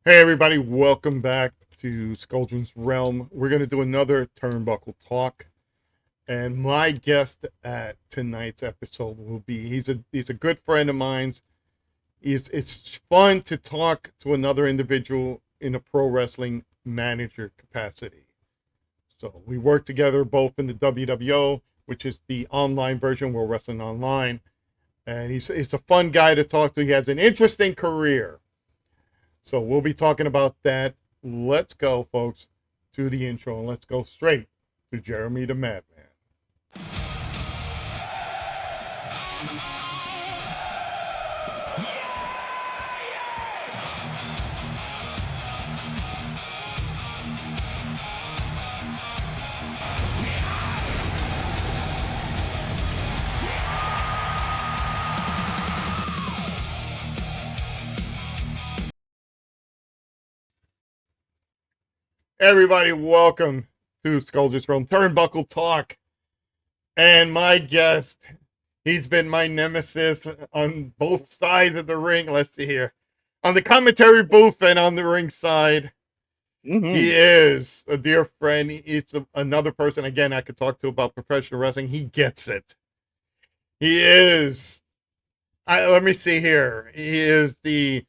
Hey everybody, welcome back to Skulldron's Realm. We're going to do another Turnbuckle talk. And my guest at tonight's episode will be, he's a good friend of mine. It's fun to talk to another individual in a pro wrestling manager capacity. So we work together both in the WWO, which is the online version, we're wrestling online. And he's a fun guy to talk to. He has an interesting career. So we'll be talking about that. Let's go, folks, to the intro, and let's go straight to Jeremy the Madman. Everybody, welcome to Skulldron's Realm Turnbuckle Talk. And my guest, he's been my nemesis on both sides of the ring. Let's see here. On the commentary booth and on the ring side. He is a dear friend. He's another person, again, I could talk to about professional wrestling. He gets it. He is. Let me see here. He is the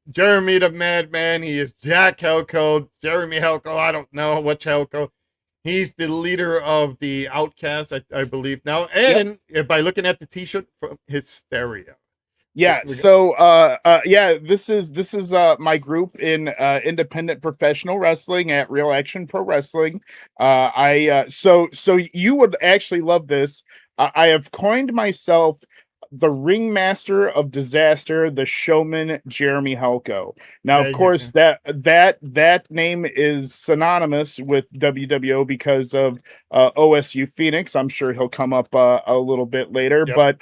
Jeremy the Madman. He is Jack Helco. Jeremy Helco. I don't know which Helco. He's the leader of the Outcast, I believe now. And by looking at the T-shirt from Hysteria. Yeah. So, this is my group in independent professional wrestling at Real Action Pro Wrestling. So you would actually love this. I have coined myself the Ringmaster of Disaster, the Showman Jeremy Helco. Now, of course, that name is synonymous with WWO because of OSU Phoenix. I'm sure he'll come up a little bit later, but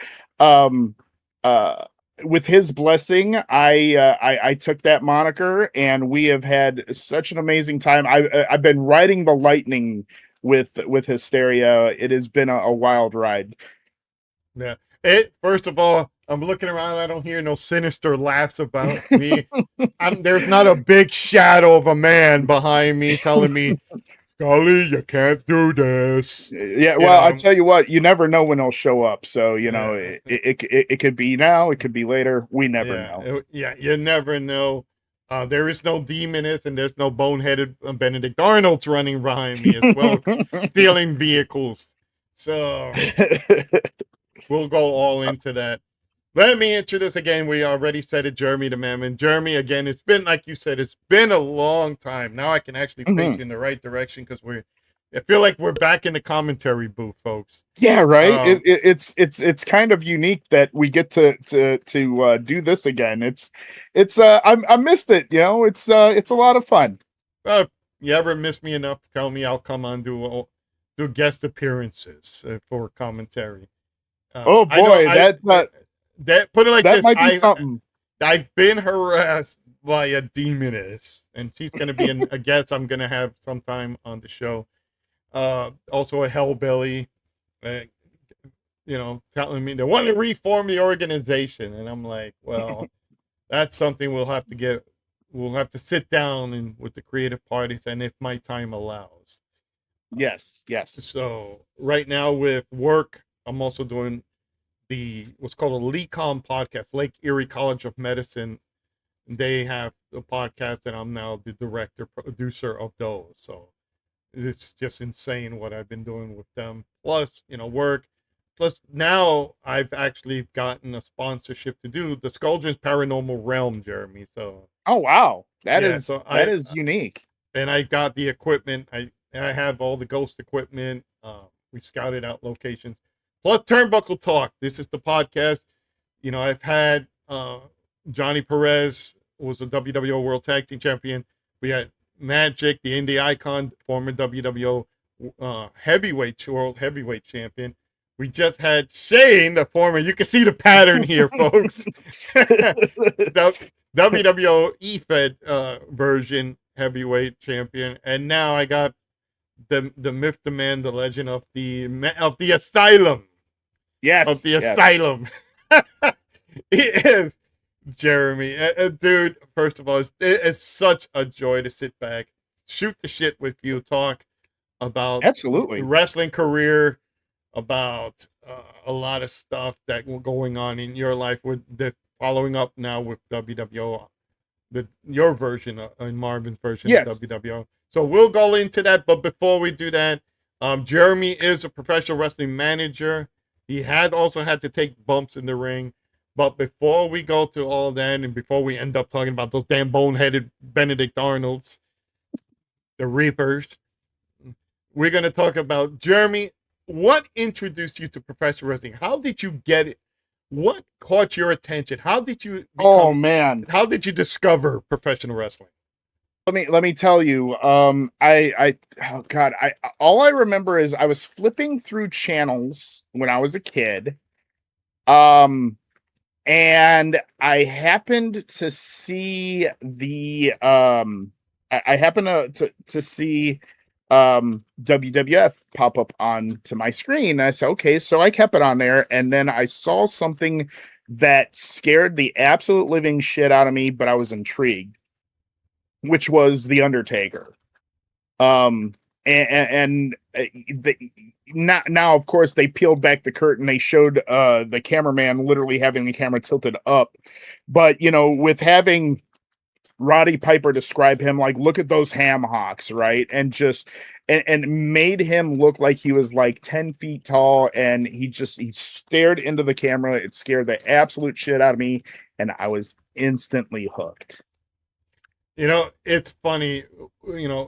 with his blessing, I took that moniker, and we have had such an amazing time. I've been riding the lightning with Hysteria. It has been a wild ride. Yeah. First of all, I'm looking around. I don't hear no sinister laughs about me. There's not a big shadow of a man behind me telling me, Scully, you can't do this. Yeah, well, I'll tell you what, you never know when he'll show up. So, it could be now, it could be later. We never know. You never know. There is no demoness, and there's no boneheaded Benedict Arnold's running behind me as well, stealing vehicles. So we'll go all into that. Let me introduce again. We already said it, Jeremy the Madman. Jeremy, again, it's been, like you said, it's been a long time. Now I can actually face you in the right direction, because I feel like we're back in the commentary booth, folks. Yeah, right. It's kind of unique that we get to do this again. I missed it. It's a lot of fun. You ever miss me enough to tell me I'll come on do guest appearances for commentary? Oh boy, that put it like that this. Might be something. I've been harassed by a demoness, and she's going to be a guest I'm going to have sometime on the show. Also a hellbelly, telling me they want to reform the organization, and I'm like, well, that's something we'll have to sit down and with the creative parties, and if my time allows. Yes. So right now with work, I'm also doing what's called a LECOM podcast, Lake Erie College of Medicine. They have a podcast, and I'm now the director producer of those. So it's just insane what I've been doing with them. Plus, work. Plus, now I've actually gotten a sponsorship to do the Skulldron's Paranormal Realm, Jeremy. So, oh wow, that is unique. And I got the equipment. I have all the ghost equipment. We scouted out locations. Plus, Turnbuckle Talk. This is the podcast. I've had Johnny Perez was a WWO World Tag Team Champion. We had Magic, the Indie Icon, former WWO World Heavyweight Champion. We just had Shane, the former. You can see the pattern here, folks. WWO EFED version Heavyweight Champion, and now I got the myth, the man, the legend of the Asylum. Yes. Of the Asylum. He is Jeremy, dude. First of all, it's such a joy to sit back, shoot the shit with you, talk about Absolutely. wrestling career, about a lot of stuff that were going on in your life with the following up now with WWO, your version and Marvin's version of Yes. WWO. So we'll go into that, but before we do that, Jeremy is a professional wrestling manager. He has also had to take bumps in the ring. But before we go to all that, and before we end up talking about those damn boneheaded Benedict Arnolds, the Reapers, we're going to talk about Jeremy. What introduced you to professional wrestling? How did you get it? What caught your attention? How did you Oh become? man. How did you discover professional wrestling? Let me tell you, I oh god, I all I remember is I was flipping through channels when I was a kid. Um and I happened to see I happened to see WWF pop up onto my screen. I said, okay, so I kept it on there, and then I saw something that scared the absolute living shit out of me, but I was intrigued, which was The Undertaker. Um, now, of course, they peeled back the curtain. They showed the cameraman literally having the camera tilted up, but with having Roddy Piper describe him like, look at those ham hocks, right? And made him look like he was like 10 feet tall, and he stared into the camera. It scared the absolute shit out of me, and I was instantly hooked. It's funny,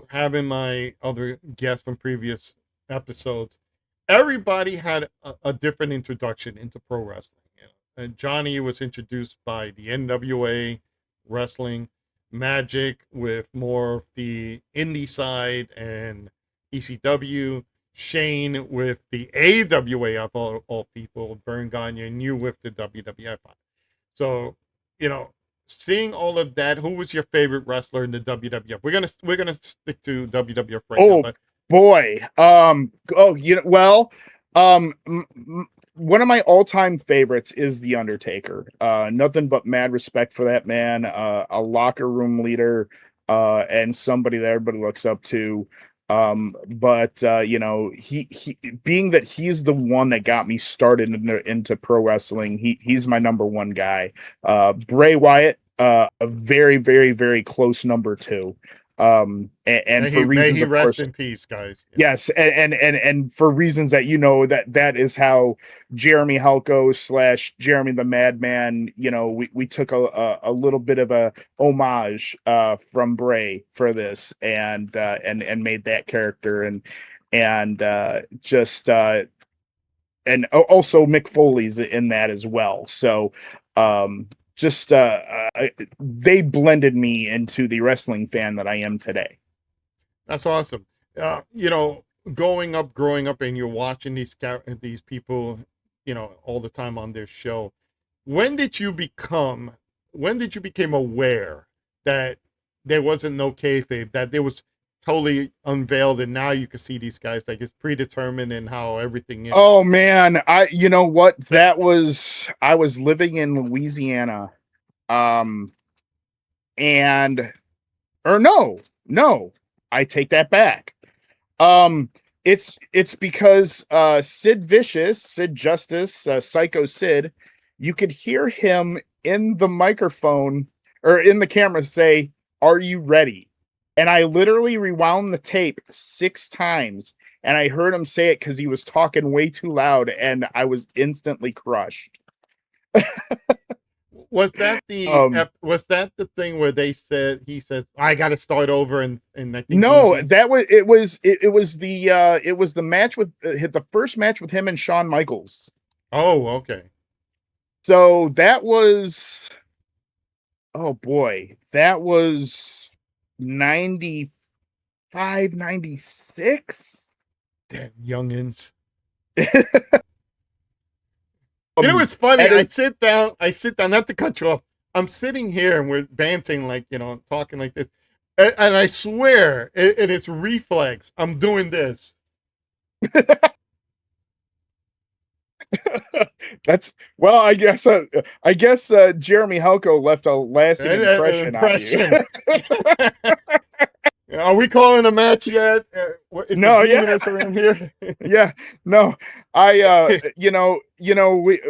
having my other guests from previous episodes, everybody had a different introduction into pro wrestling. And Johnny was introduced by the NWA wrestling, Magic with more of the indie side and ECW, Shane with the AWA of all people, Vern Gagne, and you with the WWF. So, you know, seeing all of that, who was your favorite wrestler in the WWF? We're gonna stick to WWF right now, Oh but boy. One of my all-time favorites is The Undertaker. Nothing but mad respect for that man. A locker room leader, and somebody that everybody looks up to. But he being that he's the one that got me started into pro wrestling, he's my number one guy. Bray Wyatt, a very, very, very close number two. And for may reasons, he of rest course, in peace, guys. yes, and for reasons that that is how Jeremy Halko / Jeremy the Madman, we took a little bit of a homage from Bray for this, and made that character, and just and also Mick Foley's in that as well. So just they blended me into the wrestling fan that I am today. That's awesome. Growing up, and you're watching these people, all the time on their show. When did you become? When did you become aware that there wasn't no kayfabe, that there was totally unveiled, and now you can see these guys like it's predetermined and how everything is. Oh man, you know what? I was living in Louisiana. Um and or no, I take that back. Um it's because Sid Justice, Psycho Sid, you could hear him in the microphone or in the camera say, "Are you ready?" And I literally rewound the tape 6 times, and I heard him say it because he was talking way too loud, and I was instantly crushed. Was that the thing where he says I got to start over in No, 19 that was it was the match with hit the first match with him and Shawn Michaels. Oh, okay. So that was, oh boy, that was 95, 96. Damn youngins. Um, It's funny. that is, I sit down, not to cut you off. I'm sitting here and we're dancing like, talking like this. And I swear it's reflex. I'm doing this. That's well, I guess Jeremy Helko left a lasting impression on you. Impression. Are we calling a match yet? Is the No, yeah, demoness around here? yeah, no, we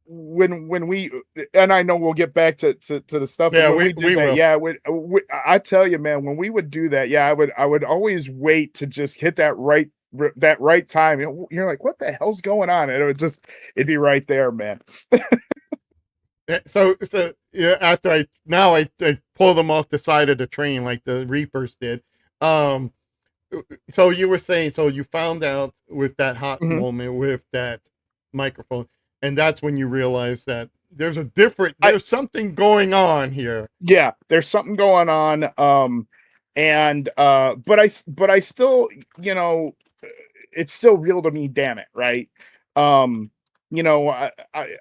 when we and I know we'll get back to the stuff, but Yeah, when we did we that, will. yeah, I tell you, man, when we would do that, yeah, I would always wait to just hit that right time. You're like, what the hell's going on? And it'd be right there, man. So yeah, after I pull them off the side of the train like the Reapers did. Um, so you were saying, so you found out with that hot Mhm. moment with that microphone, and that's when you realized that I there's something going on here. Yeah, there's something going on. And but I still, it's still real to me, damn it, right? Um, I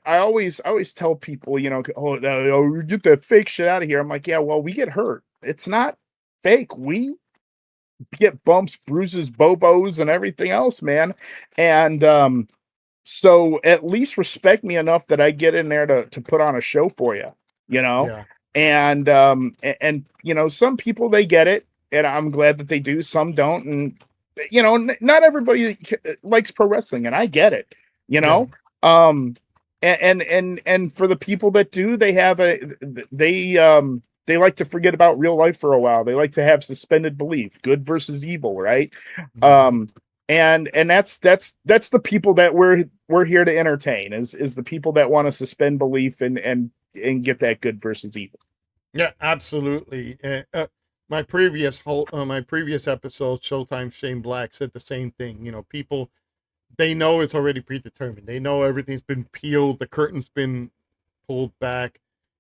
always tell people, you get that fake shit out of here. I'm like, yeah, well, we get hurt. It's not fake. We get bumps, bruises, bobos, and everything else, man. And so at least respect me enough that I get in there to put on a show for you, you know? Yeah, And some people, they get it, and I'm glad that they do. Some don't. And not everybody likes pro wrestling, and I get it, you yeah, know? Um and for the people that do, they like to forget about real life for a while. They like to have suspended belief, good versus evil, right? mhm. Um and that's the people that we're here to entertain, is the people that want to suspend belief and get that good versus evil. Yeah, absolutely. My previous episode, Showtime Shane Black said the same thing. People, they know it's already predetermined. They know everything's been peeled, the curtain's been pulled back.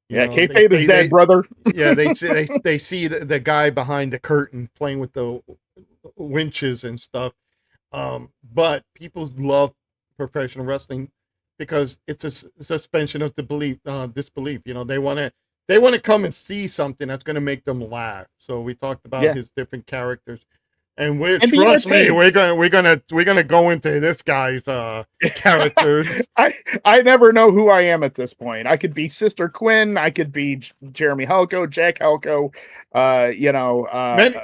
Yeah, They kayfabe is say dead, brother. yeah, they see the guy behind the curtain playing with the winches and stuff. But people love professional wrestling because it's a suspension of the disbelief. They want to come and see something that's going to make them laugh. So we talked about Yeah, his different characters, and we and be trust me, entertained. we're gonna go into this guy's characters. I never know who I am at this point. I could be Sister Quinn. I could be Jeremy Helko, Jack Helko.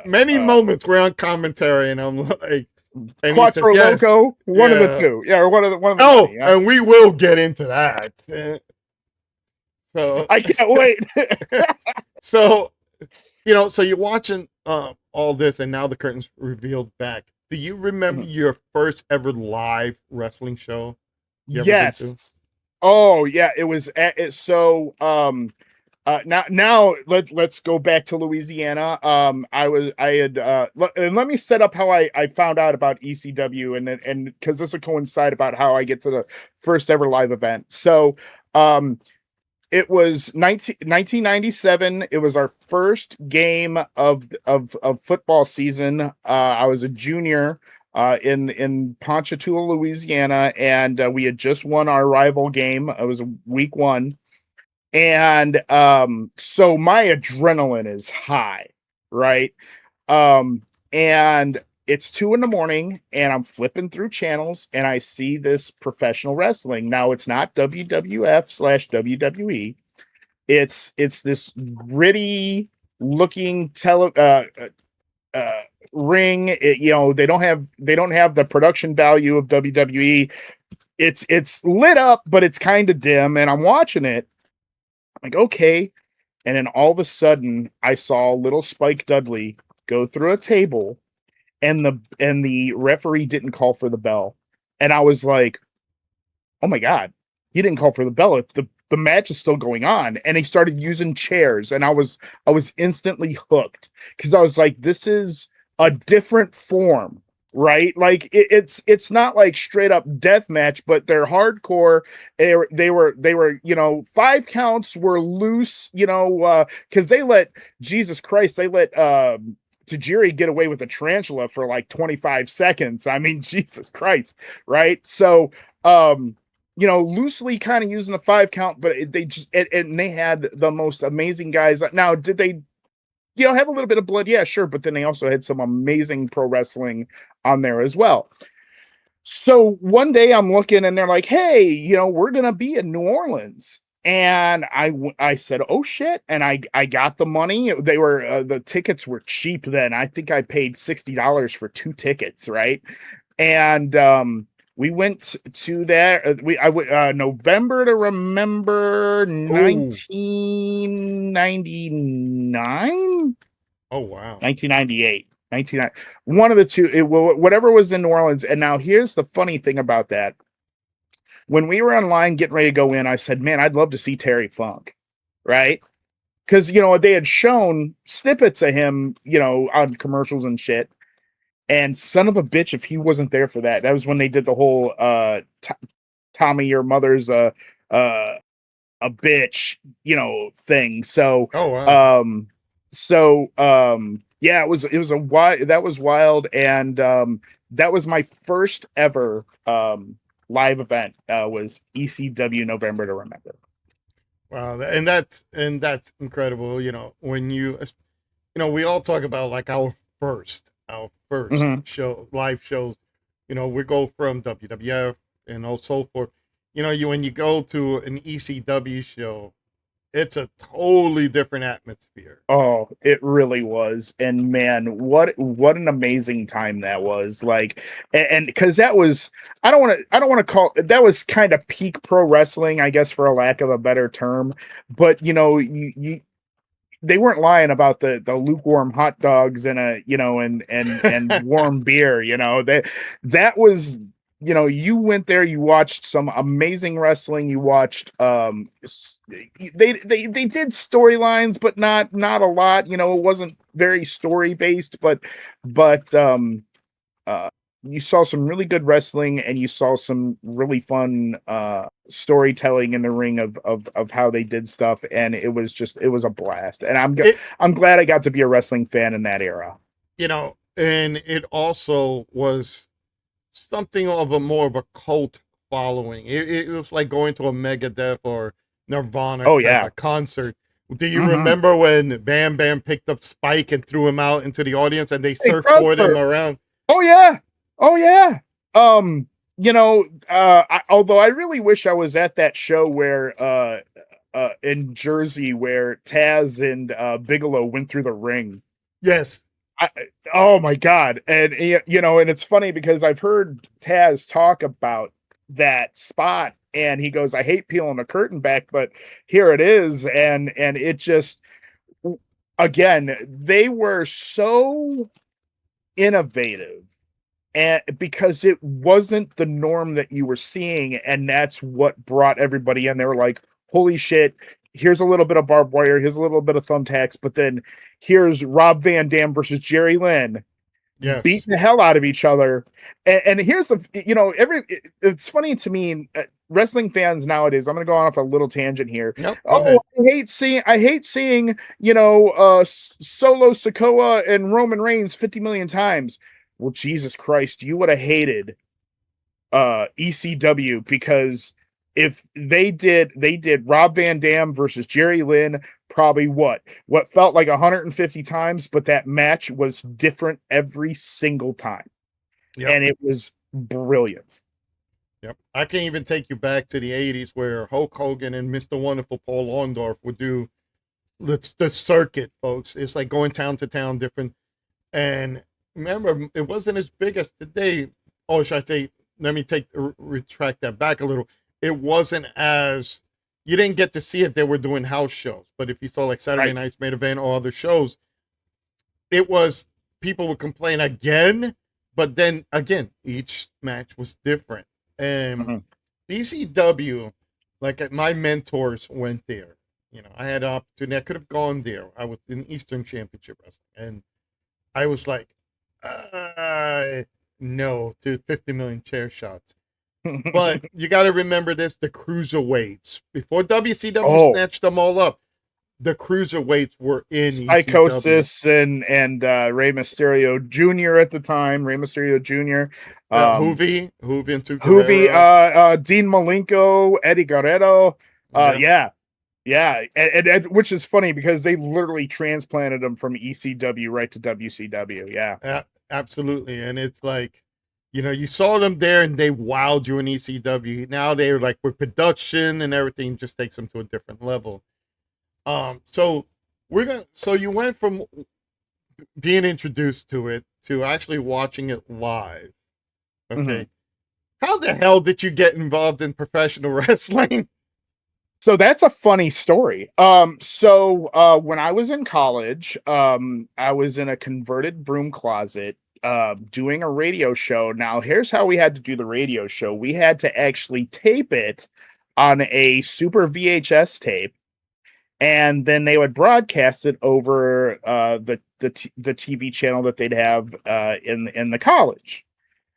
Many moments we're on commentary, and I'm like, and he says Quattro yes, Loco. One of the yeah. two. Yeah, or one of the Oh, many. Yeah. and we will get into that. So, I can't wait. so so you're watching all this, and now the curtain's revealed back. Do you remember your first ever live wrestling show you ever been to? Yes. Oh yeah, it was so now let's go back to Louisiana. And let me set up how I found out about ECW, and because this will coincide about how I get to the first ever live event. So it was 1997. It was our first game of football season. I was a junior in Ponchatoula, Louisiana, and we had just won our rival game. It was week one, and so my adrenaline is high, right? And it's 2 a.m, and I'm flipping through channels, and I see this professional wrestling. Now it's not WWF/WWE. It's this gritty looking uh, ring. They don't have the production value of WWE. It's lit up, but it's kind of dim, and I'm watching it like, okay. And then all of a sudden I saw little Spike Dudley go through a table, and the referee didn't call for the bell. And I was like, oh my God, he didn't call for the bell. The match is still going on. And he started using chairs, and I was instantly hooked, because I was like, this is a different form, right? Like it's not like straight up death match, but they're hardcore. They were 5 counts were loose, because Jesus Christ, they let Tajiri get away with a tarantula for like 25 seconds. I mean, Jesus Christ, right? So loosely kind of using the 5 count, but and they had the most amazing guys. Now, did they, have a little bit of blood? Yeah, sure. But then they also had some amazing pro wrestling on there as well. So one day I'm looking and they're like, "Hey, we're gonna be in New Orleans." And I said, "Oh shit!" And I got the money. They were the tickets were cheap then. I think I paid $60 for 2 tickets, right? And we went to that. November to Remember Oh, 1999. oh wow. 1998, 1990, one of the two, whatever was in New Orleans. And now here's the funny thing about that. When we were online getting ready to go in, I said, man, I'd love to see Terry Funk, right? Because, they had shown snippets of him, on commercials and shit. And son of a bitch, if he wasn't there for that, that was when they did the whole Tommy, your mother's uh, a bitch, thing. So, Oh wow. um, yeah, it was a wild, that was wild. And, that was my first ever, live event, was ECW November to Remember. Wow, and that's incredible. When we all talk about like our first Mhm. show, live shows. We go from WWF and so forth. When you go to an ECW show, it's a totally different atmosphere. Oh, it really was. And man, what an amazing time that was. Like, and because that was, I don't want to call, that was kind of peak pro wrestling, I guess, for a lack of a better term. But you they weren't lying about the lukewarm hot dogs and and warm beer. That was, you went there, you watched some amazing wrestling, you watched, they did storylines, but not a lot. It wasn't very story based, but uh you saw some really good wrestling, and you saw some really fun storytelling in the ring of how they did stuff, and it was a blast. And it I'm glad I got to be a wrestling fan in that era. and it also was something of a more of a cult following. It was like going to a Megadeth or Nirvana Oh type yeah. of concert. Do you Hmm. remember when Bam Bam picked up Spike and threw him out into the audience and they Hey, surfboarded him Prosper. around? Oh yeah. Oh yeah. Although I really wish I was at that show where in Jersey where Taz and Bigelow went through the ring. Yes. I, oh my god. And and it's funny because I've heard Taz talk about that spot, and he goes, I hate peeling the curtain back, but here it is. And it just, again, they were so innovative, and because it wasn't the norm that you were seeing, and that's what brought everybody in. They were like, holy shit, here's a little bit of barbed wire, here's a little bit of thumbtacks, but then here's Rob Van Dam versus Jerry Lynn Yes. beating the hell out of each other. And here's the, it's funny to me, wrestling fans nowadays, I'm going to go off a little tangent here. Nope. Go Oh, ahead. I hate seeing Solo Sokoa and Roman Reigns 50 million times. Well, Jesus Christ, you would have hated ECW, because if they did Rob Van Dam versus Jerry Lynn probably what felt like 150 times, but that match was different every single time, Yep. and it was brilliant. Yep. I can even take you back to the 80s where Hulk Hogan and Mr. Wonderful Paul Orndorff would do the circuit, folks. It's like going town to town, different. And remember, it wasn't as big as today. Oh, should I say, let me retract that back a little. It wasn't as, you didn't get to see if they were doing house shows. But if you saw like Saturday Right. Night's Main Event or other shows, it was, people would complain again. But then again, each match was different. And Mhm. BCW, like my mentors went there. I had an opportunity. I could have gone there. I was in Eastern Championship Wrestling, and I was like, no to 50 million chair shots. But you got to remember this: the cruiserweights, before WCW Oh, snatched them all up, the cruiserweights were in ECW. Psychosis and Rey Mysterio Jr. at the time, Rey Mysterio Jr. Um, Hoovy and Stu Hoovy, Guerrero. Dean Malenko, Eddie Guerrero. Yeah, Yeah, yeah, and which is funny because they literally transplanted them from ECW right to WCW. Yeah. absolutely. And it's like, You know, you saw them there and they wowed you in ECW. Now they're like with production and everything just takes them to a different level. So so you went from being introduced to it to actually watching it live. Mhm. Okay. How the hell did you get involved in professional wrestling? So that's a funny story. When I was in college, I was in a converted broom closet, doing a radio show. Now, here's how we had to do the radio show. We had to actually tape it on a super VHS tape, and then they would broadcast it over the TV channel that they'd have in the college.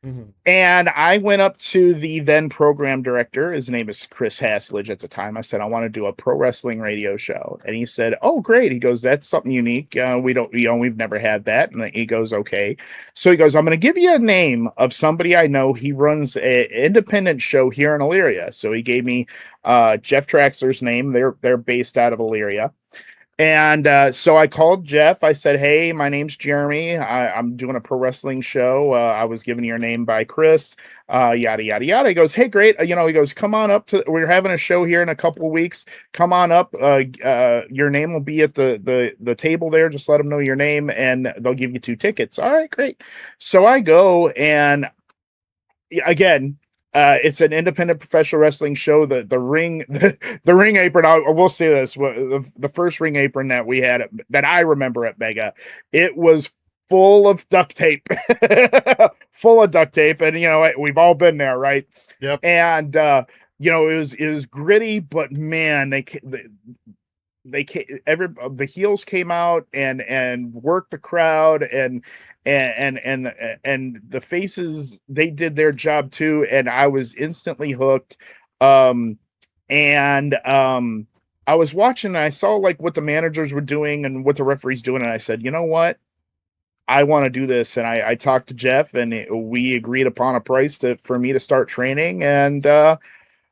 Mhm. And I went up to the then program director. His name is Chris Haslidge at the time. I said, I want to do a pro wrestling radio show. And he said, oh, great. He goes, that's something unique. We've never had that. And he goes, okay. So he goes, I'm going to give you a name of somebody I know. He runs an independent show here in Elyria. So he gave me Jeff Traxler's name. They're based out of Elyria. And so I called Jeff. I said, hey, my name's Jeremy. I'm doing a pro wrestling show. I was given your name by Chris, yada, yada, yada. He goes, hey, great. He goes, come on up we're having a show here in a couple of weeks. Come on up. Your name will be at the table there. Just let them know your name and they'll give you 2 tickets. All right, great. So I go, and again, it's an independent professional wrestling show. The ring, the ring apron. I will say this: the first ring apron that we had that I remember at Mega, it was full of duct tape, full of duct tape, and we've all been there, right? Yep. And it was gritty, but man, the heels came out and worked the crowd, and the faces, they did their job too, and I was instantly hooked. And I was watching, and I saw like what the managers were doing and what the referees doing, and I said, you know what, I want to do this. And I talked to Jeff, and we agreed upon a price for me to start training. And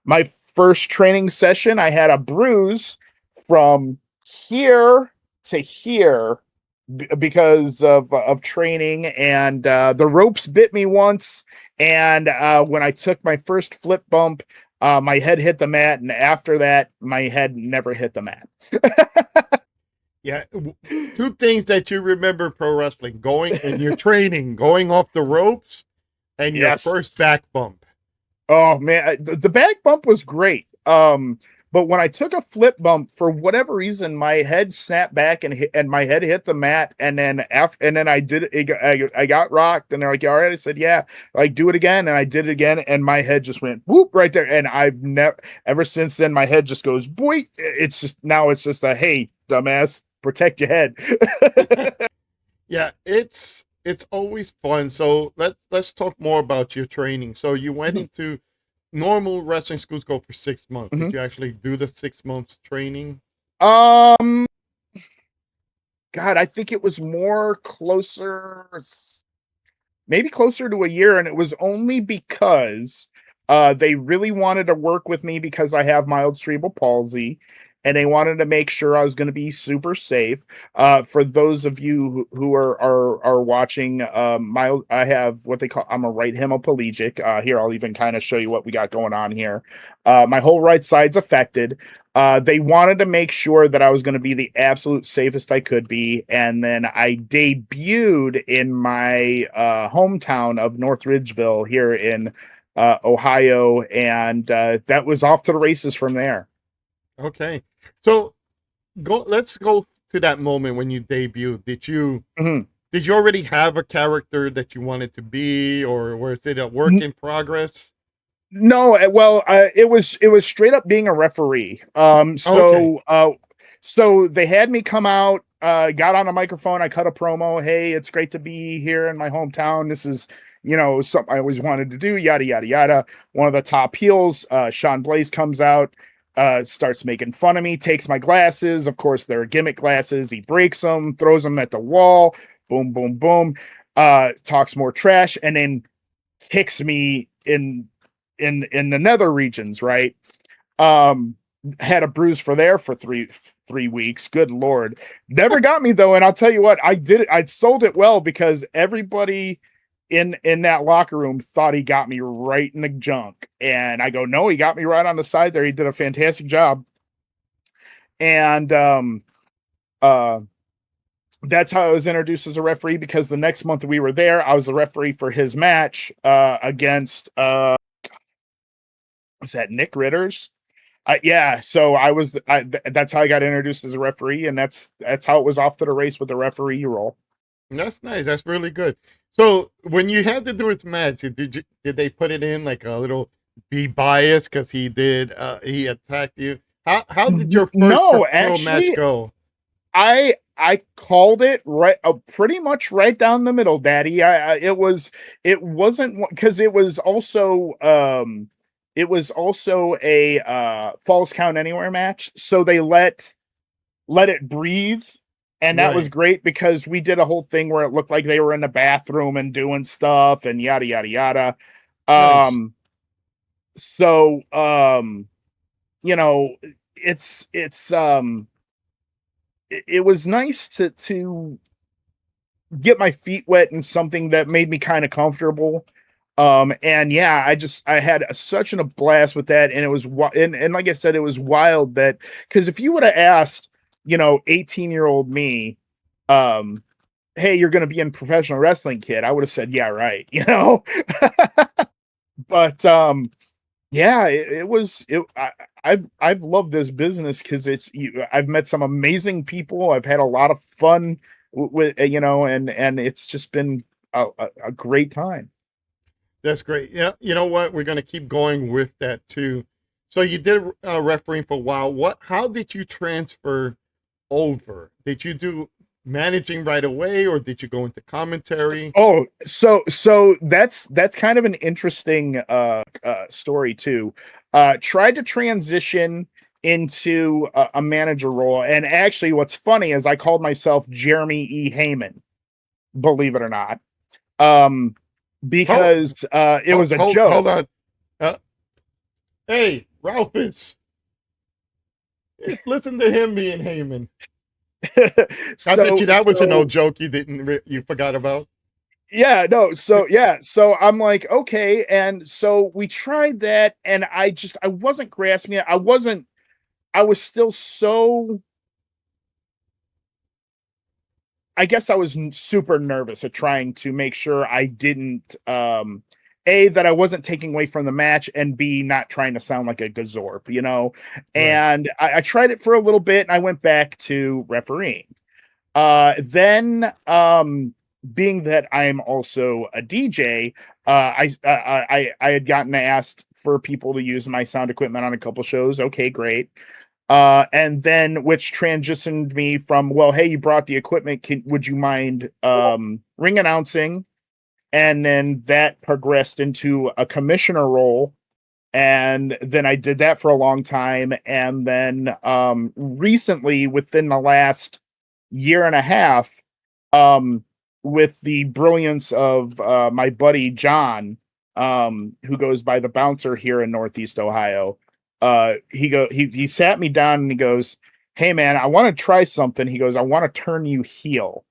my first training session, I had a bruise from here to here because of training, and the ropes bit me once. And when I took my first flip bump, my head hit the mat, and after that, my head never hit the mat. Yeah, 2 things that you remember pro wrestling: going in your training, going off the ropes, and your Yes. first back bump. Oh man, the back bump was great. But when I took a flip bump, for whatever reason, my head snapped back and my head hit the mat. And then I got rocked, and they're like, "All right." I said, "Yeah." Like, do it again, and I did it again, and my head just went whoop right there. And I've never, ever since then, my head just goes boy. It's just a hey, dumbass, protect your head. Yeah, it's always fun. So let's talk more about your training. So you went into normal wrestling schools go for 6 months. Did Mhm. you actually do the 6 months training? Um, God, I think it was more closer, maybe closer to a year, and it was only because they really wanted to work with me because I have mild cerebral palsy, and they wanted to make sure I was going to be super safe. For those of you who are watching, I have what they call, I'm a right hemiplegic. Here, I'll even kind of show you what we got going on here. My whole right side's affected. They wanted to make sure that I was going to be the absolute safest I could be. And then I debuted in my hometown of North Ridgeville here in Ohio. And that was off to the races from there. Okay. So let's go to that moment when you debuted. Mhm. Did you already have a character that you wanted to be, or was it a work in progress? No, well, it was straight up being a referee. Okay. So they had me come out, got on a microphone, I cut a promo. Hey, it's great to be here in my hometown. This is, something I always wanted to do, yada yada yada. One of the top heels, Sean Blaze, comes out, starts making fun of me, takes my glasses. Of course, they're gimmick glasses. He breaks them, throws them at the wall, boom, boom, boom. Talks more trash, and then kicks me in the nether regions, right? Had a bruise for 3 weeks. Good Lord. Never got me though. And I'll tell you what, I sold it well because everybody in that locker room thought he got me right in the junk, and I go, no, he got me right on the side there. He did a fantastic job, and uh that's how I was introduced as a referee, because the next month we were there, I was the referee for his match against was that Nick Ritter's? Yeah, so that's how I got introduced as a referee, and that's how it was off to the race with the referee role. That's nice. That's really good. So when you had to do his match, did they put it in like a little be biased because he attacked you? How did your first No, pro match actually, go? I called it right, pretty much right down the middle, Daddy. It wasn't because it was also a Falls Count Anywhere match, so they let it breathe, and that was Right. great because we did a whole thing where it looked like they were in the bathroom and doing stuff and yada yada yada. Nice. Um, so you know, it was nice to get my feet wet in something that made me kind of comfortable. And yeah, I had such a blast with that, and it was and like I said, it was wild that, because if you would have asked, 18-year-old me, um, hey, you're going to be in professional wrestling, kid, I would have said, yeah, right, but yeah, it was it. I've loved this business because I've met some amazing people. I've had a lot of fun with, and it's just been a great time. That's great. Yeah, you know what? We're gonna keep going with that too. So you did refereeing for a while. How did you transfer over? Did you do managing right away, or did you go into commentary? Oh, so that's kind of an interesting story too. Tried to transition into a manager role, and actually, what's funny is I called myself Jeremy E. Heyman, believe it or not, um, Hold, because it was a hold joke. on. Uh, hey, Ralphus, listen to him being Heyman. I bet you so that was an old so joke you forgot about. yeah, no, so yeah, so I'm like, okay, and so we tried that, and I wasn't grasping it. I was still so, I guess I was super nervous at trying to make sure I didn't A, that I wasn't taking away from the match, and B, not trying to sound like a gazorp, Right. And I tried it for a little bit, and I went back to refereeing. Then being that I'm also a DJ, I had gotten asked for people to use my sound equipment on a couple shows. Okay, great. And then which transitioned me from, well, hey, you brought the equipment. Would you mind ring announcing? And then that progressed into a commissioner role. And then I did that for a long time. And then recently, within the last year and a half, um, with the brilliance of my buddy John, who goes by the Bouncer here in Northeast Ohio, he sat me down and he goes, "Hey man, I want to try something." He goes, "I want to turn you heel."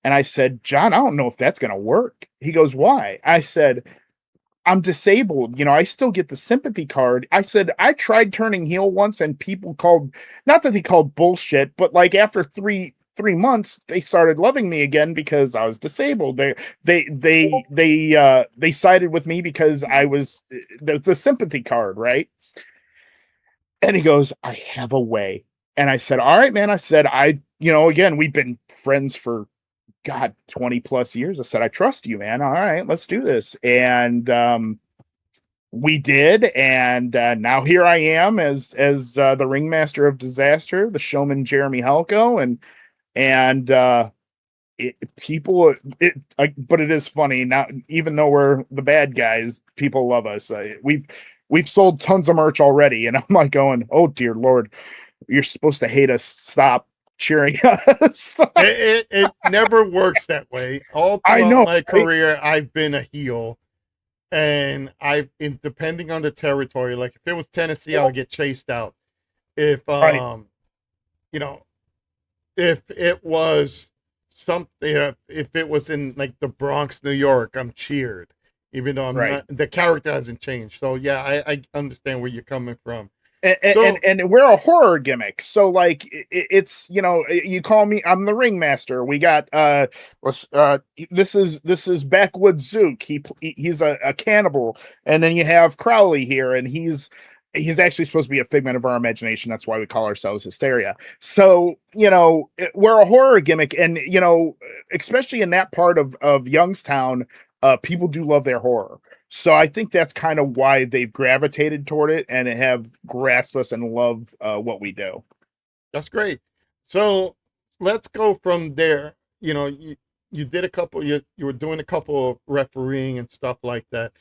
And I said, "John, I don't know if that's gonna work." He goes, "Why?" I said, "I'm disabled. I still get the sympathy card." I said, "I tried turning heel once, and people called, not that they called bullshit, but like after three months, they started loving me again because I was disabled. They sided with me because I was the sympathy card, right?" And he goes, "I have a way." And I said, "All right, man." I said, again, we've been friends for God, 20 plus years. I said, "I trust you, man. All right, let's do this." And we did, and now here I am as the ringmaster of disaster, the showman Jeremy Halko, and people, but it is funny now. Even though we're the bad guys, people love us. We've sold tons of merch already, and I'm like going, "Oh dear Lord, you're supposed to hate us. Stop cheering us." It never works that way. All I throughout know, my right? career, I've been a heel, and depending on the territory, like if it was Tennessee, I'll get chased out. If Right. you know, if it was something. If it was in like the Bronx, New York, I'm cheered, even though I'm Right. not. The character hasn't changed. So yeah, I understand where you're coming from. And, So and we're a horror gimmick, so like it's, you know, you call me, I'm the ringmaster. We got this is Backwoods Zook. He's a cannibal. And then you have Crowley here, and he's actually supposed to be a figment of our imagination. That's why we call ourselves Hysteria. So, you know, we're a horror gimmick. And, you know, especially in that part of Youngstown, people do love their horror. So I think that's kind of why they've gravitated toward it and have grasped us and love what we do. that's great. So let's go from there. You did a couple. You were doing a couple of refereeing and stuff like that.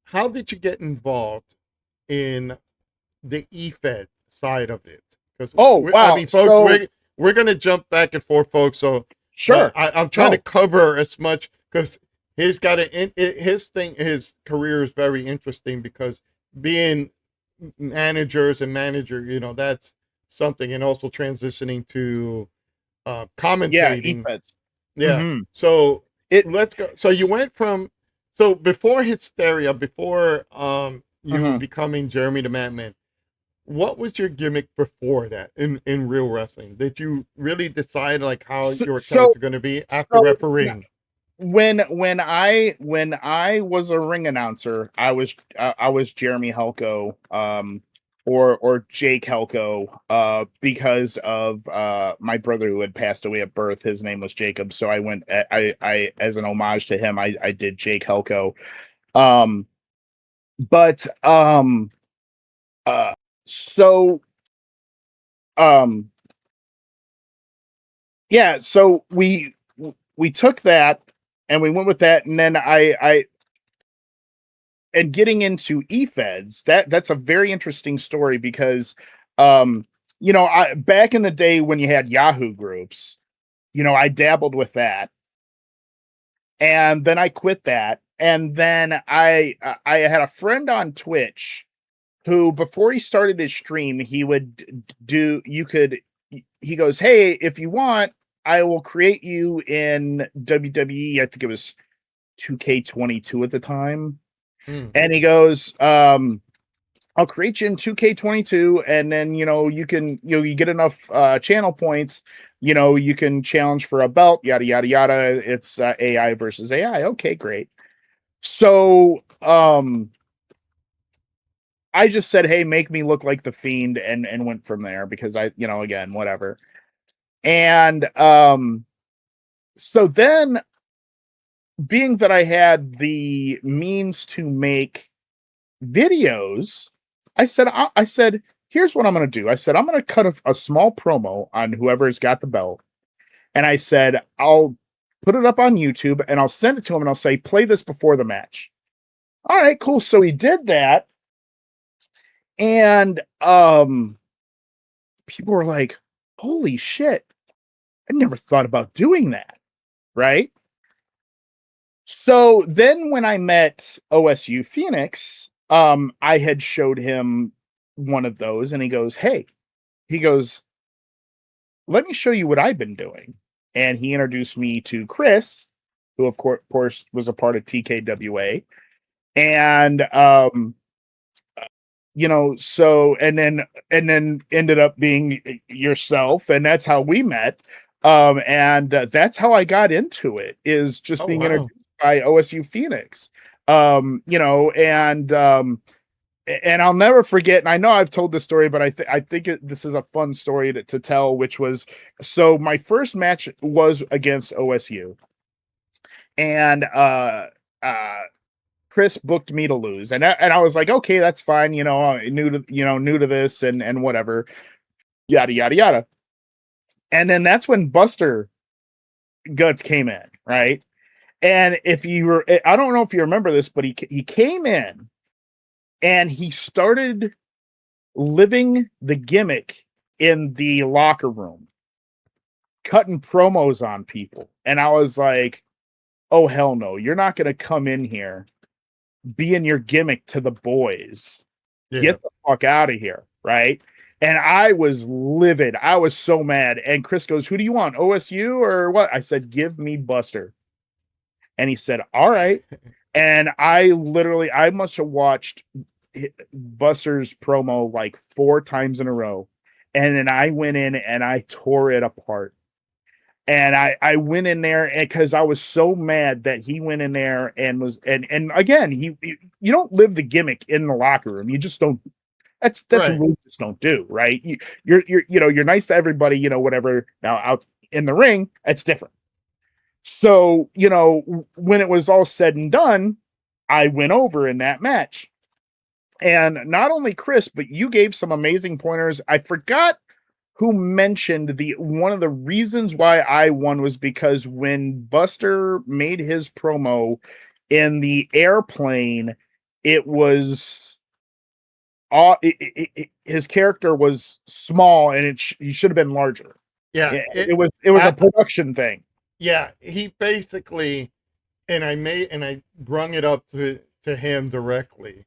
How did you get involved in the EFED side of it? Because Oh, I wow. mean, folks, So we're gonna jump back and forth, folks. So, but sure. I'm trying to No. cover as much because he's got his career is very interesting because being manager, that's something, and also transitioning to Yeah, commentating. EFEDs. Yeah. Hmm. So It let's go. So you went from so before Hysteria, before you mhm. becoming Jeremy the Madman, what was your gimmick before that in real wrestling? Did you really decide like how so, your so character going to be after so refereeing? when I was a ring announcer, I was Jeremy Helko, or Jake Helko, because of my brother who had passed away at birth. His name was Jacob, so I as an homage to him, I did Jake Helko. Um, but uh, so um, yeah, so we took that and we went with that, and then I and getting into eFeds, that's a very interesting story because um you know, I back in the day when you had Yahoo groups, you know, I dabbled with that, and then I quit that, and then I had a friend on Twitch who, before he started his stream, he would do you could he goes, "Hey, if you want, I will create you in WWE." I think it was 2K22 at the time. Hmm. And he goes, I'll create you in 2K22, and then, you know, you get enough channel points, you know, you can challenge for a belt, yada yada yada. It's AI versus AI. Okay, great. So I just said, hey, make me look like the Fiend, and went from there because I, you know, again, whatever. And so then, being that I had the means to make videos, I said, here's what I'm going to do. I said, I'm going to cut a small promo on whoever's got the belt. And I said, I'll put it up on YouTube and I'll send it to him and I'll say, play this before the match. All right, cool. So he did that. And people were like, holy shit, I never thought about doing that. Right. So then when I met OSU Phoenix, I had showed him one of those, and he goes, hey, he goes, let me show you what I've been doing. And he introduced me to Chris, who of course was a part of TKWA. And you know, so and then ended up being yourself, and that's how we met. And that's how I got into it, is just Oh being wow. introduced by OSU Phoenix. You know, and I'll never forget. And I know I've told this story, but I think this is a fun story to tell. Which was, so my first match was against OSU, and uh, Chris booked me to lose, and I was like, okay, that's fine. You know, new to this, and whatever, yada yada yada. And then that's when Buster Guts came in, right? And if you were, I don't know if you remember this, but he came in and he started living the gimmick in the locker room, cutting promos on people. And I was like, oh, hell no. You're not going to come in here being your gimmick to the boys. Yeah. Get the fuck out of here. Right. And I was livid. I was so mad. And Chris goes, "Who do you want? OSU or what?" I said, "Give me Buster." And he said, "All right." And I must have watched Buster's promo like 4 times in a row. And then I went in and I tore it apart. And I went in there because I was so mad that he went in there and was and again you don't live the gimmick in the locker room. You just don't. That's a Right. rule you just don't do, right? You're nice to everybody, whatever. Now out in the ring, it's different. So when it was all said and done, I went over in that match, and not only Chris, but you gave some amazing pointers. I forgot who mentioned the one of the reasons why I won was because when Buster made his promo in the airplane, it was his character was small and he should have been larger. Yeah. It was a production thing. Yeah. He basically, and I brung it up to him directly.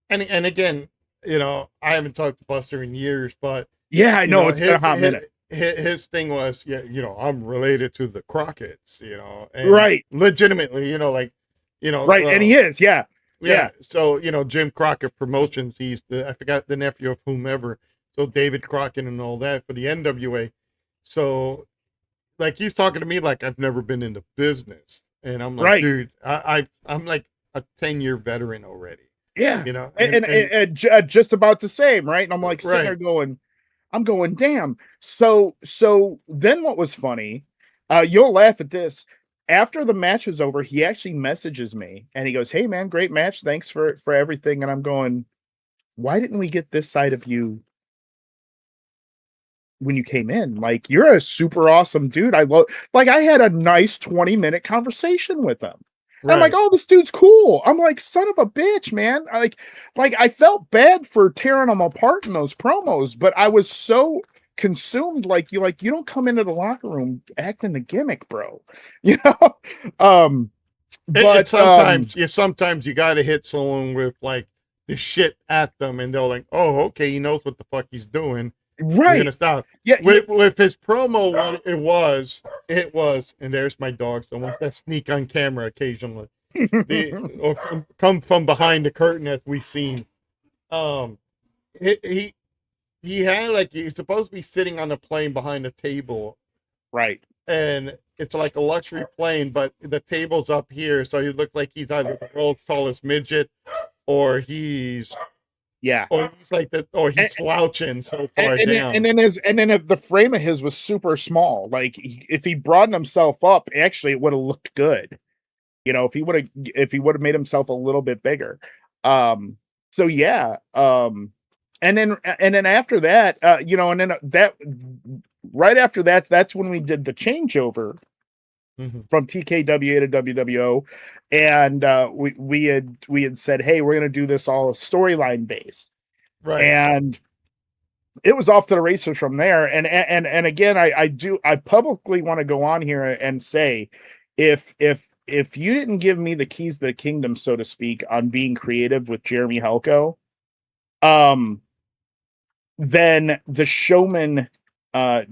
And again, I haven't talked to Buster in years, but Yeah, I know it's been a hot minute. his thing was, yeah, I'm related to the Crockett's, and Right, legitimately, right, and he is, yeah, yeah. yeah, So, Jim Crockett Promotions, I forgot the nephew of whomever. So David Crockett and all that for the NWA. So, like, he's talking to me like I've never been in the business. And I'm like, right, dude, I'm like a 10-year veteran already, yeah, and and just about the same, right? And I'm like sitting there right. going, I'm going, damn. So then what was funny, you'll laugh at this. After the match was over, he actually messages me and he goes, "Hey man, great match. Thanks for everything." And I'm going, why didn't we get this side of you when you came in? Like, you're a super awesome dude. I had a nice 20-minute conversation with him. And I'm like, Right. "Oh, this dude's cool." I'm like, "Son of a bitch, man." Like I felt bad for tearing him apart in those promos, but I was so consumed. You don't come into the locker room acting the gimmick, bro. You know? Um, It but sometimes you got to hit someone with like the shit at them, and they're like, "Oh, okay, he knows what the fuck he's doing. We're gonna right. stop." Yeah, yeah. With his promo, what it was, and there's my dog. So once that sneak on camera occasionally, or come from behind the curtain as we seen. Um, he he had like he's supposed to be sitting on a plane behind a table, Right. and it's like a luxury plane, but the table's up here, so he looked like he's either the world's tallest midget, or Yeah. he's slouching so and, far and then and down. then his and then the frame of his was super small. Like if he broadened himself up, actually it would have looked good. If he would have made himself a little bit bigger. Um so yeah. And then after that, and then that right after that, that's when we did the changeover Mhm. from TKWA to WWO. And we had said, "Hey, we're gonna do this all storyline based." Right. And it was off to the races from there. And again, I publicly want to go on here and say, if you didn't give me the keys to the kingdom, so to speak, on being creative with Jeremy Helko, um, then the showman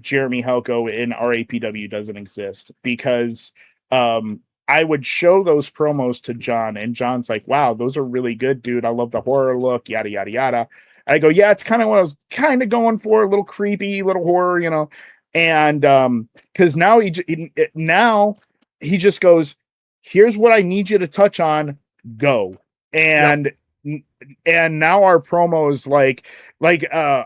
Jeremy Helko in RAPW doesn't exist, because I would show those promos to John, and John's like, "Wow, those are really good, dude. I love the horror look, yada yada yada." I go, "Yeah, it's kind of what I was kind of going for, a little creepy, little horror." And because now he just goes, "Here's what I need you to touch on, go." Yep. And now our promos,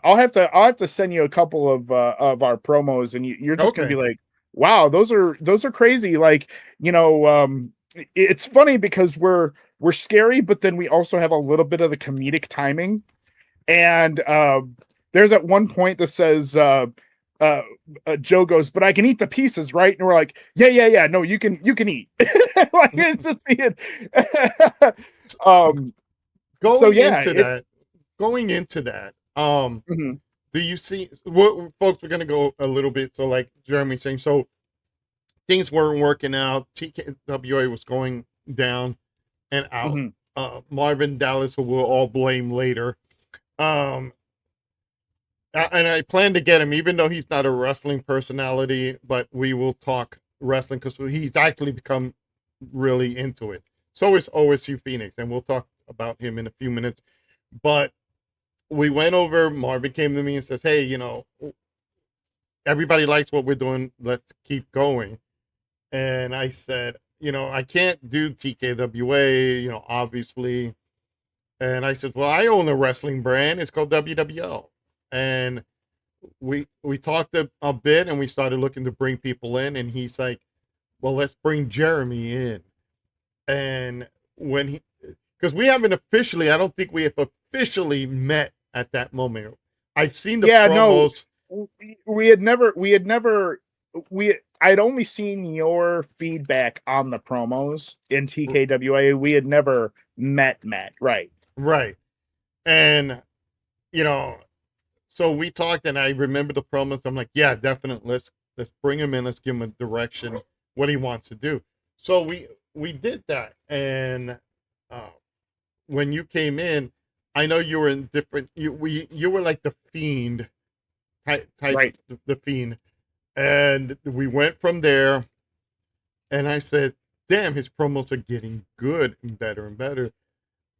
I'll have to send you a couple of our promos, and you're just gonna be Okay. like, "Wow, those are crazy." It's funny because we're scary, but then we also have a little bit of the comedic timing. And there's at one point that says, uh, Joe goes, "But I can eat the pieces, right?" And we're like, "Yeah, yeah, yeah. No, you can eat." Like, it's just being. um. So Going yeah, into it's. that, going into that, Mhm, do you see what folks are gonna go a little bit? So, like Jeremy saying, so things weren't working out. TKWA was going down and out. mhm. Marvin Dallas, who we'll all blame later. Um, and I plan to get him, even though he's not a wrestling personality, but we will talk wrestling because he's actually become really into it. So is OSU Phoenix, and we'll talk about him in a few minutes. But we went over, Marvin came to me and says, hey, everybody likes what we're doing. Let's keep going. And I said, I can't do TKWA, obviously. And I said, well, I own a wrestling brand. It's called WWL. And we talked a bit, and we started looking to bring people in. And he's like, well, let's bring Jeremy in. And because we haven't officially, I don't think we have officially met at that moment. I've seen the promos. No, I'd only seen your feedback on the promos in TKWA. We had never met, right? Right. And, so we talked, and I remember the promos. I'm like, yeah, definitely. Let's bring him in. Let's give him a direction, what he wants to do. So we did that. And when you came in, I know you were in different, you were like the Fiend type, right. The Fiend. And we went from there, and I said, damn, his promos are getting good and better and better.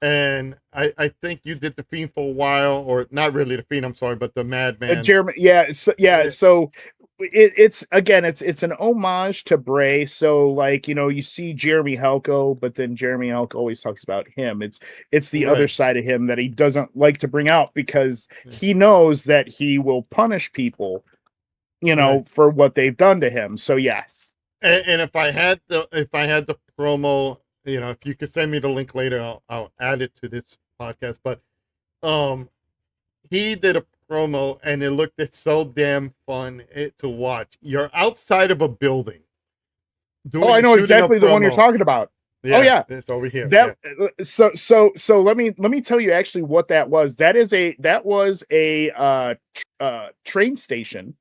And I think you did the Fiend for a while, or not really the Fiend, I'm sorry, but the Madmann. Jeremy, so it's an homage to Bray. So like, you see Jeremy Helco, but then Jeremy Helco always talks about him. It's the other side of him that he doesn't like to bring out, because he knows that he will punish people, for what they've done to him. So yes. And if I had the promo, if you could send me the link later, I'll add it to this podcast. But he did a promo, and it looked so damn fun to watch. You're outside of a building. I know exactly the one you're talking about. Yeah, yeah, it's over here. So let me tell you actually what that was. That was a train station.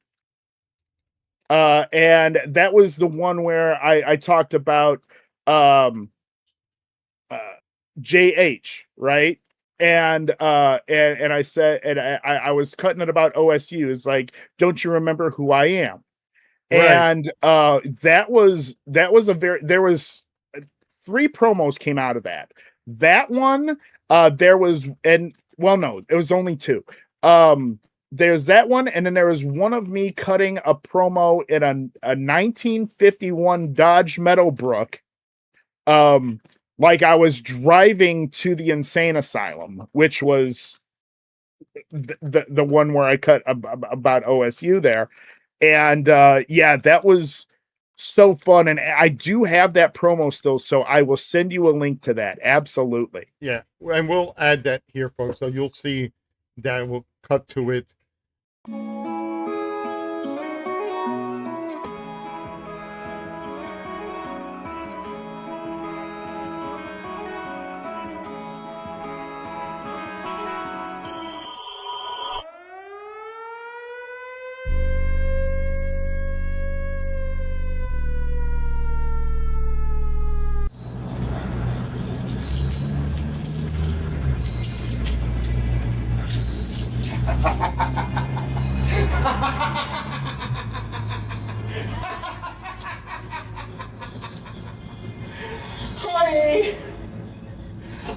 And that was the one where I talked about JH, right? And I said, and I was cutting it about OSU. It's like, don't you remember who I am? Right. And there was 3 promos came out of that. That one, it was only 2. There's that one, and then there was one of me cutting a promo in a 1951 Dodge Meadowbrook, like I was driving to the insane asylum, which was the one where I cut about OSU there. And that was so fun, and I do have that promo still, so I will send you a link to that. Absolutely. Yeah, and we'll add that here, folks, so you'll see that. We'll cut to it. Honey,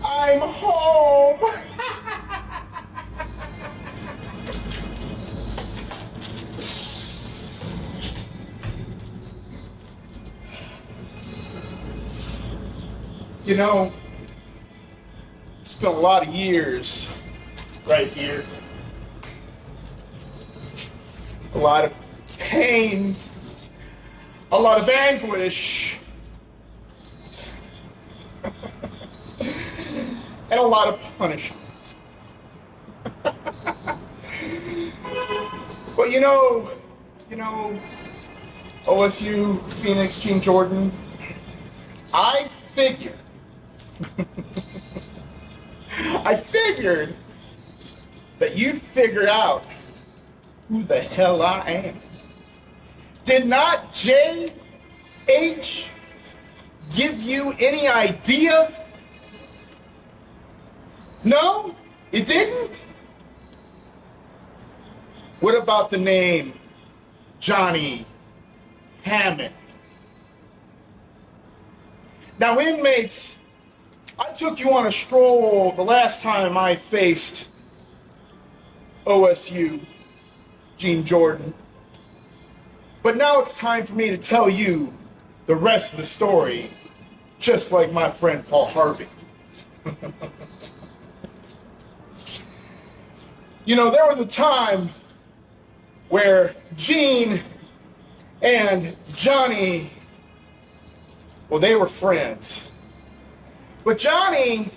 I'm home. It's been a lot of years right here. A lot of pain, a lot of anguish, and a lot of punishment. But OSU, Phoenix, Gene Jordan, I figured that you'd figure out who the hell I am. Did not J.H. give you any idea? No, it didn't? What about the name Johnny Hammond? Now, inmates, I took you on a stroll the last time I faced OSU, Gene Jordan. But now it's time for me to tell you the rest of the story, just like my friend Paul Harvey. You know, there was a time where Gene and Johnny, well, they were friends. But Johnny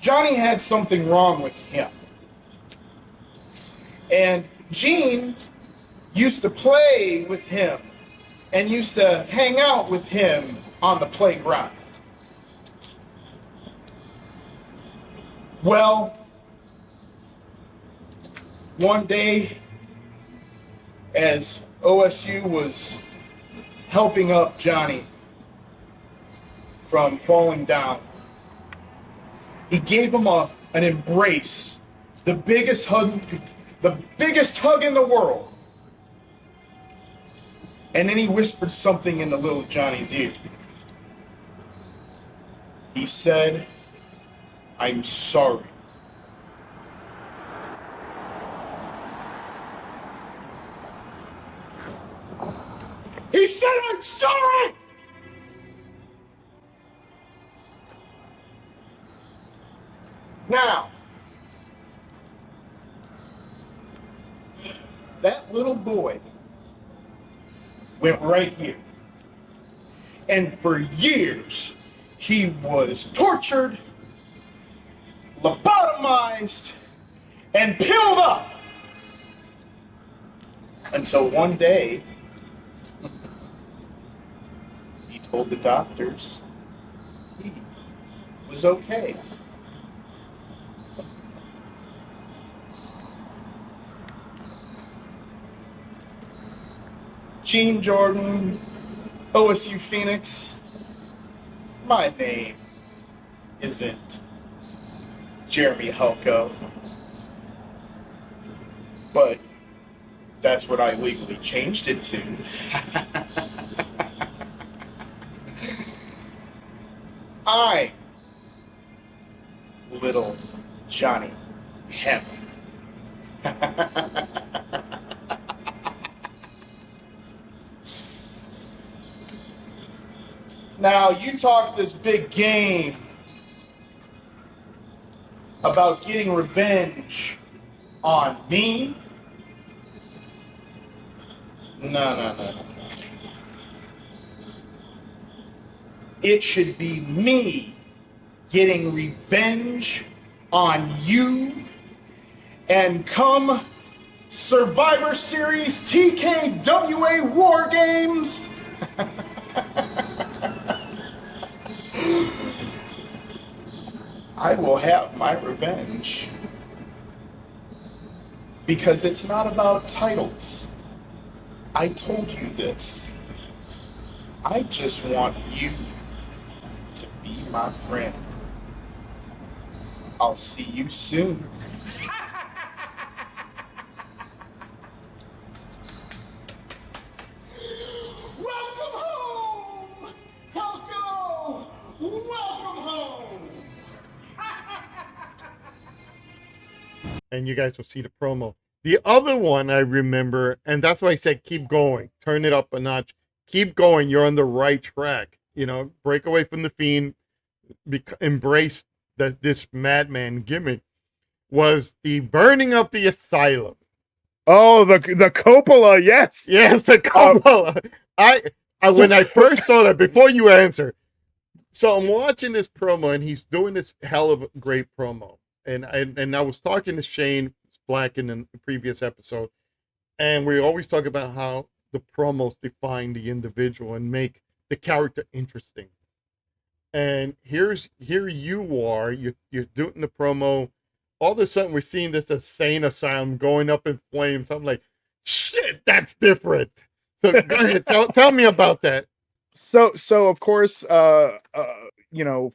had something wrong with him. And Gene used to play with him and used to hang out with him on the playground. Well, one day, as OSU was helping up Johnny from falling down, he gave him an embrace, the biggest hug in the world. And then he whispered something into little Johnny's ear. He said, "I'm sorry." He said, "I'm sorry!" Now, that little boy went right here. And for years, he was tortured, lobotomized, and pilled up. Until one day, he told the doctors he was okay. Gene Jordan, OSU Phoenix, my name isn't Jeremy Helko, but that's what I legally changed it to. I'm little Johnny Hammond. Now, you talk this big game about getting revenge on me. No. It should be me getting revenge on you. And come Survivor Series TKWA War Games, I will have my revenge. Because it's not about titles. I told you this. I just want you to be my friend. I'll see you soon. Welcome home! Helko! Welcome home! And you guys will see the promo. The other one I remember, and that's why I said keep going, turn it up a notch, keep going. You're on the right track. You know, break away from the Fiend, embrace this Madman gimmick. Was the burning of the asylum? Oh, the Coppola, yes, Yes, the Coppola. When I first saw that, before you answer, so I'm watching this promo, and he's doing this hell of a great promo. And I was talking to Shane Black in the previous episode, and we always talk about how the promos define the individual and make the character interesting. And here you are, you're doing the promo. All of a sudden, we're seeing this insane asylum going up in flames. I'm like, shit, that's different. So go ahead, tell me about that. So of course,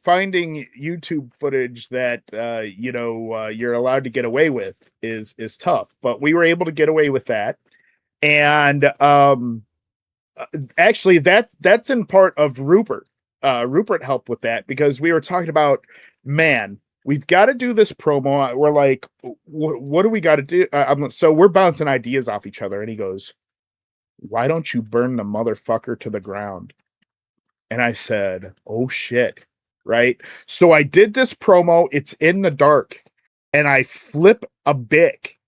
finding YouTube footage that you're allowed to get away with is tough, but we were able to get away with that. And actually that's in part of Rupert. Rupert helped with that because we were talking about, man, we've got to do this promo. We're like, what do we got to do? So we're bouncing ideas off each other, and he goes, why don't you burn the motherfucker to the ground? And I said, oh shit. Right. So I did this promo. It's in the dark, and I flip a bic.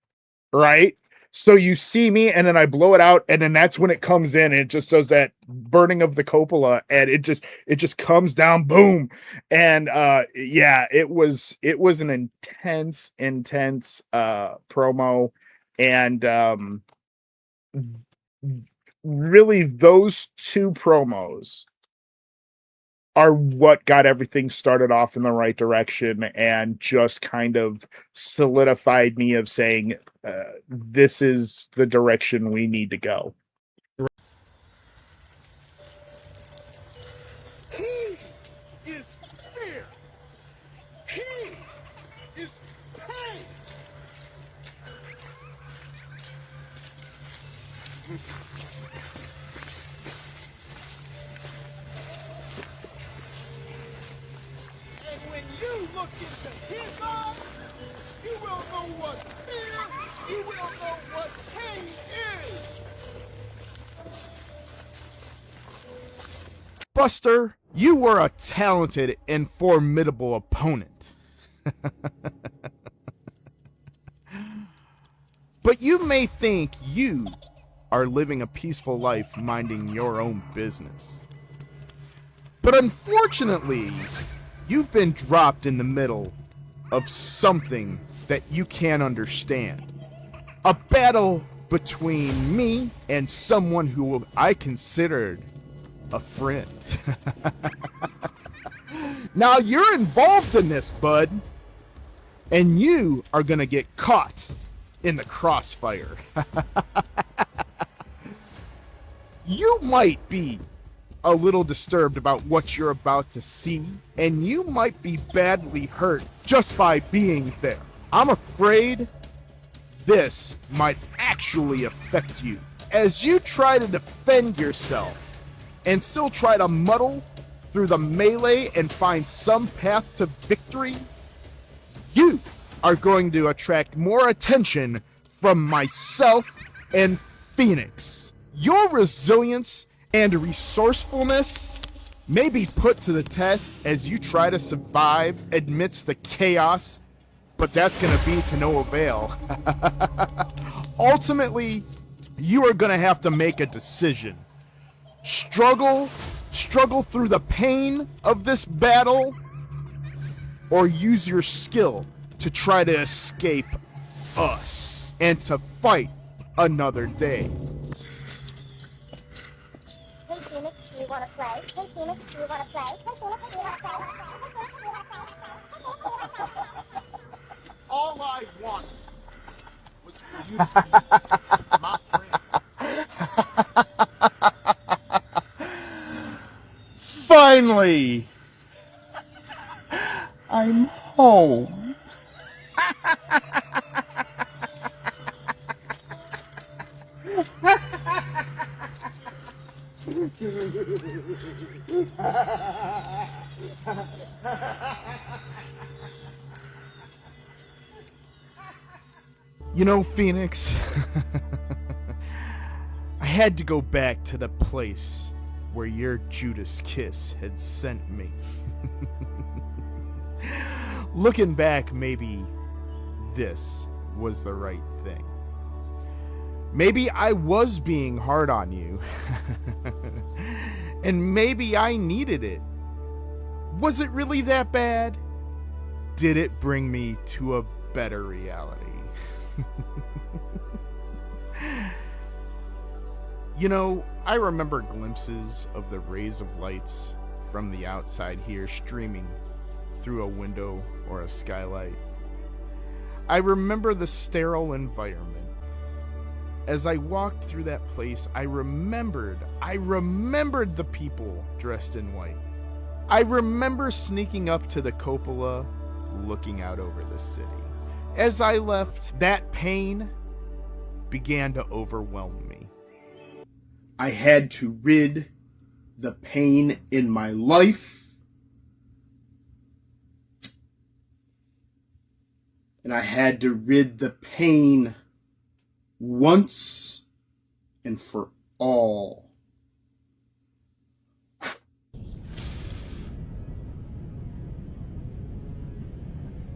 Right. So you see me, and then I blow it out, and then that's when it comes in, and it just does that burning of the cupola, and it just comes down, boom. And it was an intense promo. And really those two promos are what got everything started off in the right direction and just kind of solidified me of saying, this is the direction we need to go. He is fear. He is pain. And when you look into his eyes, you will know what fear, you will know what pain is. Buster, you were a talented and formidable opponent. But you may think you are living a peaceful life minding your own business. But unfortunately, you've been dropped in the middle of something that you can't understand. A battle between me and someone who I considered a friend. Now you're involved in this, bud. And you are gonna get caught in the crossfire. You might be a little disturbed about what you're about to see, and you might be badly hurt just by being there. I'm afraid this might actually affect you as you try to defend yourself and still try to muddle through the melee and find some path to victory. You are going to attract more attention from myself and Phoenix. Your resilience and resourcefulness may be put to the test as you try to survive amidst the chaos, but that's going to be to no avail. Ultimately, you are going to have to make a decision. Struggle through the pain of this battle, or use your skill to try to escape us and to fight another day. Hey Phoenix, do you want to play? Hey Phoenix, do you want to play? Hey Phoenix, do you want to play? All I wanted was for you to be my friend. Finally, I'm home. You know, Phoenix, I had to go back to the place where your Judas kiss had sent me. Looking back, maybe this was the right thing. Maybe I was being hard on you. And maybe I needed it. Was it really that bad? Did it bring me to a better reality? You know, I remember glimpses of the rays of lights from the outside here streaming through a window or a skylight. I remember the sterile environment. As I walked through that place, I remembered the people dressed in white. I remember sneaking up to the cupola, looking out over the city. As I left, that pain began to overwhelm me. I had to rid the pain in my life, and I had to rid the pain once and for all.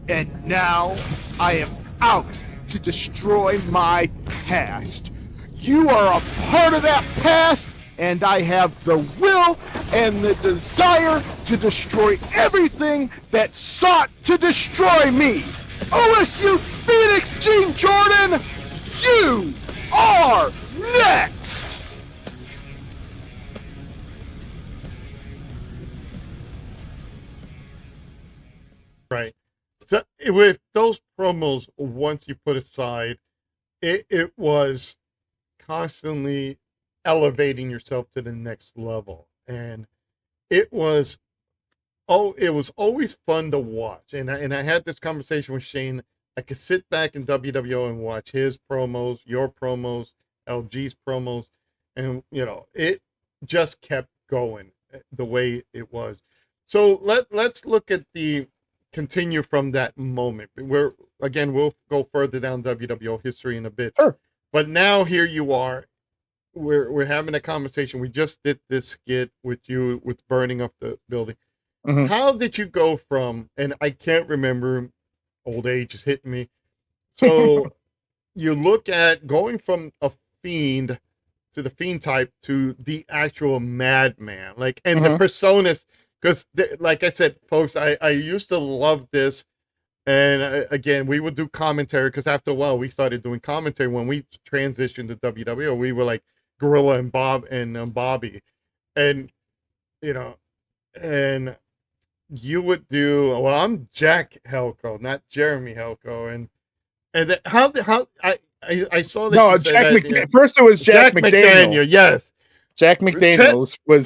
And now I am out to destroy my past. You are a part of that past, and I have the will and the desire to destroy everything that sought to destroy me. OSU Phoenix Gene Jordan, you are next! Right. So with those promos, once you put aside, it was constantly elevating yourself to the next level, and it was it was always fun to watch. And I had this conversation with Shane. I could sit back in WWO and watch his promos, your promos, LG's promos, and it just kept going the way it was. So let's look at the continue from that moment. We'll go further down WWO history in a bit. Sure. But now here you are. We're having a conversation. We just did this skit with you with burning up the building. Mhm. How did you go from, and I can't remember, old age is hitting me. So you look at going from a fiend to the fiend type to the actual Madman, and the personas. Because, like I said, folks, I used to love this. And again, we would do commentary because after a while, we started doing commentary when we transitioned to WWO. We were like Gorilla and Bob and Bobby. And, and you would do, well, I'm Jack Helco, not Jeremy Helco. And I saw that. No, you said Jack that, First it was Jack McDaniel. Yes. Jack McDaniel was.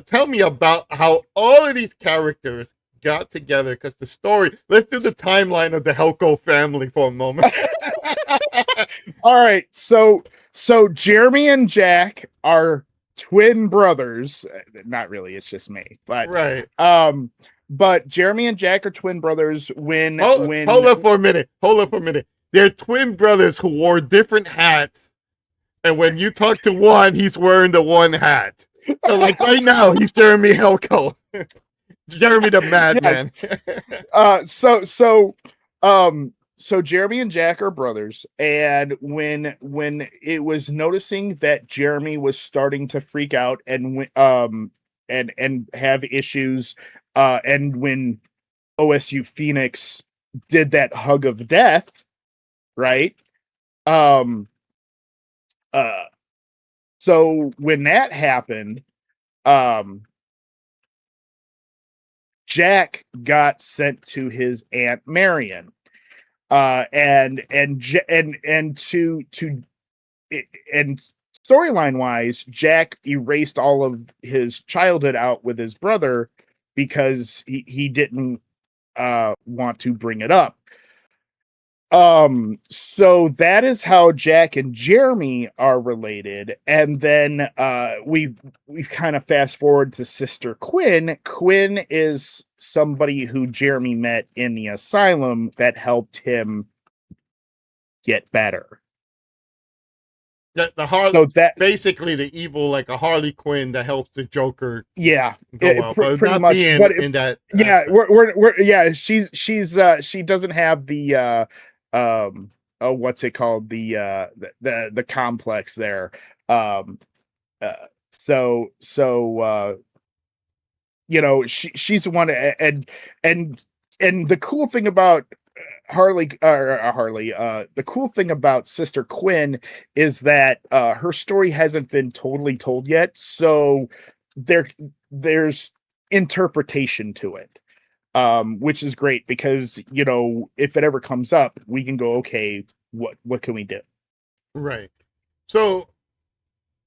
Tell me about how all of these characters got together, because the story. Let's do the timeline of the Helco family for a moment. All right, so Jeremy and Jack are twin brothers. Not really, it's just me, but right. But Jeremy and Jack are twin brothers. Hold up for a minute. They're twin brothers who wore different hats. And when you talk to one, he's wearing the one hat. So, like right now, he's Jeremy Helco, Jeremy the Madman. Yes. So Jeremy and Jack are brothers, and when it was noticing that Jeremy was starting to freak out and have issues, and when OSU Phoenix did that hug of death, right? So when that happened, Jack got sent to his Aunt Marion, and storyline wise, Jack erased all of his childhood out with his brother because he didn't want to bring it up. So that is how Jack and Jeremy are related. And then we've kind of fast forward to Sister Quinn. Quinn is somebody who Jeremy met in the asylum that helped him get better. The Harley, So that basically the evil, like a Harley Quinn that helps the Joker. Yeah, go out, but pretty not much. being But in that. yeah, aspect. we're yeah. She doesn't have the what's it called, the complex there. She's the one, and the cool thing about the cool thing about Sister Quinn is that her story hasn't been totally told yet, so there's interpretation to it, which is great because if it ever comes up, we can go, okay, what can we do? Right. So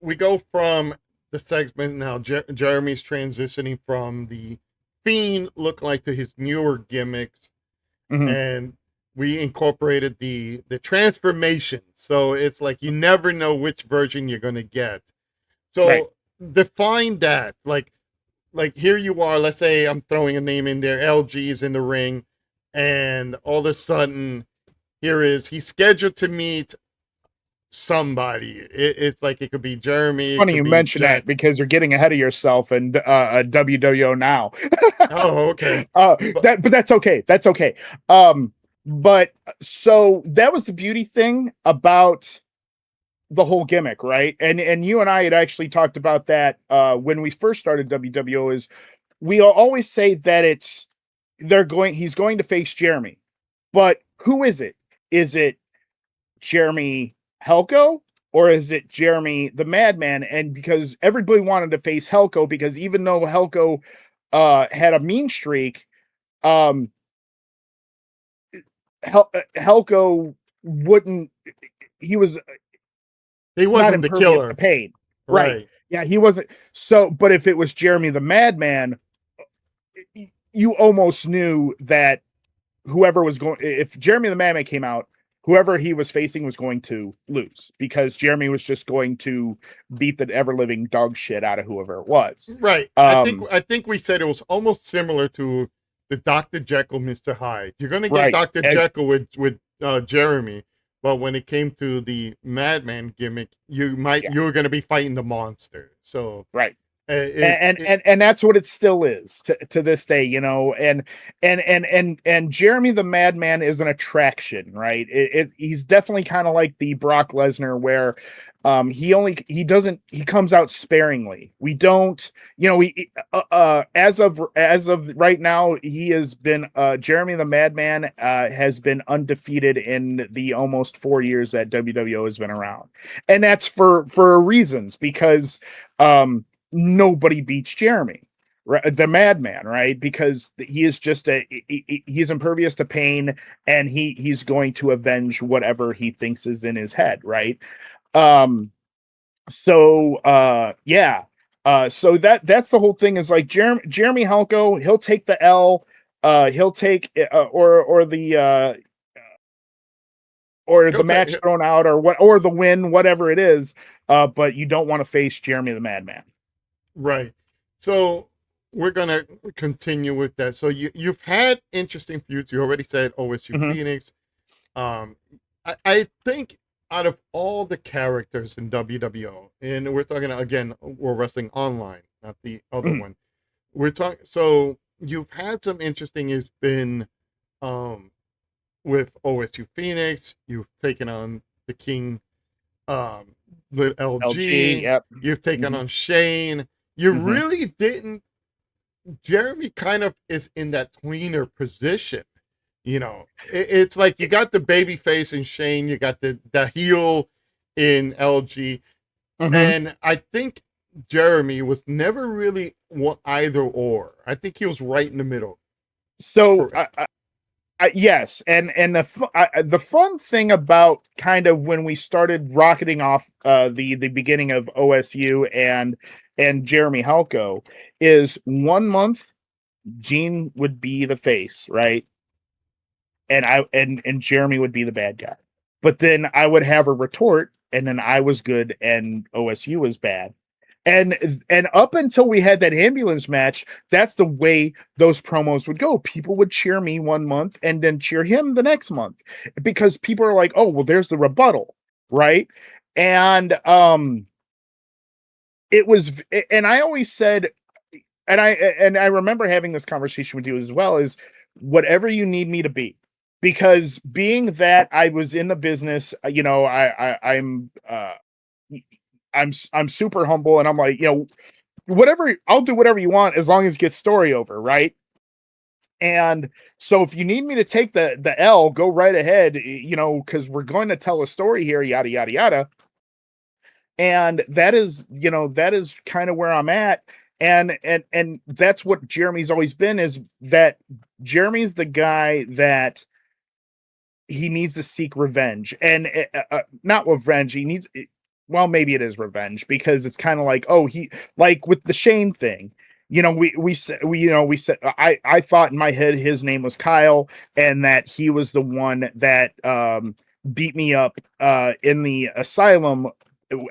we go from the segment now. Jeremy's transitioning from the Fiend look like to his newer gimmicks, Mhm. and we incorporated the transformation. So it's like you never know which version you're gonna get. So Right. define that. Like here you are, let's say I'm throwing a name in there, LG's in the ring, and all of a sudden he's scheduled to meet somebody. It's like it could be Jeremy, it Funny could you be mention Jack. that because you're getting ahead of yourself and WWO now. Oh, okay. But that's okay. That's okay. But so that was the beauty thing about the whole gimmick, right? And you and I had actually talked about that when we first started WWO. Is we always say that he's going to face Jeremy, but who is it? Is it Jeremy Helco or is it Jeremy the Madman? And because everybody wanted to face Helco, because even though Helco had a mean streak, um Helco wouldn't he was He not wasn't the impervious to killer. pain. Right. Right. Yeah, he wasn't. So, but if it was Jeremy the Madman, you almost knew that whoever was going, if Jeremy the Madman came out, whoever he was facing was going to lose because Jeremy was just going to beat the ever living dog shit out of whoever it was. Right. I think we said it was almost similar to the Dr. Jekyll, Mr. Hyde. You're gonna get Right. Dr. Jekyll with Jeremy, but when it came to the Madman gimmick, you were gonna be fighting the monster. So Right. it, And that's what it still is to this day, you know. And Jeremy the Madman is an attraction, right? He's definitely kind of like the Brock Lesnar, where he comes out sparingly. We don't, you know, we as of right now, he has been Jeremy the Madman has been undefeated in the almost 4 years that WWO has been around, and that's for reasons because nobody beats Jeremy, right? The Madman, right? Because he is just he's impervious to pain, and he's going to avenge whatever he thinks is in his head, right? So yeah. So that's the whole thing is like Jeremy Halko, he'll take the L, he'll take or the match thrown out or the win, whatever it is. But you don't want to face Jeremy the Madman. right. So we're gonna continue with that. So you've had interesting feuds. You already said OSU Phoenix. I think out of all the characters in WWO, and we're talking again, we're wrestling online, not the other one. We're talking. So you've had some interesting. Has been with OSU Phoenix. You've taken on the King, with LG. Yep. You've taken on Shane. You really didn't. Jeremy kind of is in that tweener position. You know, it's like you got the baby face in Shane, you got the heel in LG, and I think Jeremy was never really either or. I think he was right in the middle. So yes, and the fun thing about kind of when we started rocketing off the beginning of OSU and Jeremy Halko is 1 month Gene would be the face, right? And Jeremy would be the bad guy. But then I would have a retort, and then I was good and OSU was bad. And up until we had that ambulance match, that's the way those promos would go. People would cheer me 1 month and then cheer him the next month because people are like, "Oh, well, there's the rebuttal," right? And it was, and I always said, and I remember having this conversation with you as well, is whatever you need me to be. Because being that I was in the business, you know, I'm super humble, and I'm like, you know, whatever, I'll do whatever you want as long as it gets story over, right? And so if you need me to take the L, go right ahead, you know, because we're going to tell a story here, yada yada yada. And that is, you know, that is kind of where I'm at. And that's what Jeremy's always been, is that Jeremy's the guy that he needs to seek revenge, and not revenge. He needs, well, maybe it is revenge, because it's kind of like, oh, he, like with the Shane thing, I thought in my head his name was Kyle, and that he was the one that beat me up in the asylum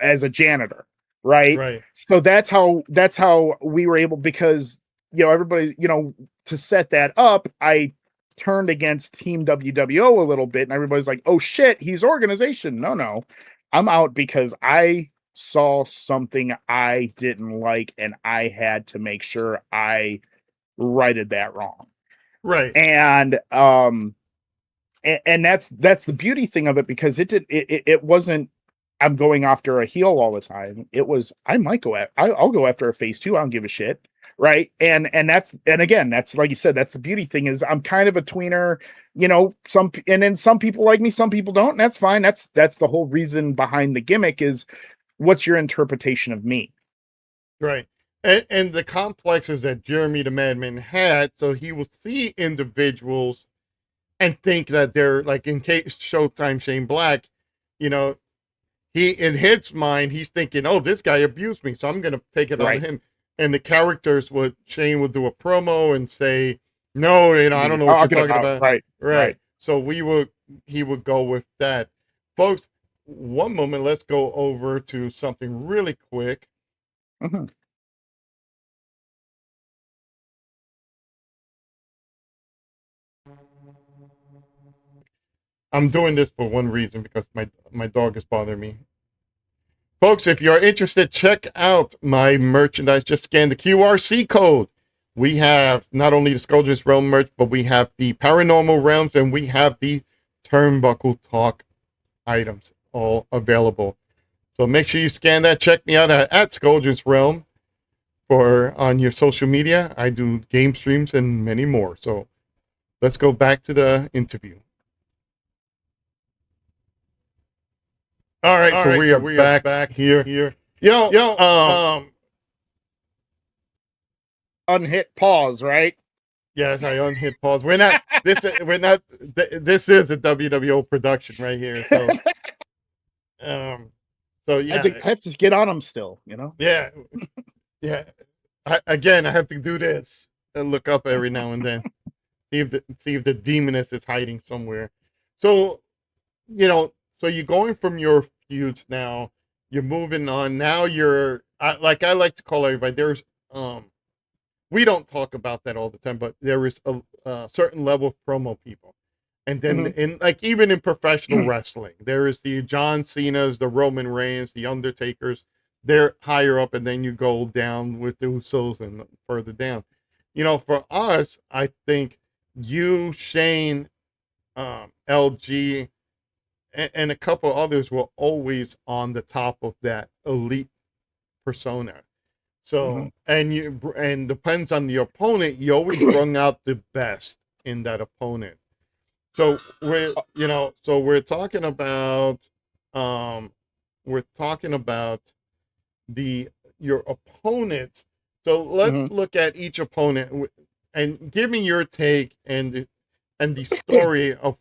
as a janitor, right? Right. So that's how we were able, because everybody, to set that up, I turned against Team WWO a little bit, and everybody's like, "Oh shit, he's organization." No, I'm out because I saw something I didn't like, and I had to make sure I righted that wrong. Right. And that's the beauty thing of it, because it wasn't I'm going after a heel all the time. It was, I might go at I'll go after a face too. I don't give a shit. Right. And again, that's like you said, that's the beauty thing, is I'm kind of a tweener, and then some people like me, some people don't, and that's fine. That's the whole reason behind the gimmick, is what's your interpretation of me? Right. And the complexes that Jeremy the Madman had, so he will see individuals and think that they're like, in case Showtime Shane Black, he, in his mind, he's thinking, oh, this guy abused me, so I'm going to take it out of him. And the characters Shane would do a promo and say, no, I don't know what you're talking about. Right. So he would go with that. Folks, one moment, let's go over to something really quick. Mm-hmm. I'm doing this for one reason, because my dog is bothering me. Folks, if you're interested, check out my merchandise. Just scan the QRC code. We have not only the Skulldron's Realm merch, but we have the Paranormal Realms, and we have the Turnbuckle Talk items all available. So make sure you scan that. Check me out at Skulldron's Realm on your social media. I do game streams and many more. So let's go back to the interview. All right, so we are back here. Unhit pause, right? Yes, I unhit pause. We're not. This is a WWO production right here. So, yeah. I have to get on them still. Yeah, yeah. I have to do this and look up every now and then, see if the demoness is hiding somewhere. So, so you're going from your feuds now. You're moving on. Now you're like I like to call everybody. There's we don't talk about that all the time, but there is a certain level of promo people, and then in even in professional wrestling, there is the John Cena's, the Roman Reigns, the Undertakers. They're higher up, and then you go down with the Usos and further down. For us, I think you, Shane, LG, and a couple others were always on the top of that elite persona. So, and depends on the opponent, you always bring out the best in that opponent. So we're talking about your opponents. So let's look at each opponent and give me your take and the story of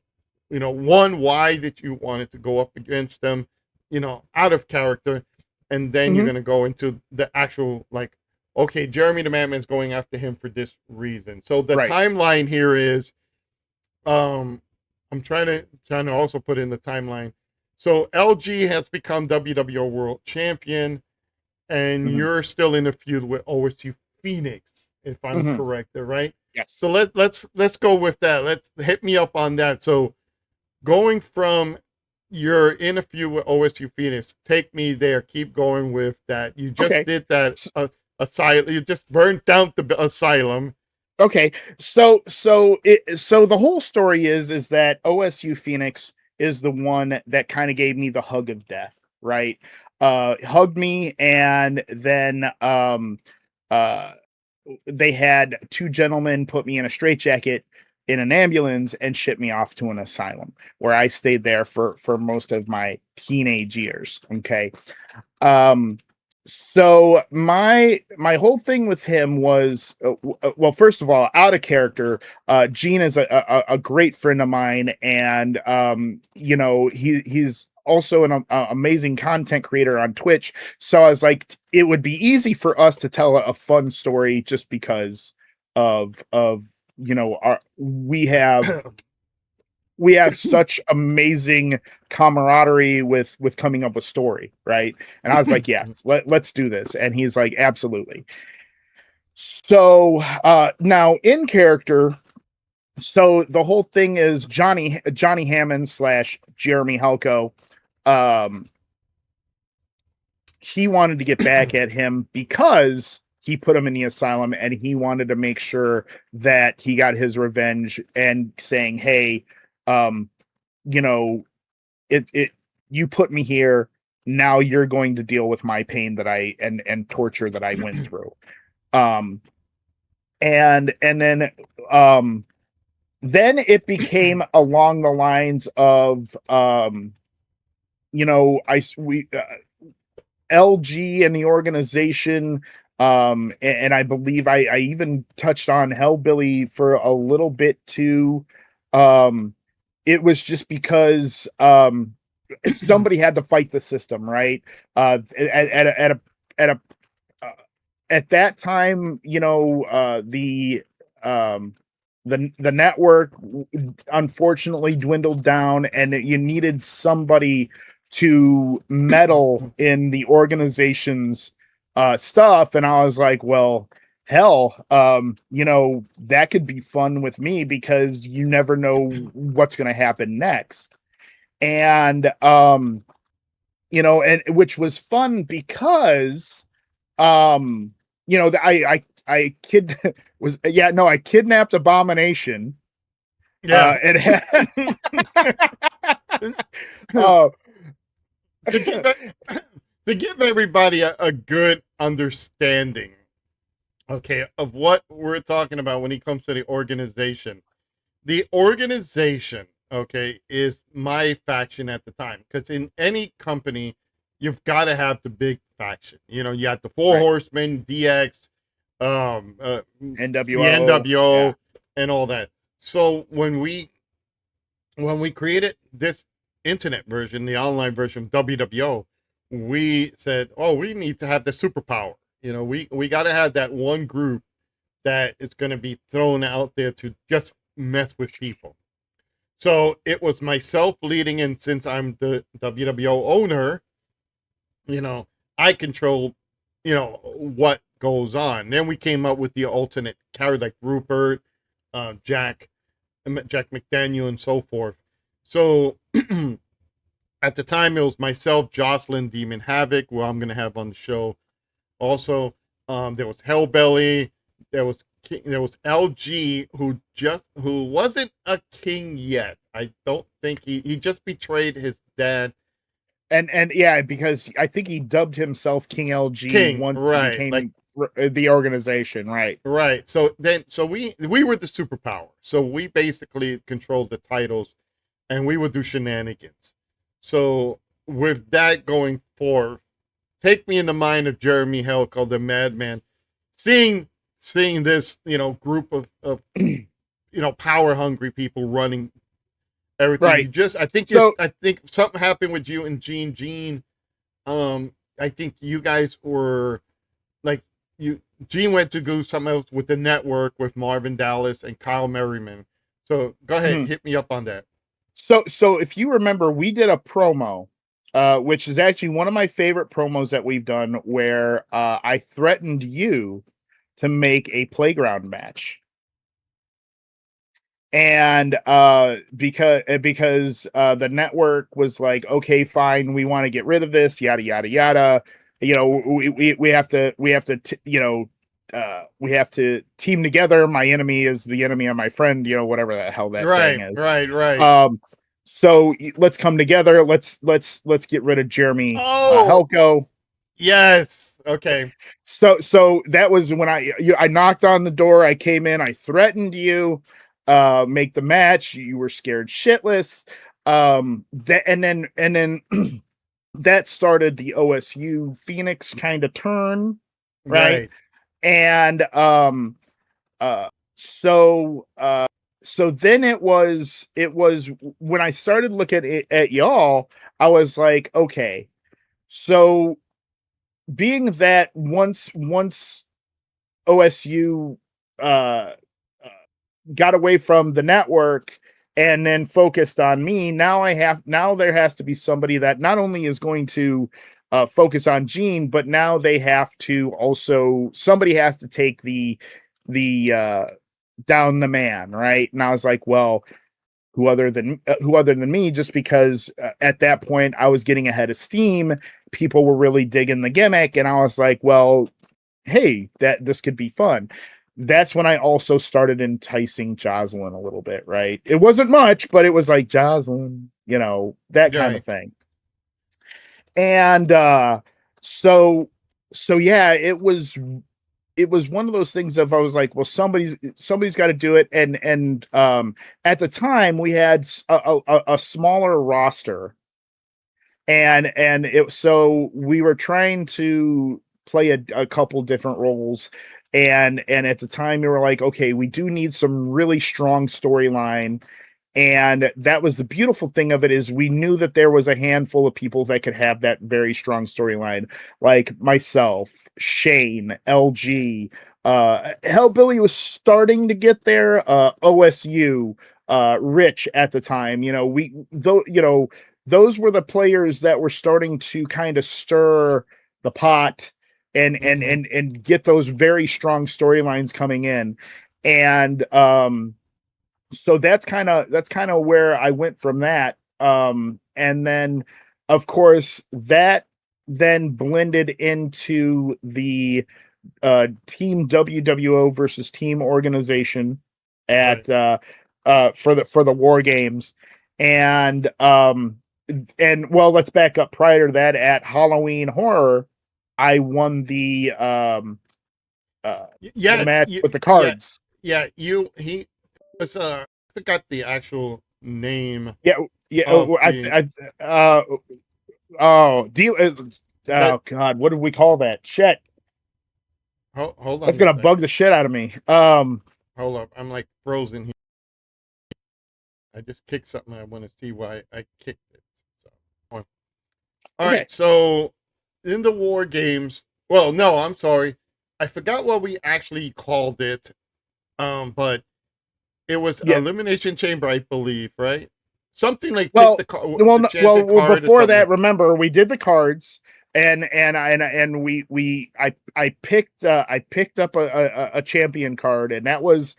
one, why did you wanted to go up against them, out of character, and then you're going to go into the actual, like, okay, Jeremy the Madman is going after him for this reason. So the timeline here is, I'm trying to also put in the timeline. So LG has become WWO World Champion, and you're still in a feud with OSU Phoenix, if I'm correct there, right? Yes. So let's go with that. Let's hit me up on that. So going from you're in a feud with OSU Phoenix, take me there. Keep going with that. You just did that asylum. You just burned down the asylum. Okay, so the whole story is that OSU Phoenix is the one that kind of gave me the hug of death, right? Hugged me, and then they had two gentlemen put me in a straitjacket in an ambulance and ship me off to an asylum, where I stayed there for most of my teenage years. Okay. So my whole thing with him was, well, first of all, out of character, Gene is a great friend of mine, and he's also an amazing content creator on Twitch. So I was like, it would be easy for us to tell a fun story just because of we have such amazing camaraderie with coming up with story, right? And I was like, yes, let's do this. And he's like, absolutely. So now in character, so the whole thing is Johnny Hammond / Jeremy Halko. He wanted to get back at him because he put him in the asylum, and he wanted to make sure that he got his revenge, and saying, hey, you know, you put me here, now you're going to deal with my pain that I and torture that I went through. And then it became along the lines of LG and the organization, and I believe I even touched on Hellbilly for a little bit too. It was just because somebody had to fight the system, right? At that time, the network unfortunately dwindled down, and you needed somebody to meddle in the organization's stuff. And I was like, well, hell, that could be fun with me, because you never know what's going to happen next. And and which was fun because I kidnapped Abomination. Yeah. To give everybody a good understanding, okay, of what we're talking about when it comes to the organization. The organization, okay, is my faction at the time, because in any company, you've got to have the big faction. You have the Four Horsemen, DX, NWO, the NWO, and all that. So when we created this internet version, the online version of WWO, we said, oh, we need to have the superpower. We got to have that one group that is going to be thrown out there to just mess with people. So it was myself leading, and since I'm the WWO owner, I control, what goes on. Then we came up with the alternate character like Rupert, Jack McDaniel, and so forth. So at the time, it was myself, Jocelyn, Demon Havoc, who I'm going to have on the show. Also, there was Hellbelly. There was LG, who wasn't a king yet. I don't think he just betrayed his dad. And yeah, because I think he dubbed himself King LG once he became the organization, right? Right. So we were the superpower. So we basically controlled the titles, and we would do shenanigans. So with that going forth, take me in the mind of Jeremy Halko, the Madman, seeing this, group of power hungry people running everything. Right. I think something happened with you and Gene. Gene, I think you guys were Gene went to do something else with the network with Marvin Dallas and Kyle Merriman. So go ahead, hit me up on that. So if you remember, we did a promo, which is actually one of my favorite promos that we've done, where I threatened you to make a playground match. And because the network was like, okay, fine, we want to get rid of this, yada yada yada. We have to we have to team together. My enemy is the enemy of my friend. Whatever the hell that thing is. Right. So let's come together. Let's get rid of Jeremy Halko. Yes. Okay. So that was when I knocked on the door. I came in. I threatened you. Make the match. You were scared shitless. And then that started the OSU Phoenix kind of turn, right? And so so then it was when I started looking at y'all, I was like, okay, so being that once OSU uh, uh got away from the network and then focused on me, now there has to be somebody that not only is going to focus on Gene, but now they have to also, somebody has to take the down the man, right? And I was like, well, who other than me, just because at that point I was getting ahead of steam, people were really digging the gimmick, and I was like, well, hey, that this could be fun. That's when I also started enticing Jocelyn a little bit, right? It wasn't much, but it was like, Jocelyn, that kind Right. of thing. And so yeah, it was one of those things of, I was like, well, somebody's got to do it. And at the time we had a smaller roster, and so we were trying to play a couple different roles. And at the time we were like, okay, we do need some really strong storyline. And that was the beautiful thing of it, is we knew that there was a handful of people that could have that very strong storyline, like myself, Shane, LG, Hellbilly was starting to get there, OSU, Rich at the time. Those were the players that were starting to kind of stir the pot and get those very strong storylines coming in. And so that's kind of where I went from that. And then of course that then blended into the team WWO versus team organization at for the war games. And well, let's back up. Prior to that, at Halloween Horror, I won the match with the cards. He was I forgot the actual name. Yeah. Deal. Oh God, what did we call that? Shit. Hold on. That's gonna bug the shit out of me. Hold up, I'm like frozen here. I just kicked something. I want to see why I kicked it. So, all right. So in the war games, well, no, I'm sorry, I forgot what we actually called it. But it was Elimination Chamber, I believe, right? Something like well, pick the well, before that, remember we did the cards, and I picked up a champion card, and that was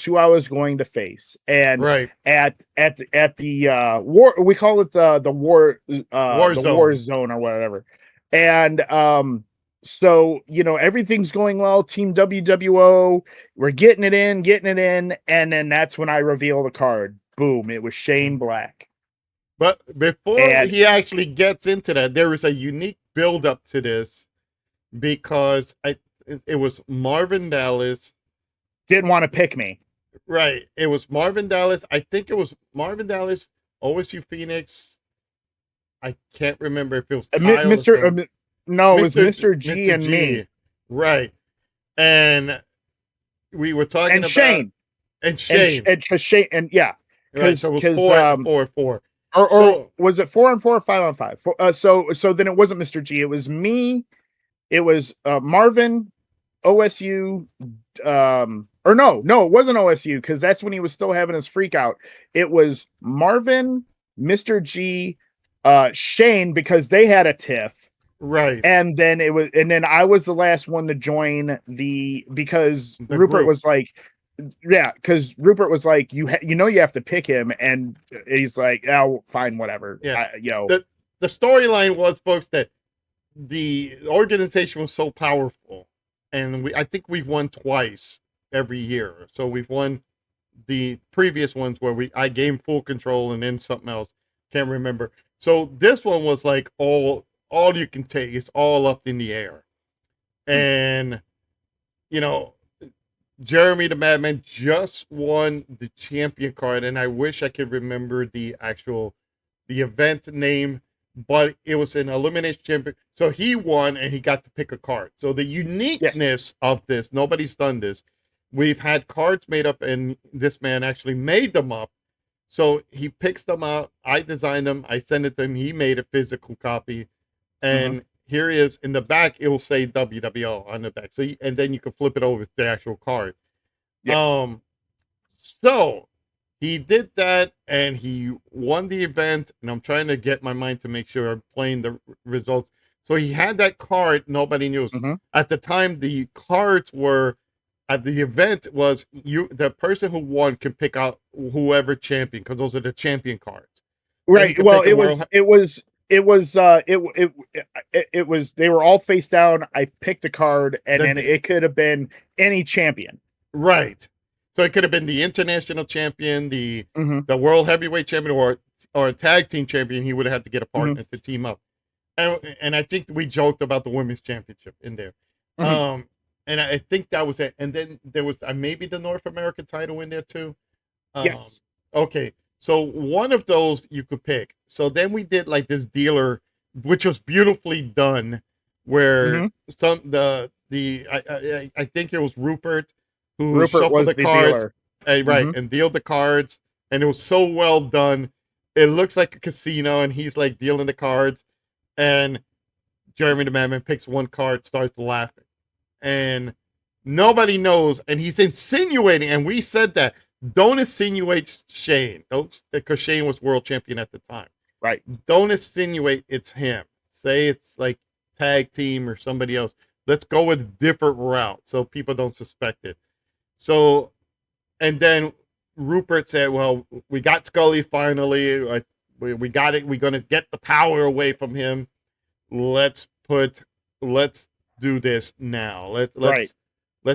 who I was going to face. And right at the war, we call it the war war zone or whatever. And so everything's going well. Team WWO, we're getting it in, and then that's when I reveal the card. Boom! It was Shane Black. But before he actually gets into that, there is a unique build up to this, because it was Marvin Dallas didn't want to pick me. Right. It was Marvin Dallas. I think it was Marvin Dallas, OSU Phoenix. I can't remember if it was Kyle no, it was Mr. G and me. Right. And we were talking about Shane. And Shane. And Shane, and yeah. Right, so it was 4-4. Or was it 4-4 or 5-on-5? So then it wasn't Mr. G. It was me. It was Marvin, OSU, or no, it wasn't OSU, because that's when he was still having his freak out. It was Marvin, Mr. G, Shane, because they had a tiff. Right. And then I was the last one to join because the Rupert group. was like, yeah, because Rupert was like, you have to pick him, and he's like, oh, fine, whatever. Yeah. The storyline was, folks, that the organization was so powerful, and I think we've won twice every year. So we've won the previous ones where I gained full control, and then something else, can't remember. So this one was like all you can take. It's all up in the air, and Jeremy the Madman just won the champion card, and I wish I could remember the event name, but it was an elimination champion. So he won, and he got to pick a card. So the uniqueness of this, nobody's done this. we've had cards made up, and this man actually made them up. So he picks them out. I designed them. I send it to him. He made a physical copy, and here he is in the back. It will say WWO on the back. So and then you can flip it over to the actual card. Yes. So he did that, and he won the event. And I'm trying to get my mind to make sure I'm playing the results. So he had that card. Nobody knew. At the time, the cards were at the event was the person who won can pick out whoever champion, because those are the champion cards. Right. Well, it was they were all face down. I picked a card, and then it could have been any champion. Right. So it could have been the international champion, the world heavyweight champion, or a tag team champion. He would have had to get a partner to team up. And I think we joked about the women's championship in there. And I think that was it. And then there was maybe the North American title in there too. Yes. Okay. So one of those you could pick. So then we did like this dealer, which was beautifully done, where I think it was Rupert who shuffled the cards, right, and dealed the cards, and it was so well done. It looks like a casino, and he's like dealing the cards, and Jeremy the Madman picks one card, starts laughing, and nobody knows, and he's insinuating, and we said that don't insinuate Shane, because Shane was world champion at the time, right? Don't insinuate it's him. Say it's like tag team or somebody else. Let's go with a different route so people don't suspect it. So, and then Rupert said, well, we got Scully finally. We got it. We're going to get the power away from him. Let's do this now. Let's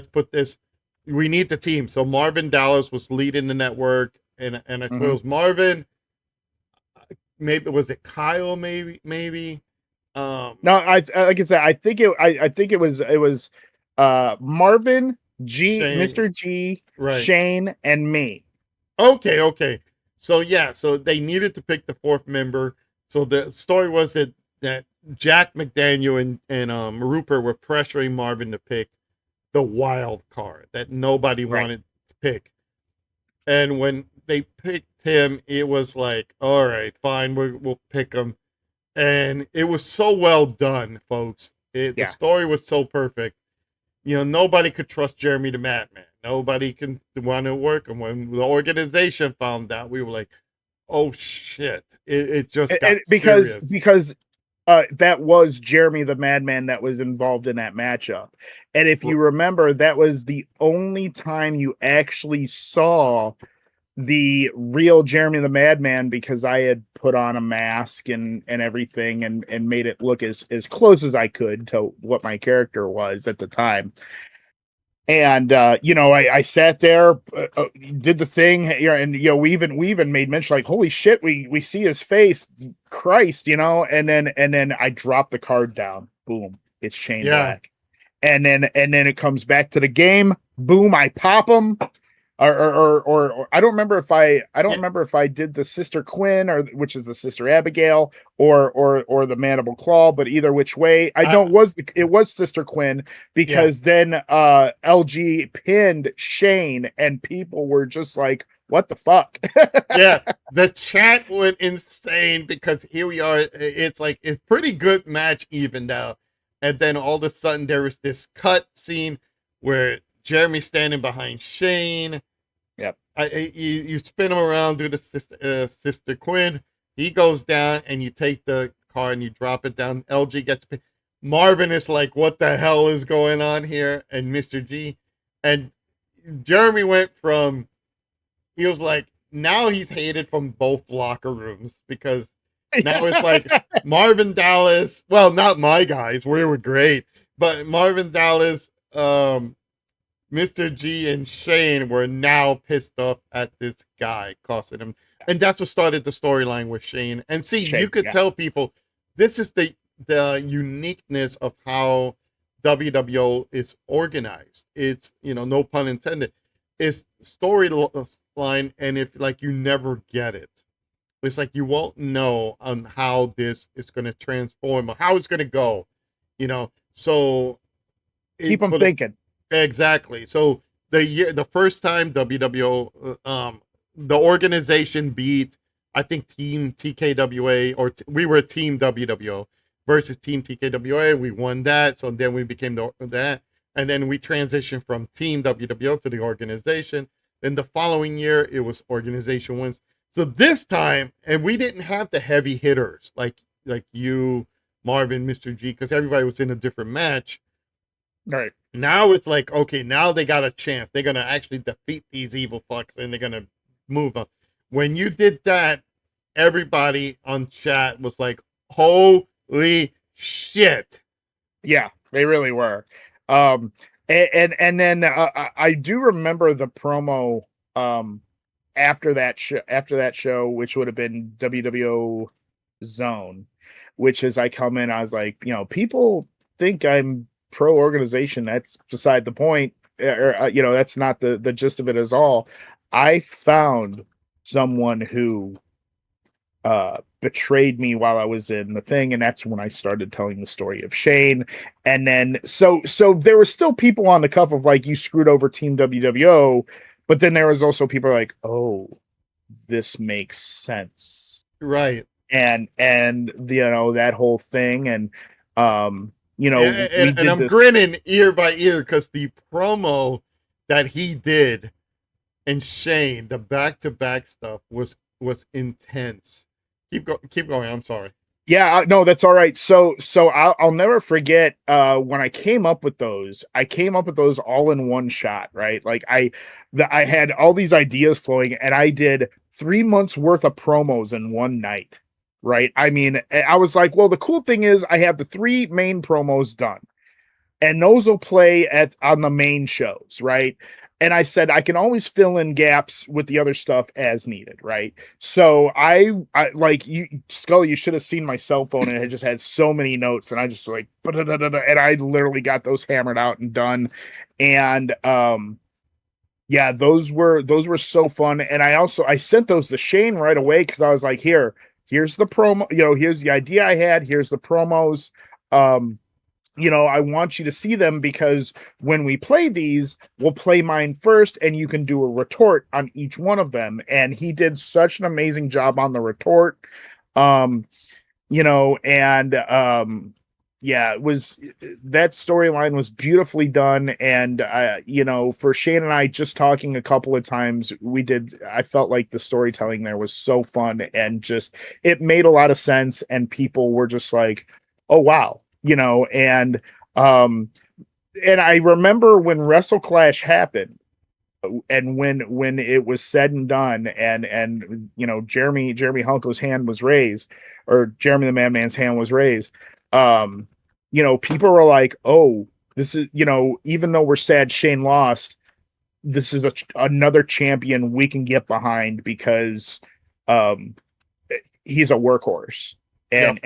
put this. We need the team. So Marvin Dallas was leading the network, and I suppose Marvin, maybe was it Kyle? Maybe. No, like I said, I think it was Marvin, Shane, Mr. G, right. Shane, and me. Okay. So yeah, so they needed to pick the fourth member. So the story was that Jack McDaniel and Rupert were pressuring Marvin to pick the wild card that nobody wanted to pick. And when they picked him, it was like, all right, fine, we'll pick him. And it was so well done, folks. The story was so perfect. Nobody could trust Jeremy the Madman. Nobody can want to work. And when the organization found out, we were like, oh shit. It just got serious. Because that was Jeremy the Madman that was involved in that matchup. And if you remember, that was the only time you actually saw the real Jeremy the Madman, because I had put on a mask and everything and made it look as close as I could to what my character was at the time. And I sat there, did the thing, and we even made mention, like, holy shit, we see his face, Christ, and then I drop the card down, boom, it's Shane Black, and then it comes back to the game, boom, I pop him. Or I don't remember if I did the Sister Quinn, or which is the Sister Abigail, or the Mandible Claw, but either which way, it was Sister Quinn, because then LG pinned Shane, and people were just like, what the fuck? The chat went insane, because here we are. It's pretty good match even now, and then all of a sudden there was this cut scene where Jeremy's standing behind Shane. Yep. You spin him around, do the Sister Quinn. He goes down, and you take the card and you drop it down. LG gets picked. Marvin is like, what the hell is going on here? And Mr. G. And Jeremy went from, he was like, now he's hated from both locker rooms, because now it's like Marvin Dallas. Well, not my guys. We were great. But Marvin Dallas, Mr. G, and Shane were now pissed off at this guy costing him. And that's what started the storyline with Shane. And see, you could tell people, this is the uniqueness of how WWO is organized. It's, no pun intended. It's storyline, and if you never get it. It's like you won't know on how this is going to transform or how it's going to go. So keep them thinking. Exactly. So the first time WWO, the organization beat, I think, Team TKWA, or we were Team WWO versus Team TKWA. We won that, so then we became that, and then we transitioned from Team WWO to the organization. Then the following year, it was organization wins. So this time, and we didn't have the heavy hitters like you, Marvin, Mr. G, because everybody was in a different match. Right. Now it's like, okay, now they got a chance. They're gonna actually defeat these evil fucks, and they're gonna move on. When you did that, everybody on chat was like, "Holy shit!" Yeah, they really were. And then I do remember the promo after that show, which would have been WWO Zone, which is I come in, I was like, people think I'm pro organization. That's beside the point. That's not the gist of it at all. I found someone who betrayed me while I was in the thing, and that's when I started telling the story of Shane. And then so there were still people on the cuff of like, you screwed over Team WWO, but then there was also people like, oh, this makes sense, Right. and that whole thing. And we and did I'm this. grinning ear by ear because the promo that he did and Shane, the back-to-back stuff was intense. Keep going. I'm sorry. Yeah, no, that's all right. So I'll never forget when I came up with those. I came up with those all in one shot, right? Like I had all these ideas flowing, and I did 3 months worth of promos in one night, right? I mean, I was like, well, the cool thing is I have the 3 main promos done, and those will play on the main shows, right? And I said I can always fill in gaps with the other stuff as needed, right? So I like you, Scully. You should have seen my cell phone, and it just had so many notes, and I just like, and I literally got those hammered out and done. And yeah, those were so fun. And I sent those to Shane right away because I was like, here's the promo, here's the idea I had, here's the promos. I want you to see them because when we play these, we'll play mine first and you can do a retort on each one of them. And he did such an amazing job on the retort. Yeah, it was, that storyline was beautifully done. And, for Shane and I just talking a couple of times, I felt like the storytelling there was so fun and just, it made a lot of sense. And people were just like, oh, wow. And I remember when Wrestle Clash happened, and when it was said and done, and Jeremy Hunko's hand was raised, or Jeremy the Madmann's hand was raised. People were like, "Oh, this is even though we're sad Shane lost, this is another champion we can get behind because he's a workhorse." And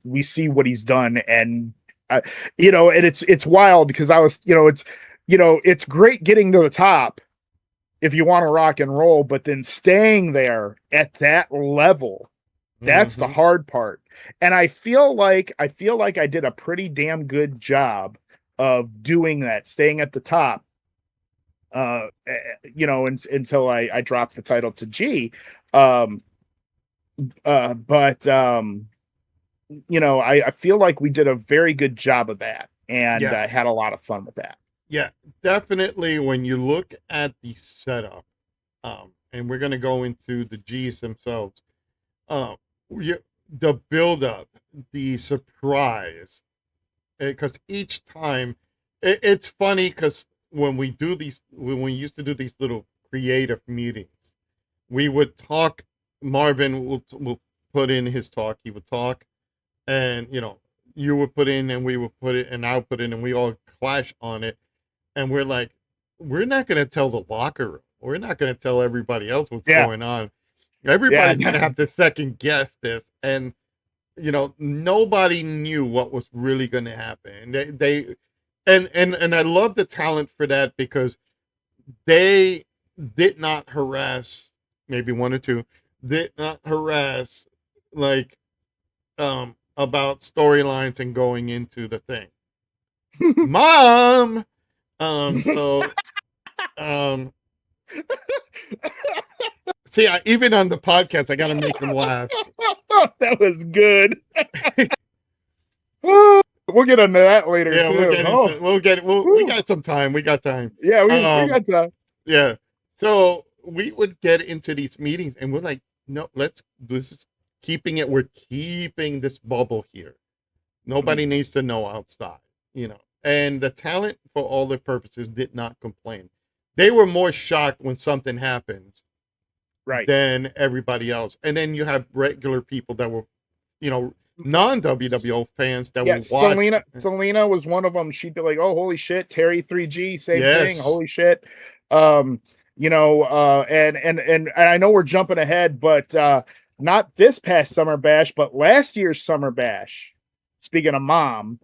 we see what he's done, and and it's wild because I was it's great getting to the top if you want to rock and roll, but then staying there at that level, that's the hard part. And I feel like I did a pretty damn good job of doing that, staying at the top. Until I dropped the title to G. I feel like we did a very good job of that, and I had a lot of fun with that. Yeah, definitely. When you look at the setup, and we're gonna go into the G's themselves, the build up, the surprise, because each time it's funny because when we used to do these little creative meetings, we would talk. Marvin will put in his talk. He would talk, and you would put in, and we would put it, and I'll put in, and we all clash on it. And we're like, we're not going to tell the locker room. We're not going to tell everybody else what's going on. Everybody's going to have to second guess this, and nobody knew what was really going to happen. And I love the talent for that because they did not harass, maybe one or two. Did not harass about storylines and going into the thing. Mom, So, um, see, even on the podcast, I got to make them laugh. That was good. We'll get into that later Yeah, too. we got some time. We got time. Yeah, we got time. Yeah. So we would get into these meetings and we're like, no, this is we're keeping this bubble here. Nobody needs to know outside, you know. And the talent, for all their purposes, did not complain. They were more shocked when something happened Right. than everybody else. And then you have regular people that were, you know, non-WWO fans that Yeah, were watching. Selena was one of them. She'd be like, "Oh, holy shit!" Terry 3G, same thing. Yes. Holy shit. You know, and I know we're jumping ahead, but not this past Summer Bash, but last year's Summer Bash. Speaking of mom,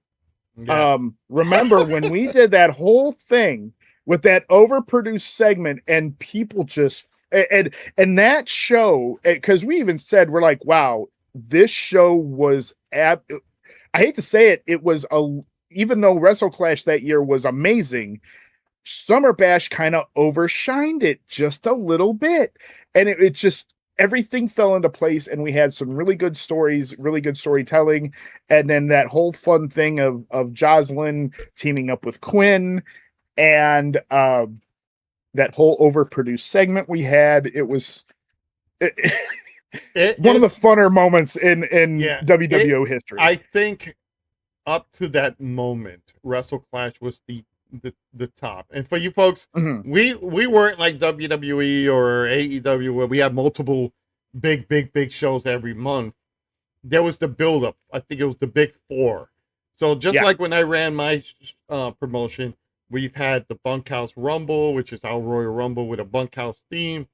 Yeah. remember when we did that whole thing with that overproduced segment, and people just and that show, because we even said, we're like, wow, this show was I hate to say it, it was even though Wrestle Clash that year was amazing, Summer Bash kind of overshined it just a little bit, and it just, everything fell into place, and we had some really good stories, really good storytelling, and then that whole fun thing of Jocelyn teaming up with Quinn, and that whole overproduced segment we had. It was one of the funner moments in WWO history. I think up to that moment, Wrestle Clash was the top. And for you folks, we weren't like WWE or AEW where we had multiple big shows every month. There was the build-up. I think it was the big four. So just like when I ran my promotion, we've had the Bunkhouse Rumble, which is our Royal Rumble with a bunkhouse theme.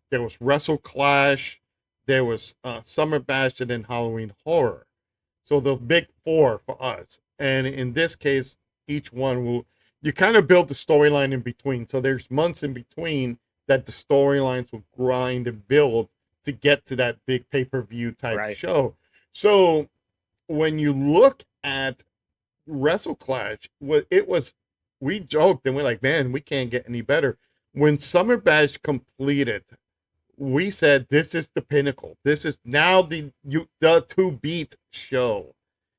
There was Wrestle Clash. There was Summer Bash, and then Halloween Horror. So the big four for us. And in this case, each one you kind of build the storyline in between. So there's months in between that the storylines will grind and build to get to that big pay-per-view type show. So when you look at Wrestle Clash, we joked and we're like, man, we can't get any better. When Summer Bash completed, we said, this is the pinnacle. This is now the to-beat show.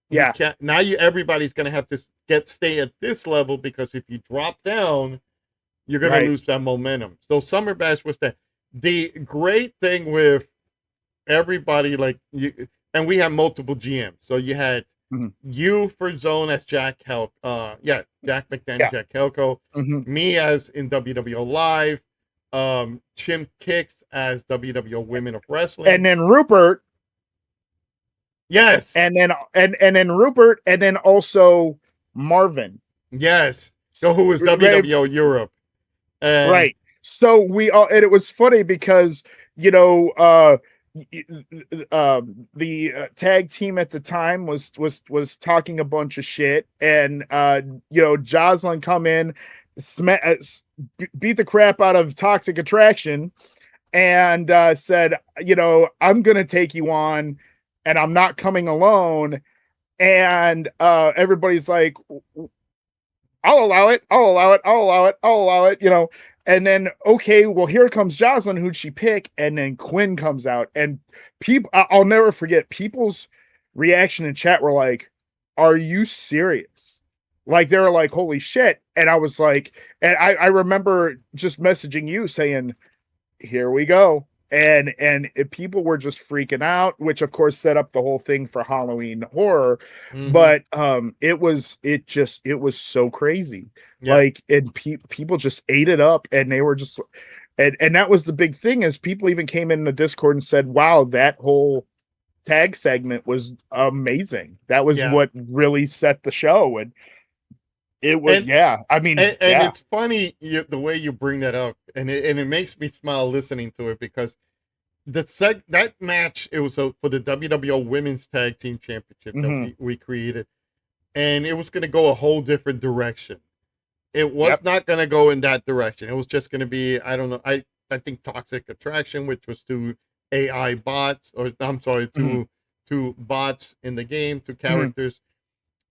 Yeah. Everybody's going to have to stay at this level, because if you drop down, you're going to lose that momentum. So Summer Bash was that. The great thing with everybody, like you, and we have multiple GMs. So you had you for Zone as Jack Jack McDaniel, Jack Helco, me as in WWO Live, Chim Kicks as WWO Women of Wrestling, and then Rupert. Yes. And then Rupert, and then also Marvin. Yes. So who was WWO Europe. And right. So we all, and it was funny because, you know, the tag team at the time was talking a bunch of shit, and you know, Jocelyn come in, beat the crap out of Toxic Attraction, and said, you know, I'm gonna take you on, and I'm not coming alone. And everybody's like, I'll allow it, you know. And then, okay, well, here comes Jocelyn, who'd she pick? And then Quinn comes out, and people, I'll never forget, people's reaction in chat were like, are you serious? Like, they were like, holy shit. And I was like, and I remember just messaging you saying, here we go. And people were just freaking out, which of course set up the whole thing for Halloween Horror. But it was so crazy. Like, and people just ate it up, and they were just, and that was the big thing, is people even came in the Discord and said, wow, that whole tag segment was amazing. That was what really set the show. And it was, I mean, and it's funny the way you bring that up, and it makes me smile listening to it, because that match, it was for the WWO Women's Tag Team Championship that we created, and it was going to go a whole different direction. It was not going to go in that direction. It was just going to be, I don't know, I think Toxic Attraction, which was two AI bots, or I'm sorry, two bots in the game, two characters.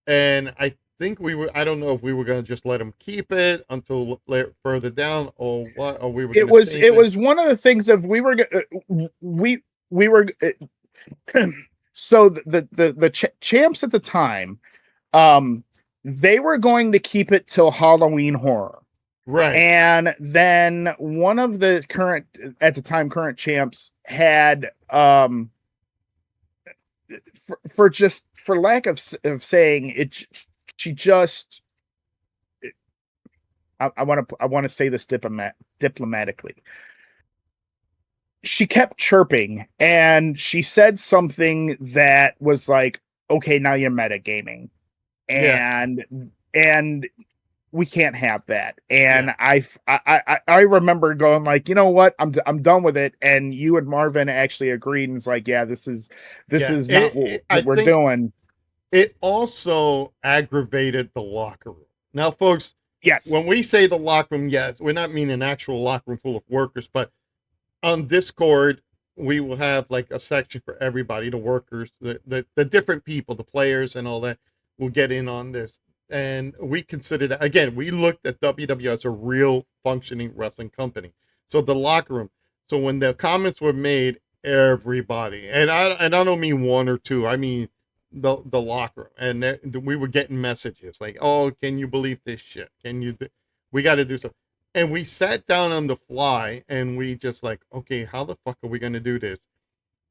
And I think I don't know if we were going to just let him keep it until further down, or what, or we were It going to change it. was one of the things of we were so the champs at the time, they were going to keep it till Halloween Horror. Right. And then one of the current champs had for lack of saying it, she just, I want to say this diplomatically. She kept chirping and she said something that was like, okay, now you're metagaming. And we can't have that. And I remember going like, you know what? I'm done with it. And you and Marvin actually agreed and was like, yeah, this is not what we're doing. It also aggravated the locker room. Now, folks, yes, when we say the locker room, yes, we're not meaning an actual locker room full of workers, but on Discord, we will have like a section for everybody, the workers, the different people, the players and all that will get in on this. And we consider that, again, we looked at WWE as a real functioning wrestling company. So the locker room. So when the comments were made, everybody, and I don't mean one or two, I mean the locker room. And we were getting messages like, oh, can you believe this shit? We got to do something. And we sat down on the fly and we just like, okay, how the fuck are we going to do this?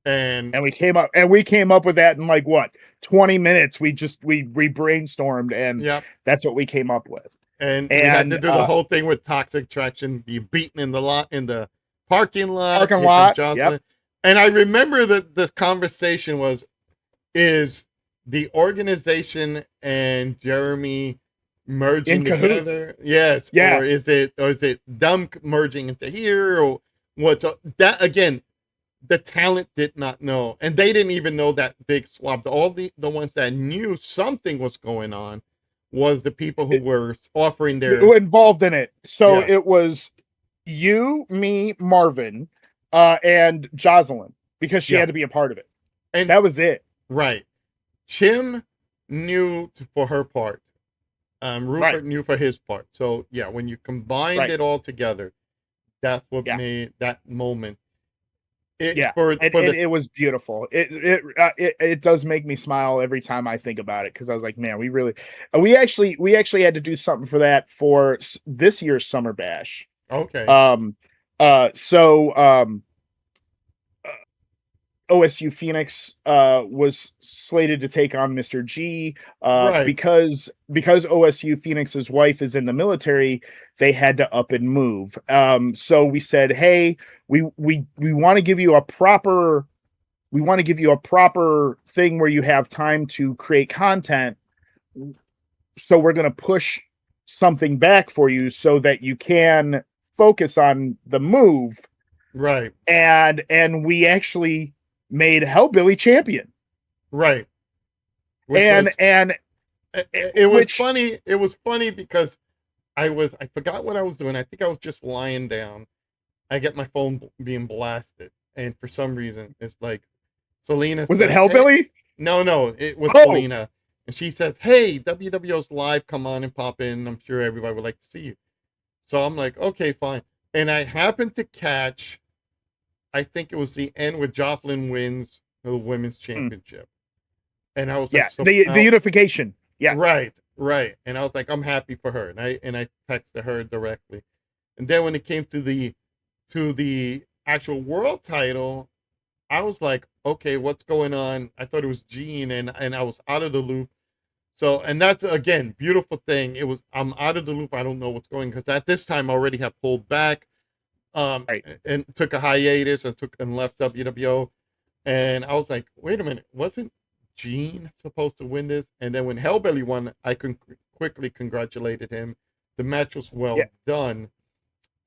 And we came up with that in like what 20 minutes. We brainstormed and that's what we came up with. And we had to do the whole thing with toxic attraction, be beaten in the parking lot. Yep. And I remember that this conversation is the organization and Jeremy merging together? Yes. Yeah. Or is it them merging into here, or what? That again, the talent did not know, and they didn't even know that big swap. All the ones that knew something was going on was the people who were offering their involved in it. So it was you, me, Marvin, and Jocelyn, because she had to be a part of it, and that was it. Right. Chim knew for her part. Rupert knew for his part. So yeah, when you combined it all together, that's what made that moment. It was beautiful. It does make me smile every time I think about it, because I was like, man, we actually had to do something for that for this year's Summer Bash. Okay. OSU Phoenix was slated to take on Mr. G because OSU Phoenix's wife is in the military. They had to up and move. So we said, hey, we want to give you a proper thing where you have time to create content. So we're going to push something back for you so that you can focus on the move. Right. And we actually made Hellbilly champion. Right. It was funny. It was funny because I forgot what I was doing. I think I was just lying down. I get my phone being blasted, and for some reason it's like Selena. Was it Hellbilly? Hey. No, it was Selena, and she says, "Hey, WWO's live. Come on and pop in. I'm sure everybody would like to see you." So I'm like, okay, fine. And I happened to catch, I think it was the end where Jocelyn wins the women's championship. And I was like, the unification. Yes. Right. And I was like, I'm happy for her. And I texted her directly. And then when it came to the actual world title, I was like, okay, what's going on? I thought it was Gene, and I was out of the loop. So, and that's again, beautiful thing. I'm out of the loop. I don't know what's going, because at this time I already have pulled back. And took a hiatus and left WWO, and I was like, wait a minute, wasn't Gene supposed to win this? And then when Hellbilly won, I quickly congratulated him. The match was well done,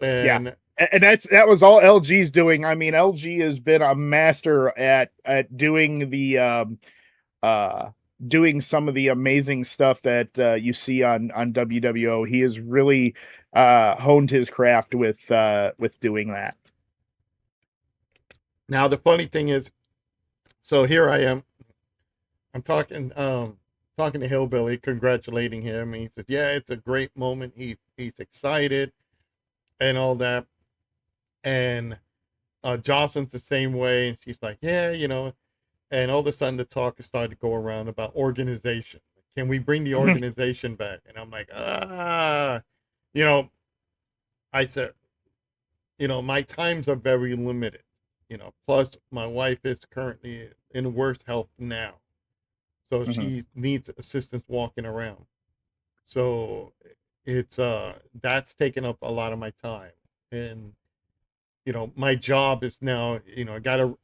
and that was all LG's doing. I mean, LG has been a master at doing the doing some of the amazing stuff that you see on WWO. He has really honed his craft with doing that. Now the funny thing is, so here I am. I'm talking talking to Hillbilly, congratulating him. And he says, "Yeah, it's a great moment. He's excited and all that." And Jocelyn's the same way, and she's like, "Yeah, you know." And all of a sudden, the talk has started to go around about organization. Can we bring the organization back? And I'm like, you know, I said, you know, my times are very limited. You know, plus my wife is currently in worse health now, so she needs assistance walking around. So it's that's taken up a lot of my time, and you know, my job is now, you know,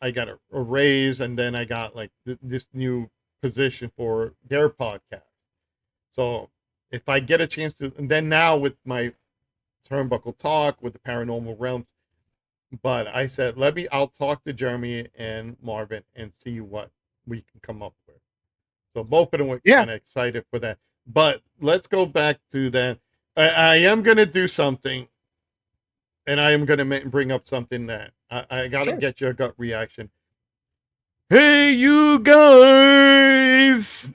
I got a raise, and then I got like this new position for their podcast. So if I get a chance to, and then now with my Turnbuckle talk with the paranormal realms, but I said, I'll talk to Jeremy and Marvin and see what we can come up with. So both of them were kind of excited for that. But let's go back to that. I am going to do something, and I am going to bring up something that I got to get your gut reaction. Hey, you guys!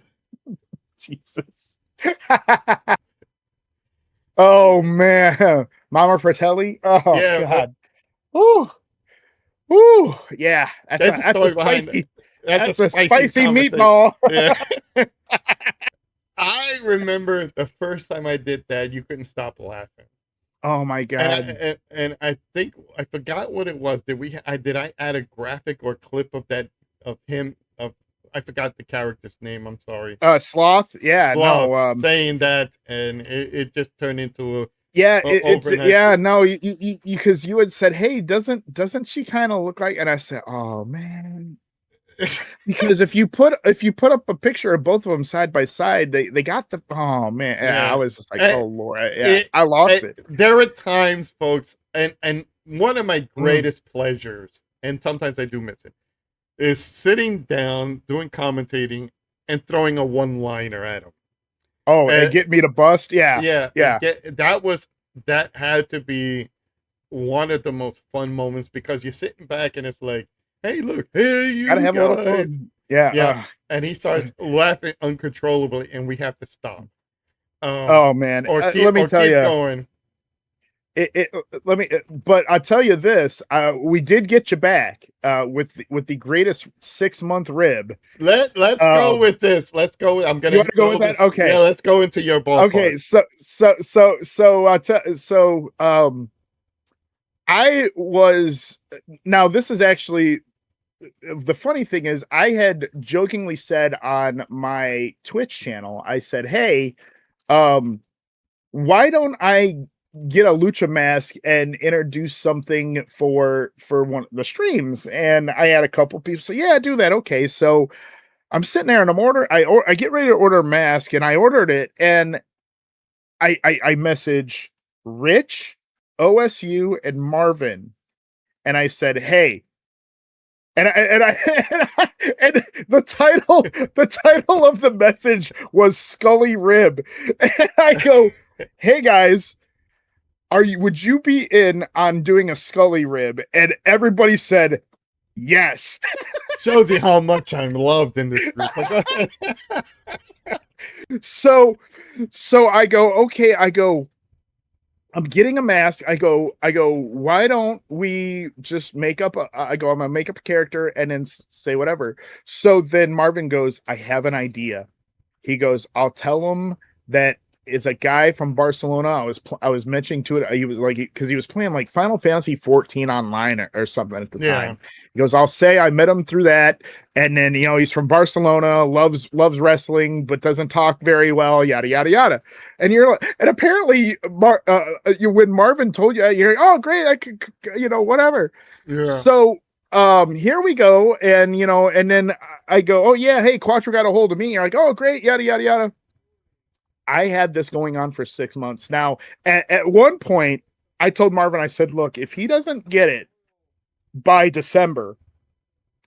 Jesus. Oh, man. Mama Fratelli? Oh, Yeah, God. Woo. Woo. Yeah. That's a spicy, that's a spicy meatball. Yeah. I remember the first time I did that, you couldn't stop laughing. Oh my God. And I think I forgot what it was. Did I add a graphic or clip of that of him of I forgot the character's name. I'm sorry. Sloth. Yeah. Sloth, no. saying that, and it just turned into a because you had said, hey, doesn't she kind of look like, and I said, oh man. Because if you put up a picture of both of them side by side, they got the, oh man. Yeah. I was just like, oh Lord. I lost it. There are times, folks, and one of my greatest pleasures, and sometimes I do miss it, is sitting down, doing commentating, and throwing a one-liner at them. Oh, and get me to bust? Yeah. That had to be one of the most fun moments, because you're sitting back and it's like, hey, look, hey, you gotta have guys. a little fun. Yeah. And he starts laughing uncontrollably, and we have to stop. Oh man, let me tell you. Going. But I'll tell you this: we did get you back with the greatest 6-month rib. Let's go with this. Let's go. I'm gonna go with that. Okay. Yeah, let's go into your ballpark. Okay. I was, now this is actually, the funny thing is, I had jokingly said on my Twitch channel, I said, hey, why don't I get a lucha mask and introduce something for one of the streams? And I had a couple people say, yeah, do that. Okay. So I'm sitting there and I get ready to order a mask, and I ordered it, and I message Rich, OSU, and Marvin, and I said, hey, and the title of the message was Scully Rib. And I go, hey guys, would you be in on doing a Scully Rib? And everybody said yes. Shows you how much I'm loved in this group. So I go, okay, I'm getting a mask. I go, why don't we just I'm gonna make up a character and then say whatever. So then Marvin goes, I have an idea. He goes, I'll tell him that it's a guy from Barcelona. I was mentioning to it. He was like, because he was playing like Final Fantasy 14 online or something at the time. He goes, I'll say I met him through that, and then he's from Barcelona, loves wrestling, but doesn't talk very well. Yada yada yada. And and apparently, when Marvin told you, you're oh great, I could, whatever. Yeah. So here we go, and and then I go, oh yeah, hey, Quattro got a hold of me. You're like, oh great, yada yada yada. I had this going on for 6 months. Now, at one point, I told Marvin, I said, look, if he doesn't get it by December,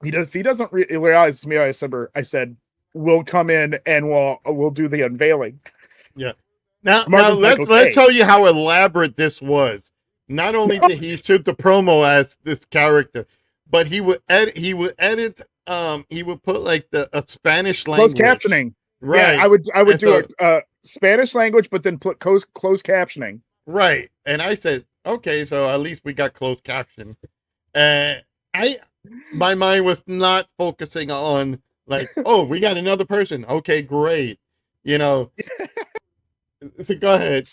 if he doesn't realize it's me by December, I said, we'll come in and we'll do the unveiling. Yeah. Now let's tell you how elaborate this was. Not only did he shoot the promo as this character, but he would edit, he would put like a Spanish language. Closed captioning. Right. I would And do so- a Spanish language, but then put closed captioning. Right. And I said, okay, so at least we got closed caption. Uh, my mind was not focusing on like, oh, we got another person. Okay, great. You know, so go ahead.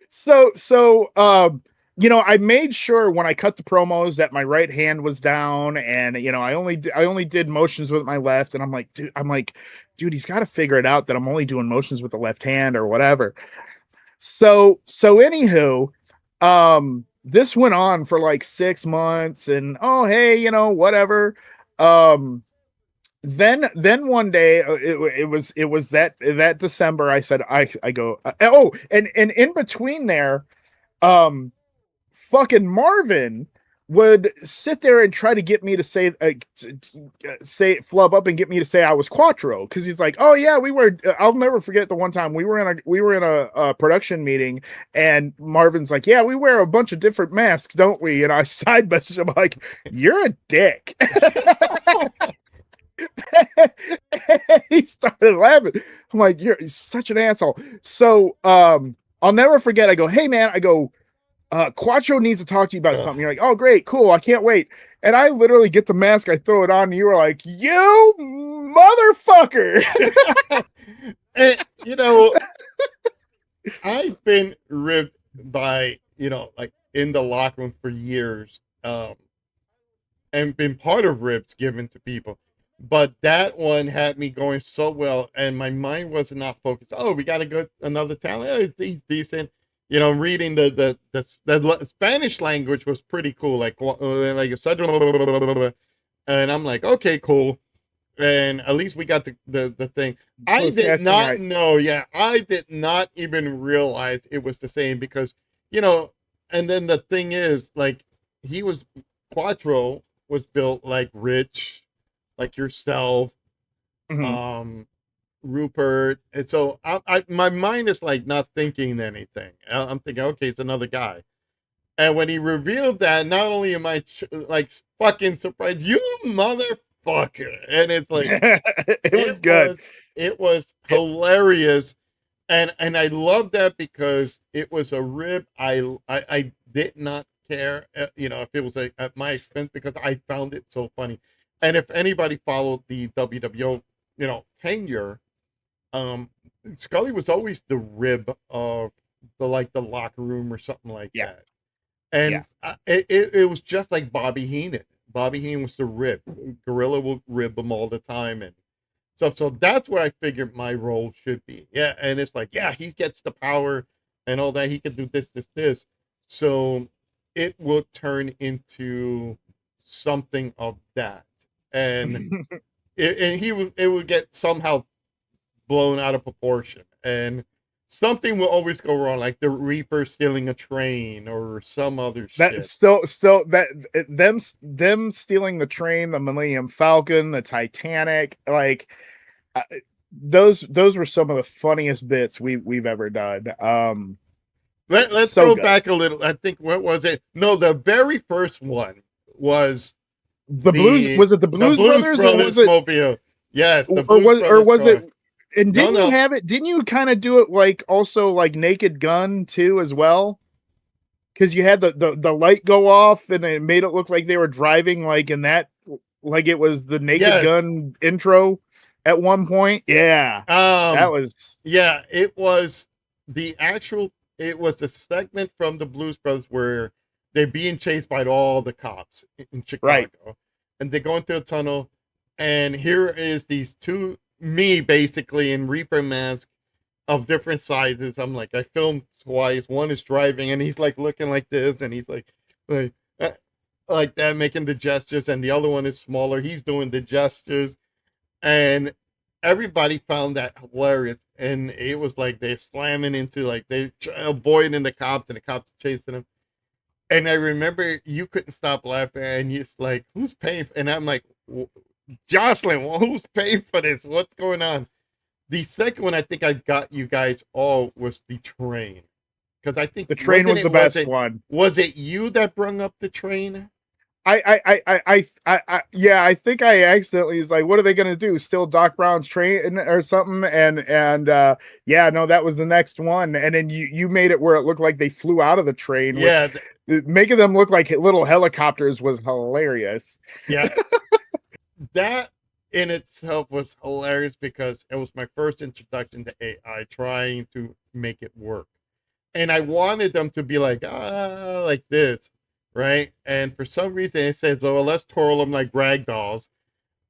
So I made sure when I cut the promos that my right hand was down, and I only did motions with my left, and I'm like, dude, he's got to figure it out that I'm only doing motions with the left hand or whatever. So anywho, this went on for like 6 months, and oh hey, whatever. Then one day, it was that December. I said I go, and in between there, um fucking Marvin would sit there and try to get me to say flub up and get me to say I was Quattro, because he's like, oh yeah, we were. I'll never forget the one time we were in a production meeting, and Marvin's like, yeah, we wear a bunch of different masks, don't we? And I side message him like, you're a dick. He started laughing. I'm like, you're such an asshole. So I'll never forget. I go, hey man, Quattro needs to talk to you about something. You're like, oh great, cool, I can't wait. And I literally get the mask, I throw it on, and you were like, you motherfucker. And, I've been ribbed by, like in the locker room for years, and been part of ribs given to people. But that one had me going so well, and my mind was not focused. Oh, we got to go another talent. Oh, he's decent. Reading the Spanish language was pretty cool. Like and I'm like, okay, cool. And at least we got the thing. I did not know. Yeah, I did not even realize it was the same because, and then the thing is, like, Quattro was built like Rich, like yourself, Rupert. And so my mind is like not thinking anything. I'm thinking, okay, it's another guy. And when he revealed that, not only am I like fucking surprised, you motherfucker. And it's like, it was good. It was hilarious. And I love that because it was a rib. I did not care, if it was at my expense, because I found it so funny. And if anybody followed the WWO, tenure, Scully was always the rib of the locker room or something like that. And it was just like Bobby Heenan. Bobby Heenan was the rib. Gorilla will rib him all the time and stuff. So that's where I figured my role should be. Yeah, and it's like, yeah, he gets the power and all that. He can do this. So it will turn into something of that. And it would get somehow blown out of proportion, and something will always go wrong, like the Reaper stealing a train or some other shit. That still that them stealing the train, the Millennium Falcon, the Titanic, like those were some of the funniest bits we've ever done. Let's go back a little. I think, what was it? No, the very first one was the Blues. Was it the Blues Brothers or was it Mobile? Yes, the Blues or was it? And didn't you have it? Didn't you kind of do it like also like Naked Gun too as well? Because you had the light go off and it made it look like they were driving like in that, like it was the Naked Gun intro at one point. Yeah, that was it was it was a segment from the Blues Brothers where they're being chased by all the cops in Chicago, and they go into a tunnel, and here is these two. Me basically in Reaper mask of different sizes. I'm like, I filmed twice. One is driving and he's like looking like this, and he's like that, making the gestures, and the other one is smaller. He's doing the gestures, and everybody found that hilarious. And it was like they're slamming into, like, they're avoiding the cops, and the cops are chasing them. And I remember you couldn't stop laughing, and you're like, who's paying? And I'm like, Jocelyn, well, who's paying for this? What's going on? The second one, I think I got you guys all, was the train. Because I think the train was the best one. Was it you that brung up the train? Yeah, I think I accidentally was like, what are they gonna do? Steal Doc Brown's train or something? And yeah, no, that was the next one. And then you made it where it looked like they flew out of the train, which Yeah, making them look like little helicopters was hilarious. yeah. That in itself was hilarious because it was my first introduction to AI trying to make it work. And I wanted them to be like, like this, right? And for some reason, it says, well, let's twirl them like rag dolls.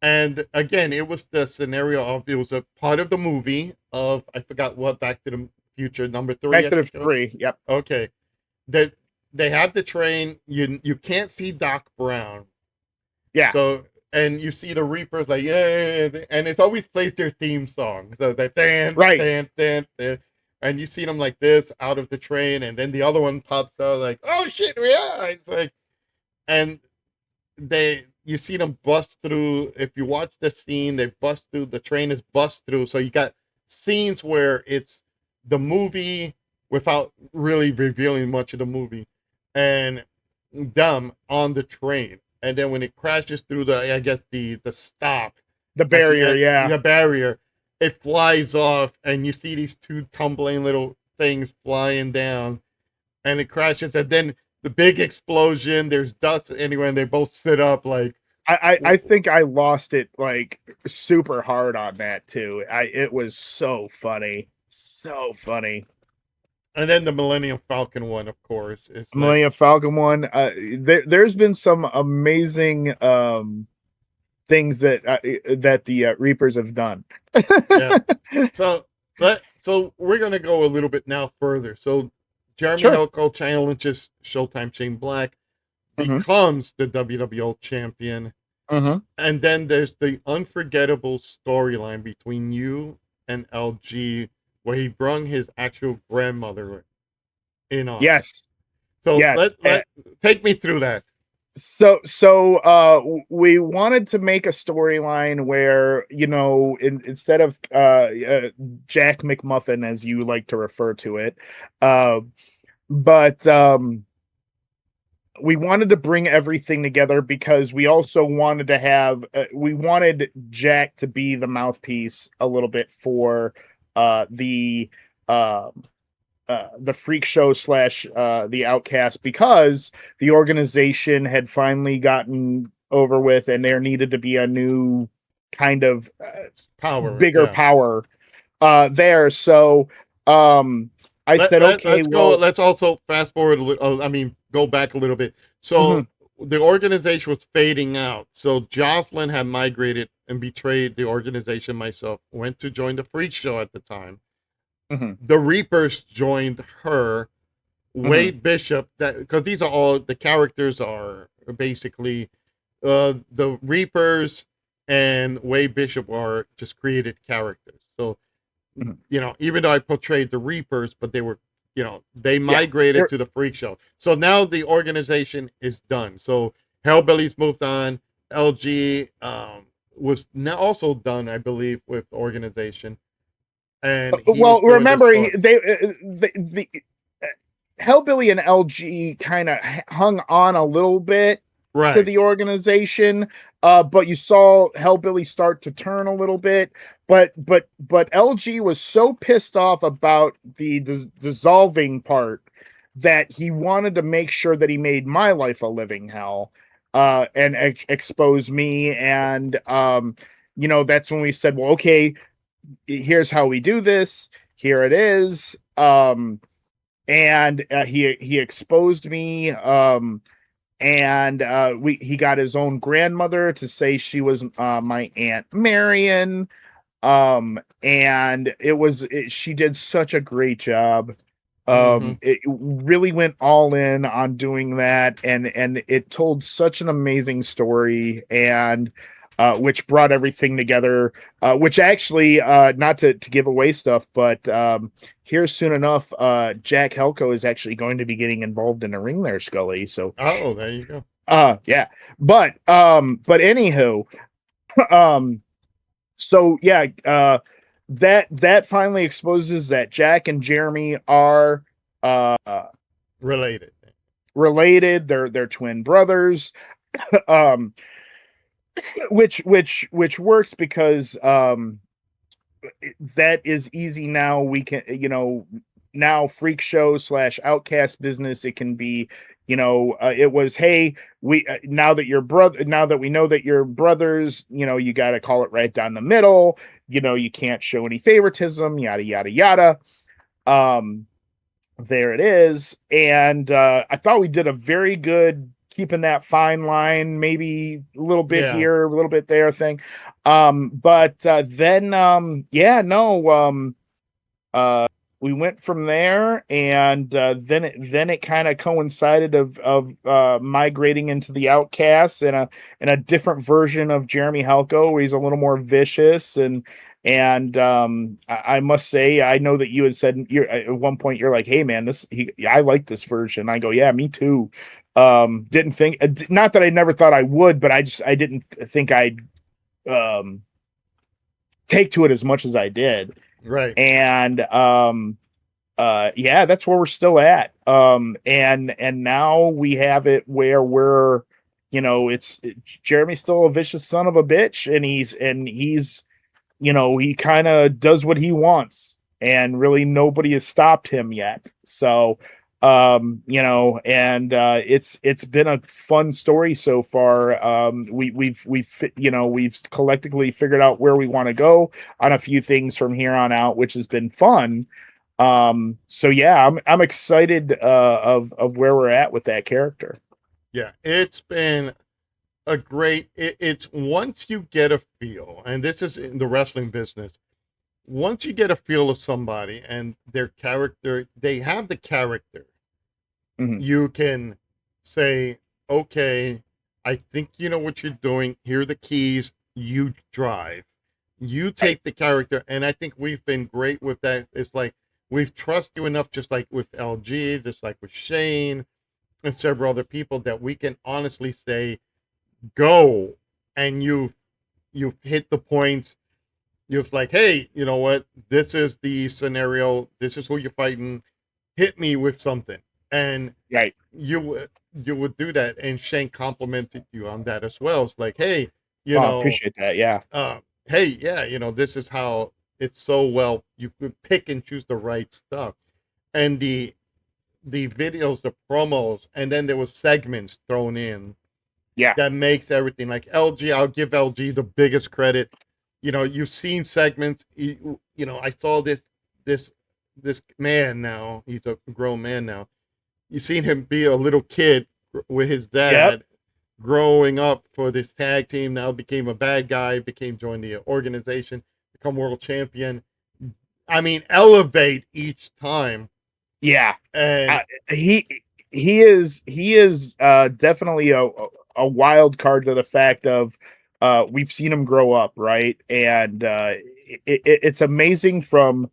And again, it was the scenario of it was a part of the movie of I forgot what Back to the Future number 3. Back I to the think it was. 3. Yep. Okay, they have the train. You can't see Doc Brown. Yeah. So and you see the Reapers like yeah, and it's always plays their theme song. So they Right. dan, and you see them like this out of the train, and then the other one pops out like oh shit yeah. It's like and you see them bust through. If you watch the scene, they bust through. The train is bust through. So you got scenes where it's the movie without really revealing much of the movie, and them on the train. And then when it crashes through I guess the stop, The barrier, yeah. the barrier, it flies off, and you see these two tumbling little things flying down, and it crashes, and then the big explosion. There's dust anywhere, and they both sit up like. I think I lost it like super hard on that too. It was so funny. So funny. And then the Millennium Falcon one, of course, is like, Millennium Falcon one. There's been some amazing things that the Reapers have done. yeah. So we're gonna go a little bit now further. So Jeremy Sure. Helco challenges Showtime Shane Black, becomes the WWO champion, and then there's the unforgettable storyline between you and LG, where he brung his actual grandmother in on. Yes. So Yes. let take me through that. So we wanted to make a storyline where instead of Jack McMuffin, as you like to refer to it, but we wanted to bring everything together because we also wanted to have we wanted Jack to be the mouthpiece a little bit for the freak show / the Outcast, because the organization had finally gotten over with and there needed to be a new kind of bigger power there. So I said, okay, let's also fast forward a little. I mean, go back a little bit. So the organization was fading out. So Jocelyn had migrated and betrayed the organization. Myself went to join the freak show at the time. The Reapers joined her. Wade Bishop, that because these are all the characters are basically the Reapers and Wade Bishop are just created characters. So even though I portrayed the Reapers, but they were they migrated to the freak show. So now the organization is done. So Hellbilly's moved on. LG was now also done, I believe, with the organization. And well, remember the Hellbilly and LG kind of hung on a little bit to the organization, but you saw Hellbilly start to turn a little bit. But LG was so pissed off about the dissolving part that he wanted to make sure that he made my life a living hell, and expose me. And that's when we said, well, okay, here's how we do this. Here it is. And he exposed me. And he got his own grandmother to say she was my Aunt Marion. And she did such a great job. It really went all in on doing that, and it told such an amazing story, and which brought everything together, which actually, not to give away stuff, but here soon enough, Jack Helco is actually going to be getting involved in a ring there, Scully. So there you go. Yeah, but anywho, so yeah, that finally exposes that Jack and Jeremy are related. They're twin brothers. um, which works because that is easy now. We can, now freak show / outcast business. It can be, it was, hey, we now that we know that you're brothers, you got to call it right down the middle. You can't show any favoritism, yada yada yada. Um, there it is. And I thought we did a very good keeping that fine line, maybe a little bit here, a little bit there thing. But then we went from there, and then it kind of coincided of migrating into the Outcasts and a different version of Jeremy Helko, where he's a little more vicious. And I must say, I know that you had said at one point you're like, hey man, I like this version. I go, yeah, me too. Didn't think, not that I never thought I would, but I didn't think I'd take to it as much as I did. Right. And that's where we're still at. And now we have it where we're, Jeremy's still a vicious son of a bitch, and he's he kind of does what he wants, and really nobody has stopped him yet. So it's been a fun story so far. We've collectively figured out where we want to go on a few things from here on out, which has been fun. So yeah, I'm excited of where we're at with that character. Yeah, it's been a great. It's once you get a feel, and this is in the wrestling business. Once you get a feel of somebody and their character, they have the character. Mhm. You can say, okay, I think you know what you're doing. Here are the keys. You drive. You take the character. And I think we've been great with that. It's like we've trusted you enough, just like with LG, just like with Shane and several other people, that we can honestly say, go. And you've hit the points. You're like, hey, you know what? This is the scenario. This is who you're fighting. Hit me with something. And Right. you would do that, and Shane complimented you on that as well. It's like, hey, I appreciate that. Yeah. Hey, yeah, this is how it's so well. You could pick and choose the right stuff, and the videos, the promos, and then there was segments thrown in. Yeah. That makes everything like LG. I'll give LG the biggest credit. You've seen segments. I saw this man now. He's a grown man now. You've seen him be a little kid with his dad, growing up for this tag team. Now became a bad guy, joined the organization, become world champion. I mean, elevate each time. Yeah. And he is definitely a wild card to the fact of we've seen him grow up, right? And it's amazing from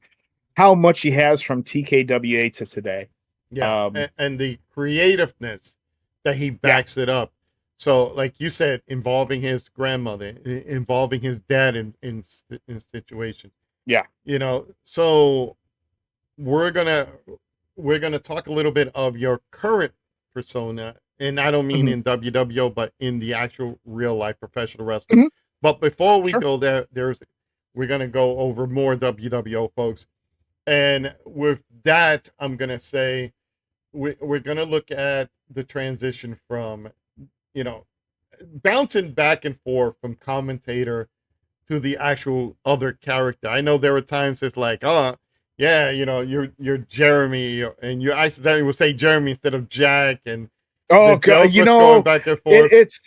how much he has from TKWA to today. Yeah, and the creativeness that he backs it up. So, like you said, involving his grandmother, involving his dad in situation. Yeah. So we're gonna talk a little bit of your current persona, and I don't mean in WWO, but in the actual real life professional wrestling. But before we go there, we're gonna go over more WWO, folks. And with that, I'm gonna say we're gonna look at the transition from, bouncing back and forth from commentator to the actual other character. I know there were times it's like, oh, yeah, you're Jeremy, and you accidentally will say Jeremy instead of Jack, and oh god, going back and forth. It's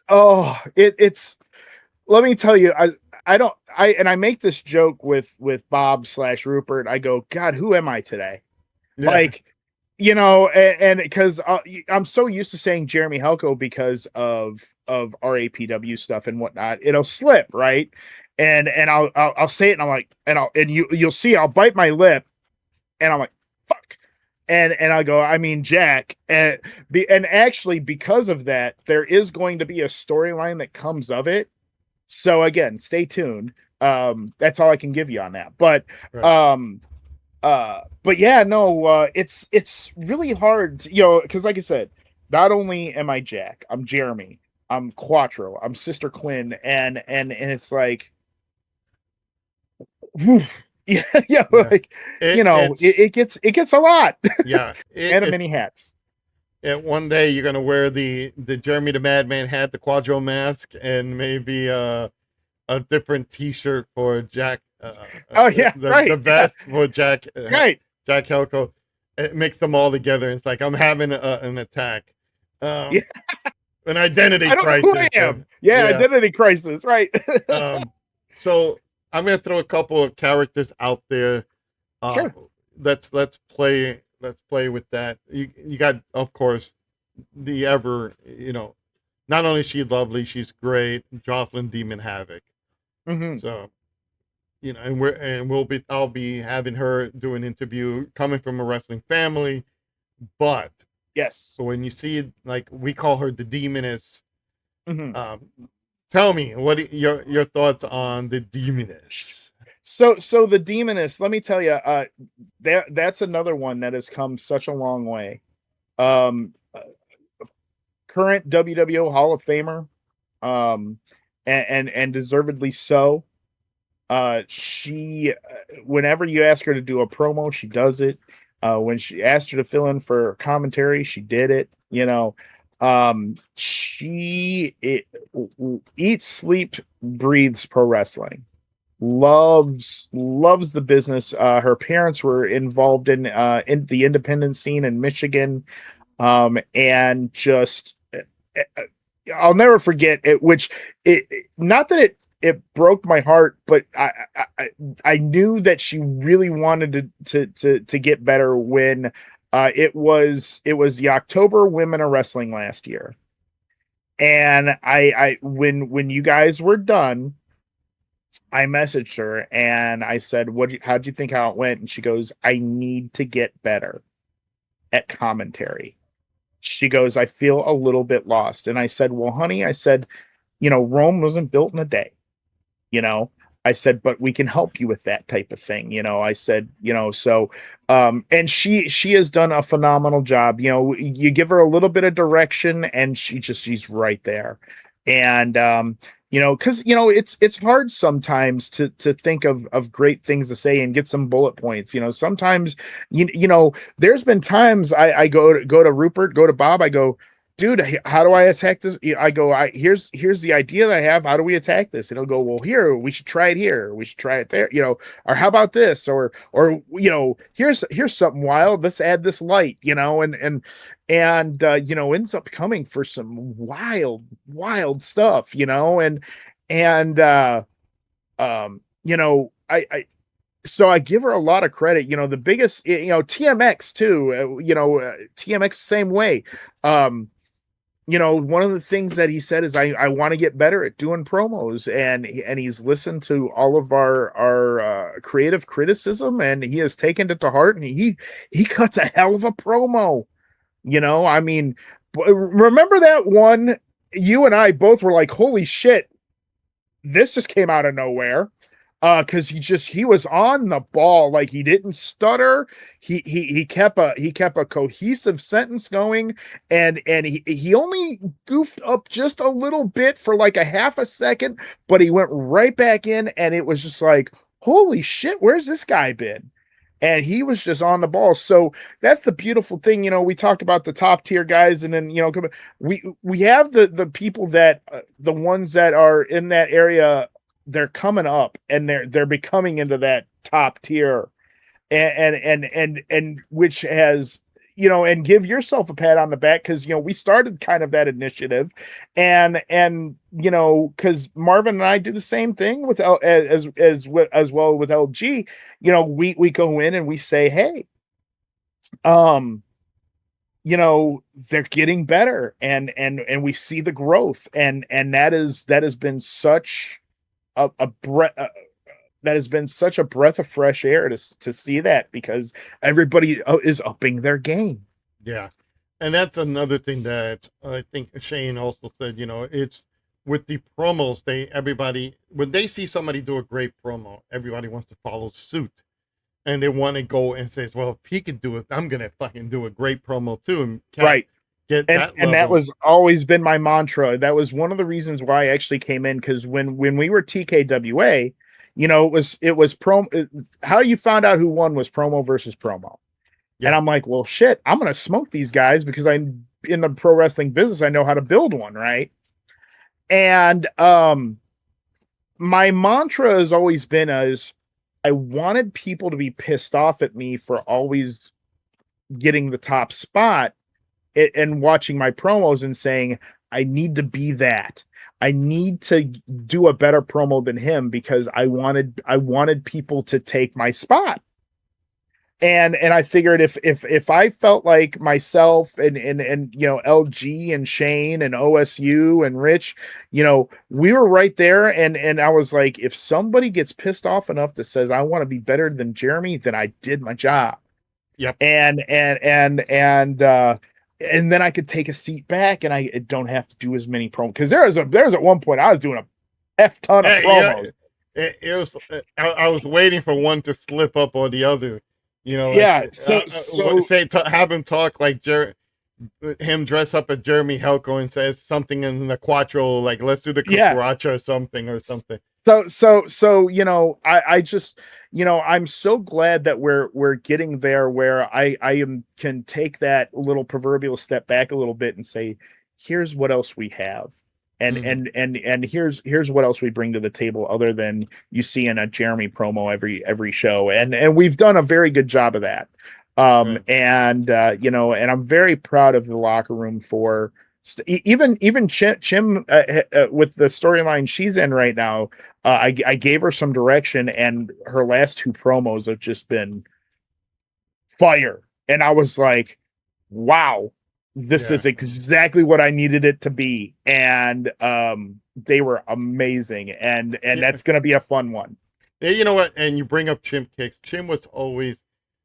let me tell you, I make this joke with Bob / Rupert. I go, God, who am I today? Yeah. Like, and because I'm so used to saying Jeremy Helko because of RAPW stuff and whatnot, it'll slip, right? And I'll say it, and I'm like, and you'll see I'll bite my lip, and I'm like, fuck. And I go, I mean, Jack, and actually because of that, there is going to be a storyline that comes of it. So again, stay tuned. That's all I can give you on that. But Right. But yeah, no, it's really hard, because like I said, not only am I Jack, I'm Jeremy. I'm Quattro, I'm Sister Quinn, and it's like, whew, yeah, yeah, Yeah. like It's it gets a lot, yeah. and a many hats. One day you're gonna wear the Jeremy the Madman hat, the Quadro mask, and maybe a different T-shirt for Jack. Oh yeah, right, The vest for Jack. right. Jack Helco. It mix them all together. It's like I'm having an attack, Yeah. an identity I don't know who I crisis. am. Yeah, Yeah. identity crisis, right? So I'm gonna throw a couple of characters out there. Sure. Let's play with that. You got, of course, the ever, not only is she lovely, she's great, Jocelyn Demon Havoc. Hmm. So, I'll be having her do an interview coming from a wrestling family, but Yes. when you see, like, we call her the Demoness. Hmm. Tell me your thoughts on the Demoness. So the Demoness, let me tell you, that's another one that has come such a long way. Current WWO Hall of Famer, and deservedly so. She, whenever you ask her to do a promo, she does it. When she asked her to fill in for commentary, she did it. She eats, sleeps, breathes pro wrestling. Loves the business. Her parents were involved in the independent scene in Michigan, and just I'll never forget it. Which not that it broke my heart, but I knew that she really wanted to get better when it was the October Women of Wrestling last year, and I when you guys were done, I messaged her and I said, how'd you think how it went? And she goes, I need to get better at commentary. She goes, I feel a little bit lost. And I said, well, honey, I said, Rome wasn't built in a day. you know I said, but we can help you with that type of thing. I said, so and she has done a phenomenal job. You give her a little bit of direction and she's right there. And because it's hard sometimes to think of great things to say and get some bullet points. Sometimes there's been times I go to Rupert, go to Bob, I go, dude, how do I attack this? I go, here's the idea that I have. How do we attack this? And he'll go, well, here, we should try it here. We should try it there, or how about this? Or here's something wild. Let's add this light, and ends up coming for some wild stuff, I so I give her a lot of credit. The biggest, TMX too, TMX same way. One of the things that he said is I want to get better at doing promos, and he's listened to all of our creative criticism, and he has taken it to heart, and he cuts a hell of a promo. I mean, remember that one? You and I both were like, holy shit, this just came out of nowhere. Because he was on the ball, like he didn't stutter. He kept a cohesive sentence going, and he only goofed up just a little bit for like a half a second, but he went right back in, and it was just like, holy shit, where's this guy been? And he was just on the ball. So that's the beautiful thing. We talk about the top tier guys, and then we have the people that the ones that are in that area, they're coming up and they're becoming into that top tier, and which has, and give yourself a pat on the back, because we started kind of that initiative, and because Marvin and I do the same thing with as well with LG. We go in and we say, hey, they're getting better, and we see the growth, and that has been such a breath that has been such a breath of fresh air to see that, because everybody is upping their game. Yeah. And that's another thing that I think Shane also said, it's with the promos, everybody, when they see somebody do a great promo, everybody wants to follow suit. And they want to go and say, well, if he could do it, I'm going to fucking do a great promo too. And Right. get and that and that level. was always been my mantra. That was one of the reasons why I actually came in, because when we were TKWA, it was promo. How you found out who won was promo versus promo. And Yeah. I'm like, well, shit, I'm gonna smoke these guys because I'm in the pro wrestling business. I know how to build one, right? And my mantra has always been as I wanted people to be pissed off at me for always getting the top spot and watching my promos and saying, I need to be that. I need to do a better promo than him because I wanted people to take my spot. And I figured if I felt like myself and LG and Shane and OSU and Rich, we were right there, and I was like, if somebody gets pissed off enough that says I want to be better than Jeremy, then I did my job. Yep. And then I could take a seat back and I don't have to do as many promos, because there's at one point I was doing a F ton of promos. It was. I was waiting for one to slip up or the other. Yeah. Have him talk like him dress up as Jeremy Helco and says something in the Quattro, like let's do the cucaracha or something. I just, I'm so glad that we're getting there where I can take that little proverbial step back a little bit and say, here's what else we have. And here's what else we bring to the table other than you see in a Jeremy promo every show. And we've done a very good job of that. Right. And I'm very proud of the locker room for even Chim with the storyline she's in right now. I gave her some direction, and her last two promos have just been fire. And I was like, wow, this is exactly what I needed it to be. And they were amazing. And that's going to be a fun one. Yeah, you know what? And you bring up Chim Kicks. Chim was always,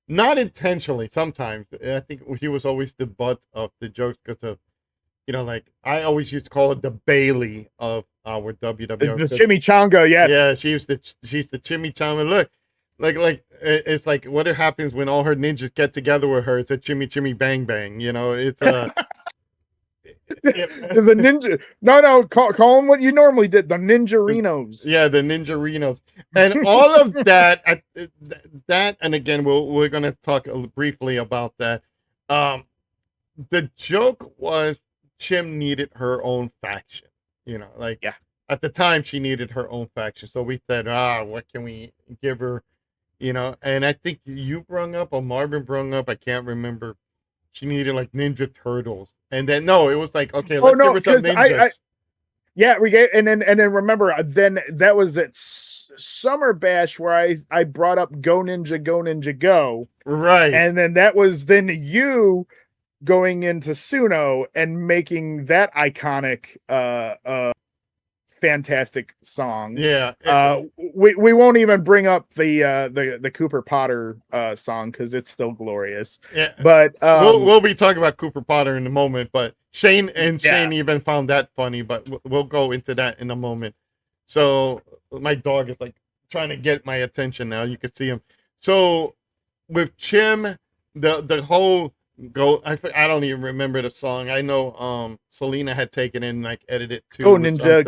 not intentionally, sometimes, I think he was always the butt of the jokes because of, like I always used to call it the Bailey of our WWF. The chimichanga, yes. Yeah, she's the chimichanga. Look, it's like what happens when all her ninjas get together with her. It's a chimmy bang bang. It's a the ninja. No, call them what you normally did. The ninjarinos. Yeah, the ninjarinos, and all of that. That, and again, we're gonna talk briefly about that. The joke was Chim needed her own faction. At the time she needed her own faction. So we said, what can we give her? And I think you brung up or Marvin brung up, I can't remember. She needed like Ninja Turtles. And then it was like, okay, let's give her some ninjas. We gave, and then remember, then that was at Summer Bash where I brought up Go Ninja Go. Right. And then that was then you going into Suno and making that iconic fantastic song. Yeah. We won't even bring up the Cooper Potter song because it's still glorious. Yeah. But we'll be talking about Cooper Potter in a moment, but Shane even found that funny, but we'll go into that in a moment. So my dog is like trying to get my attention now. You can see him. So with Chim, the whole I don't even remember the song. I know Selena had taken it and like edited too. Go Ninja.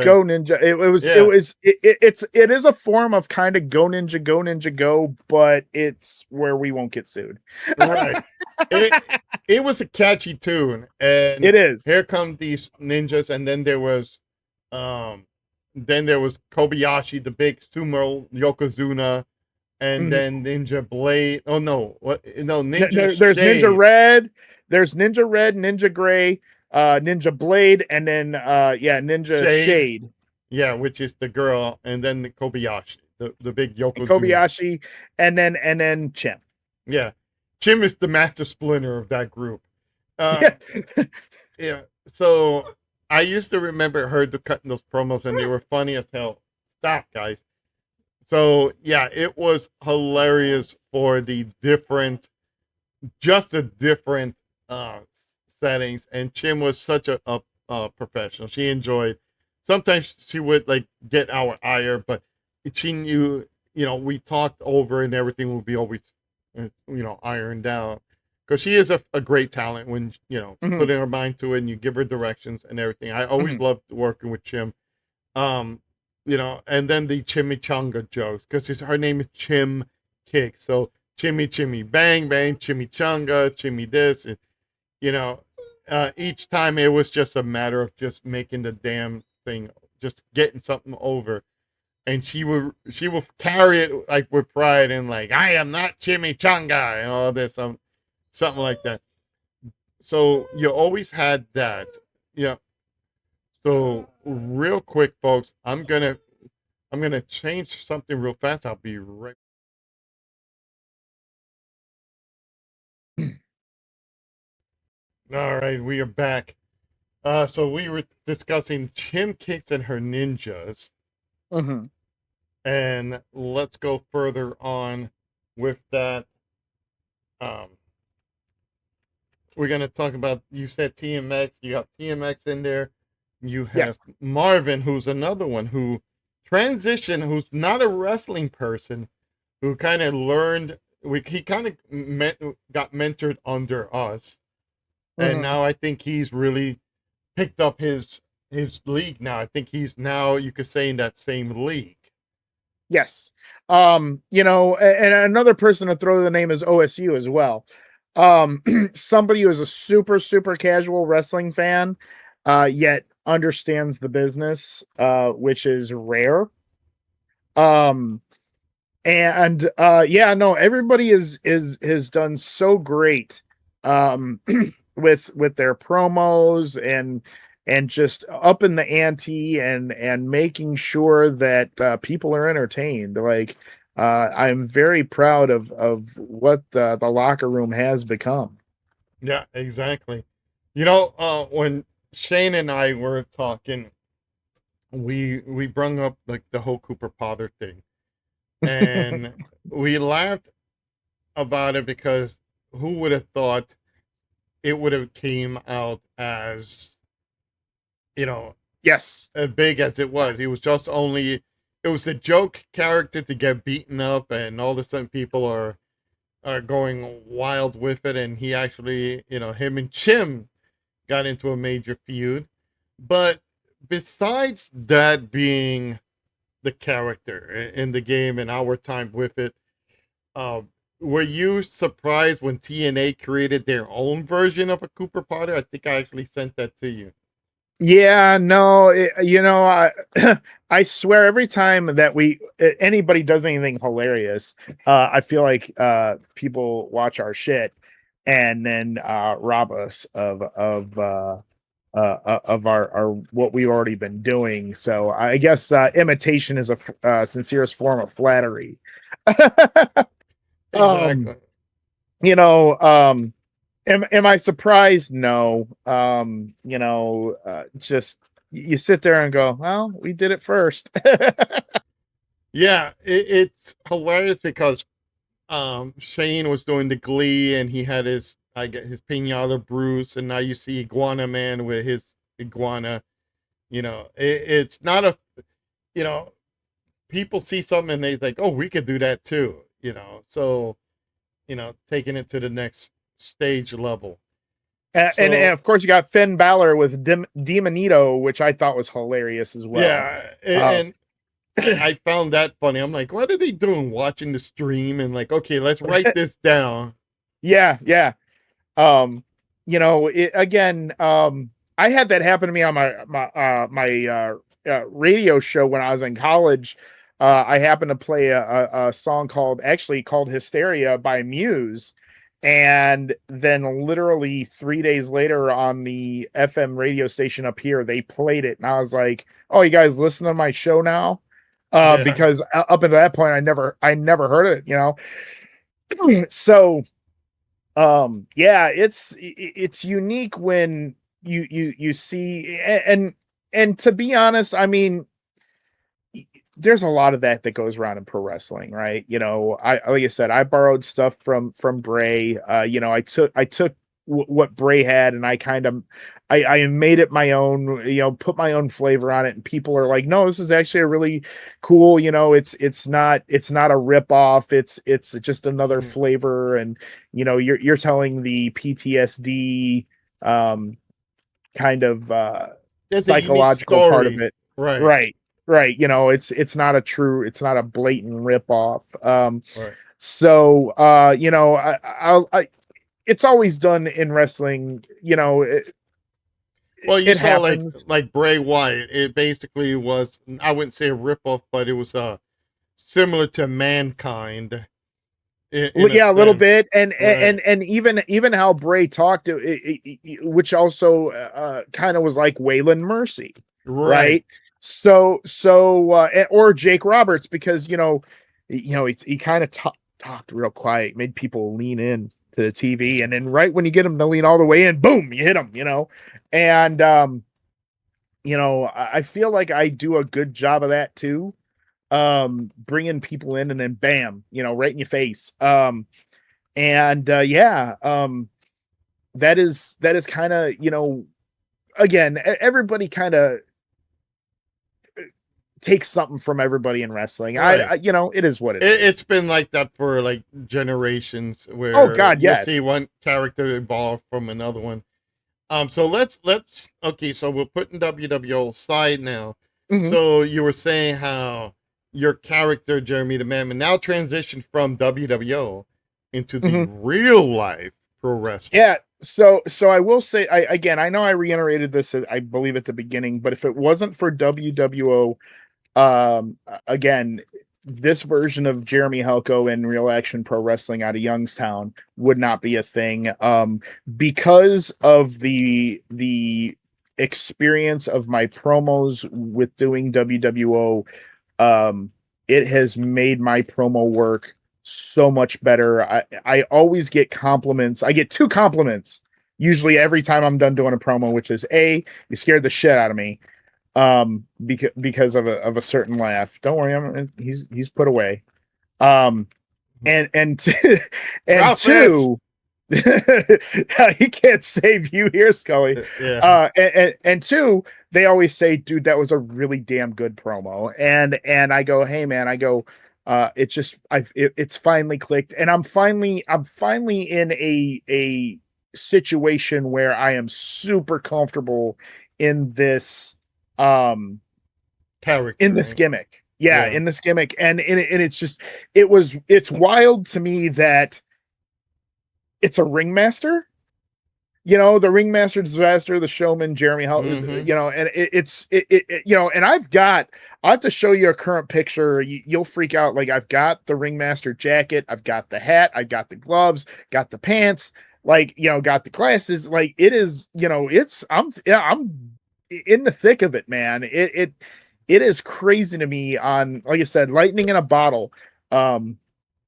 It is a form of kind of Go Ninja Go, but it's where we won't get sued. Right. It was a catchy tune, and it is. Here come these ninjas, and then there was Kobayashi, the big sumo Yokozuna. And then Ninja Blade. Oh no! What? No, Ninja. There's Shade. Ninja Red. There's Ninja Red, Ninja Gray, Ninja Blade, and then Ninja Shade. Yeah, which is the girl, and then the Kobayashi, the big Yokozuna. Kobayashi, and then Chim. Yeah, Chim is the master splinter of that group. Yeah. So I used to remember her cutting those promos, and they were funny as hell. Stop, guys. So yeah, it was hilarious for the different settings, and Chim was such a professional. She enjoyed. Sometimes she would like get our ire, but she knew, we talked over and everything would be always, ironed out. because she is a great talent when Mhm. putting her mind to it and you give her directions and everything. I always Mhm. loved working with Chim. Um, and then the chimichanga jokes because her name is Chim Kick. So chimmy bang bang, chimichanga, chimmy this, and you know, each time it was just a matter of just making the damn thing, just getting something over. And she will carry it like with pride and like I am not chimichanga and all this something like that. So you always had that. Yeah. So real quick, folks, I'm gonna change something real fast. I'll be right. All right, we are back. So we were discussing Chim Kicks and her ninjas, Mhm. and let's go further on with that. Um, we're gonna talk about. You said TMX. You got TMX in there. You have Yes. Marvin, who's another one who transitioned, who's not a wrestling person, who kind of learned. He kind of got mentored under us, and Mhm. now I think he's really picked up his league now. I think he's now, you could say, in that same league. Yes. And another person to throw the name is OSU as well. Somebody who is a super, super casual wrestling fan, yet understands the business, which is rare. Um, and yeah, no, everybody is has done so great with their promos and just up in the ante and making sure that people are entertained. Like I'm very proud of what the locker room has become. Yeah, exactly. When Shane and I were talking, we brung up like the whole Cooper Potter thing, and we laughed about it because who would have thought it would have came out as you know Yes. as big as it was. He was just only it was the joke character to get beaten up, and all of a sudden people are going wild with it, and he actually, him and Chim got into a major feud. But besides that being the character in the game and our time with it, uh, were you surprised when TNA created their own version of a Cooper Potter? I think I actually sent that to you. Yeah, no, I I swear every time that anybody does anything hilarious, I feel like people watch our shit and then rob us of our what we've already been doing. So I guess imitation is a sincerest form of flattery. um, Exactly. you know, um, am I surprised? No. Just you sit there and go, well, we did it first. Yeah, it's hilarious because Shane was doing the Glee and he had his pinata Bruce, and now you see Iguana Man with his iguana. It's not a you know people see something and they think, oh, we could do that too. So taking it to the next stage level. And So of course you got Finn Balor with Demonito, which I thought was hilarious as well. yeah, Uh, and I found that funny. I'm like, what are they doing watching the stream? And like, okay, let's write this down. yeah, yeah. Again, I had that happen to me on my radio show when I was in college. I happened to play a song called Hysteria by Muse. And then literally 3 days later on the FM radio station up here, they played it. And I was like, oh, you guys listen to my show now? Yeah. Because up until that point, I never heard it, So yeah, it's unique when you see and to be honest, I mean, there's a lot of that goes around in pro wrestling, right? I like I said, I borrowed stuff from Bray. I took what Bray had, and I kind of I made it my own, put my own flavor on it, and people are like, no, this is actually a really cool, it's not a rip off, it's just another Mm. flavor, and you're telling the PTSD kind of It's a unique psychological part of story. it. Right. Right. It's not it's not a blatant rip off. Right. So I it's always done in wrestling, Well, you it saw happens. like Bray Wyatt. It basically was, I wouldn't say a ripoff, but it was similar to Mankind in a Yeah, a little sense. bit, and Right. even how Bray talked, which also kind of was like Waylon Mercy, Right. right? Or Jake Roberts, because he kind of talked real quiet, made people lean in to the TV, and then right when you get them to lean all the way in, boom, you hit them, and I feel like I do a good job of that too, bringing people in, and then bam, right in your face. And yeah, that is kind of, again, everybody kind of takes something from everybody in wrestling. Right. It is what it is. It's been like that for like generations, Oh where God, you'll yes. see one character evolve from another one. So let's okay. So we're putting WWO aside now. Mhm. So you were saying how your character Jeremy the Madman now transitioned from WWO into the Mhm. real life pro wrestling. Yeah. So I will say, I know I reiterated this, I believe, at the beginning, but if it wasn't for WWO, again, this version of Jeremy Helko in Real Action Pro Wrestling out of Youngstown would not be a thing, because of the experience of my promos with doing WWO. It has made my promo work so much better. I always get compliments. I get 2 compliments usually every time I'm done doing a promo, which is, A, you scared the shit out of me, because of a certain laugh. Don't worry, he's put away. And and Ralph S. 2, he can't save you here, Scully. Yeah. And 2, they always say, dude, that was a really damn good promo. And I go, hey man, it's finally clicked, and I'm finally in a situation where I am super comfortable in this Character. in this gimmick. Yeah, Yeah. in this gimmick. And it's wild to me that it's a ringmaster, the ringmaster disaster, the showman, Jeremy Hell, Mhm. and and I have to show you a current picture. You'll freak out. Like, I've got the ringmaster jacket, I've got the hat, I've got the gloves, got the pants, like, got the glasses. Like, it is, I'm in the thick of it, man. It is crazy to me, on, like I said, lightning in a bottle. You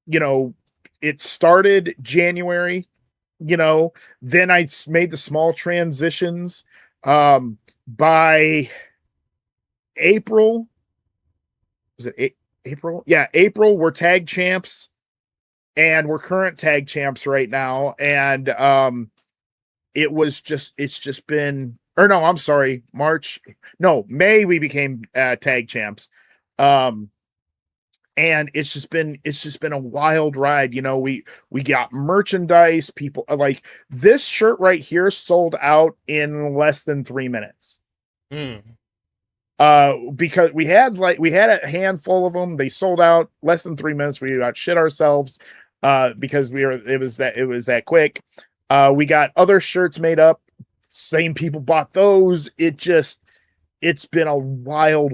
know, it started January, then I made the small transitions. By April, was it April? Yeah, April, we're tag champs, and we're current tag champs right now. And it's just been, or no, I'm sorry, May we became tag champs. And it's just been a wild ride. We got merchandise. People like, this shirt right here sold out in less than 3 minutes. Because we had a handful of them. They sold out less than 3 minutes. We got shit ourselves, because it was that quick. We got other shirts made up. Same people bought those. It's been a wild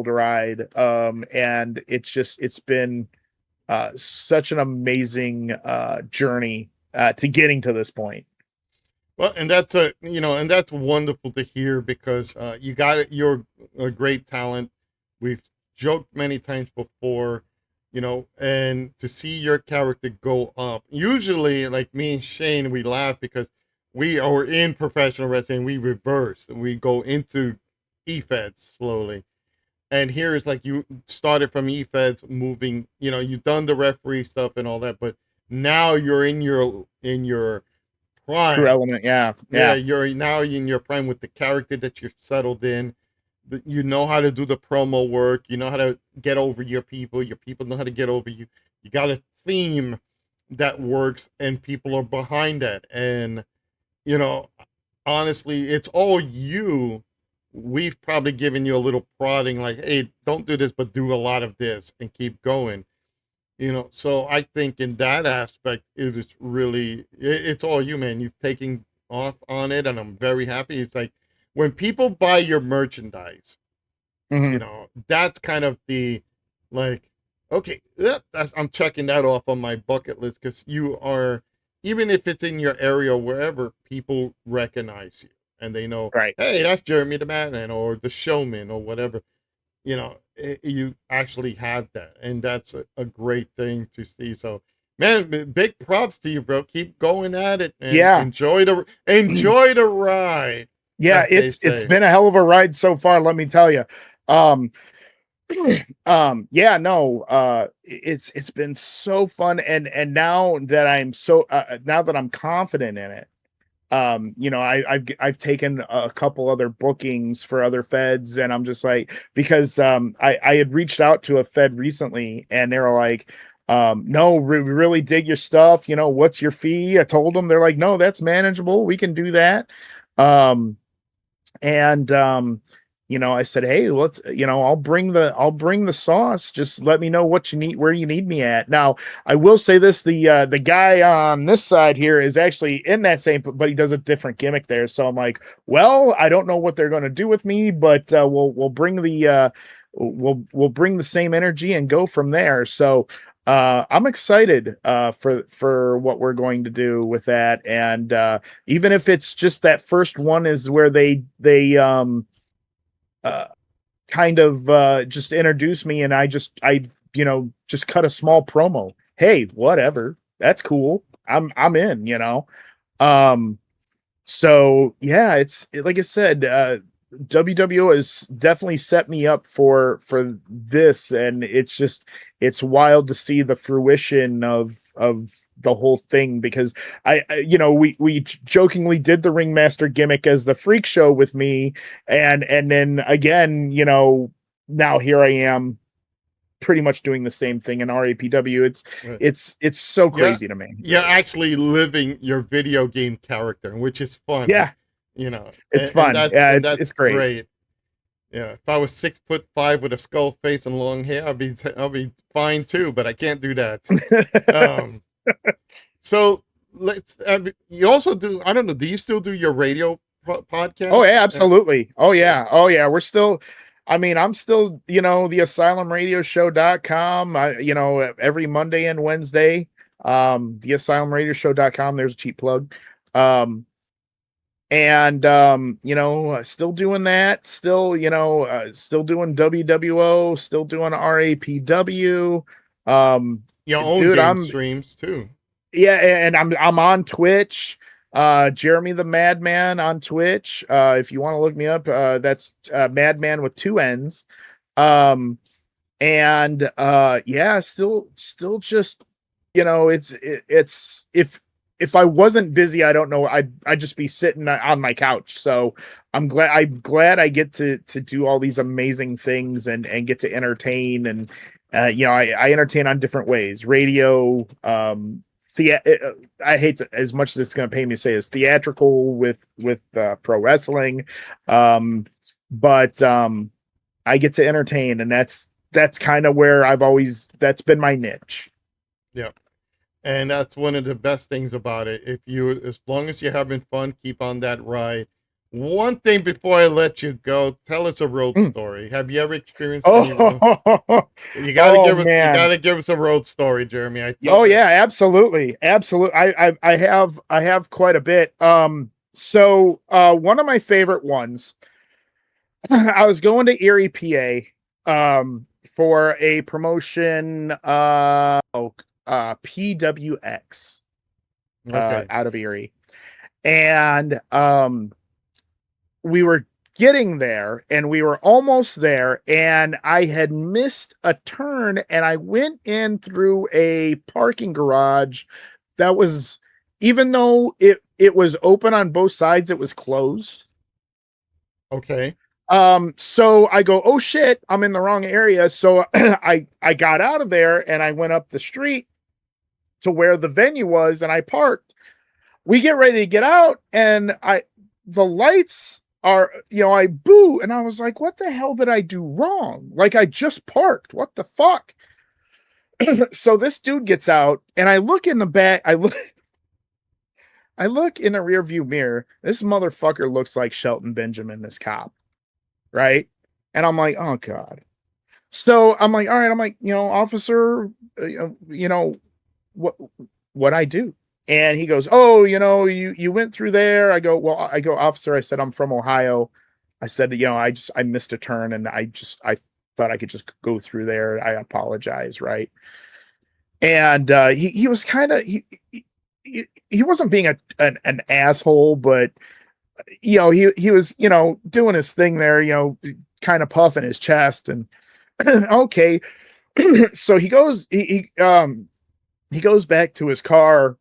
ride. And it's been such an amazing journey to getting to this point. Well, and that's and that's wonderful to hear, because you got it. You're a great talent. We've joked many times before, and to see your character go up. Usually, like me and Shane, we laugh because we are in professional wrestling. We reverse and we go into E-Feds slowly. And here is like, you started from E-Feds, moving. You've done the referee stuff and all that, but now you're in your prime. True Element. Yeah. Yeah, you're now in your prime with the character that you've settled in. You know how to do the promo work. You know how to get over your people. Your people know how to get over you. You got a theme that works, and people are behind that. And you know, honestly, it's all you. We've probably given you a little prodding, like, "Hey, don't do this, but do a lot of this, and keep going." So I think in that aspect, it is really, it's all you, man. You've taken off on it, and I'm very happy. It's like when people buy your merchandise, Mhm. that's kind of the, like, okay, yep, I'm checking that off on my bucket list, because you are, even if it's in your area or wherever, people recognize you and they know, Right. hey, that's Jeremy the Madman or the Showman or whatever. You actually have that, and that's a great thing to see. So, man, big props to you, bro. Keep going at it and Yeah. enjoy the ride, Yeah, as they it's say. been a hell of a ride so far, let me tell you. Yeah, no, it's been so fun, and now that I'm confident in it, I've taken a couple other bookings for other feds, and I'm just like, because I had reached out to a fed recently, and they were like, no, we really dig your stuff. What's your fee? I told them. They're like, no, that's manageable. We can do that. And I said, hey, I'll bring the sauce. Just let me know what you need, where you need me at. Now, I will say this: the guy on this side here is actually in that same, but he does a different gimmick there. So I'm like, well, I don't know what they're going to do with me, but we'll bring we'll bring the same energy and go from there. So I'm excited for what we're going to do with that, and even if it's just that first one is where they kind of just introduce me, and I just cut a small promo. Hey, whatever, that's cool. I'm in. Um, so yeah, like I said, WWO has definitely set me up for this, and it's wild to see the fruition of the whole thing, because we jokingly did the ringmaster gimmick as the freak show with me, and then again, now here I am pretty much doing the same thing in RAPW. Right. It's so crazy to me. You're actually living your video game character, which is fun. Yeah. It's fun. It's great. Yeah, if I was 6'5" with a skull face and long hair, I'll be fine too. But I can't do that. So you also do. I don't know. Do you still do your radio podcast? Oh yeah, absolutely. Oh yeah. We're still. I mean, I'm still, the asylumradioshow.com, every Monday and Wednesday, the asylumradioshow.com, there's a cheap plug. And still doing that, still doing WWO, still doing RAPW. Your own dude, game streams too. Yeah, and I'm on Twitch. Jeremy the Madman on Twitch. If you want to look me up, that's Madman with 2 N's. And yeah, still just, it's if I wasn't busy, I don't know, I'd just be sitting on my couch. So I'm glad I get to do all these amazing things and get to entertain, and I entertain on different ways. Radio, I hate to, as much as it's going to pay me to say, is theatrical with pro wrestling, but I get to entertain, and that's kind of where that's been my niche. Yeah, and that's one of the best things about it. As long as you're having fun, keep on that ride. One thing before I let you go, tell us a road story. Have you ever experienced any road? You gotta give us a road story, Jeremy. Yeah, absolutely. I have quite a bit. So one of my favorite ones, I was going to Erie, PA, for a promotion, PWX, Okay. out of Erie, and we were getting there, and we were almost there, and I had missed a turn, and I went in through a parking garage that was, even though it was open on both sides. It was closed. Okay. So I go, oh shit, I'm in the wrong area. So I got out of there and I went up the street to where the venue was and I parked. We get ready to get out and the lights are, I boo. And I was like, what the hell did I do wrong? Like I just parked. What the fuck? So this dude gets out and I look in the back. I look in the rear view mirror. This motherfucker looks like Shelton Benjamin, this cop. Right. And I'm like, oh God. So I'm like, all right. I'm like, officer, what I do? And he goes, oh, you went through there. I go, officer, I said, I'm from Ohio. I said, I missed a turn and I thought I could just go through there. I apologize. Right. And he was kind of, he wasn't being an asshole, but he was, doing his thing there, kind of puffing his chest and okay. So he goes back to his car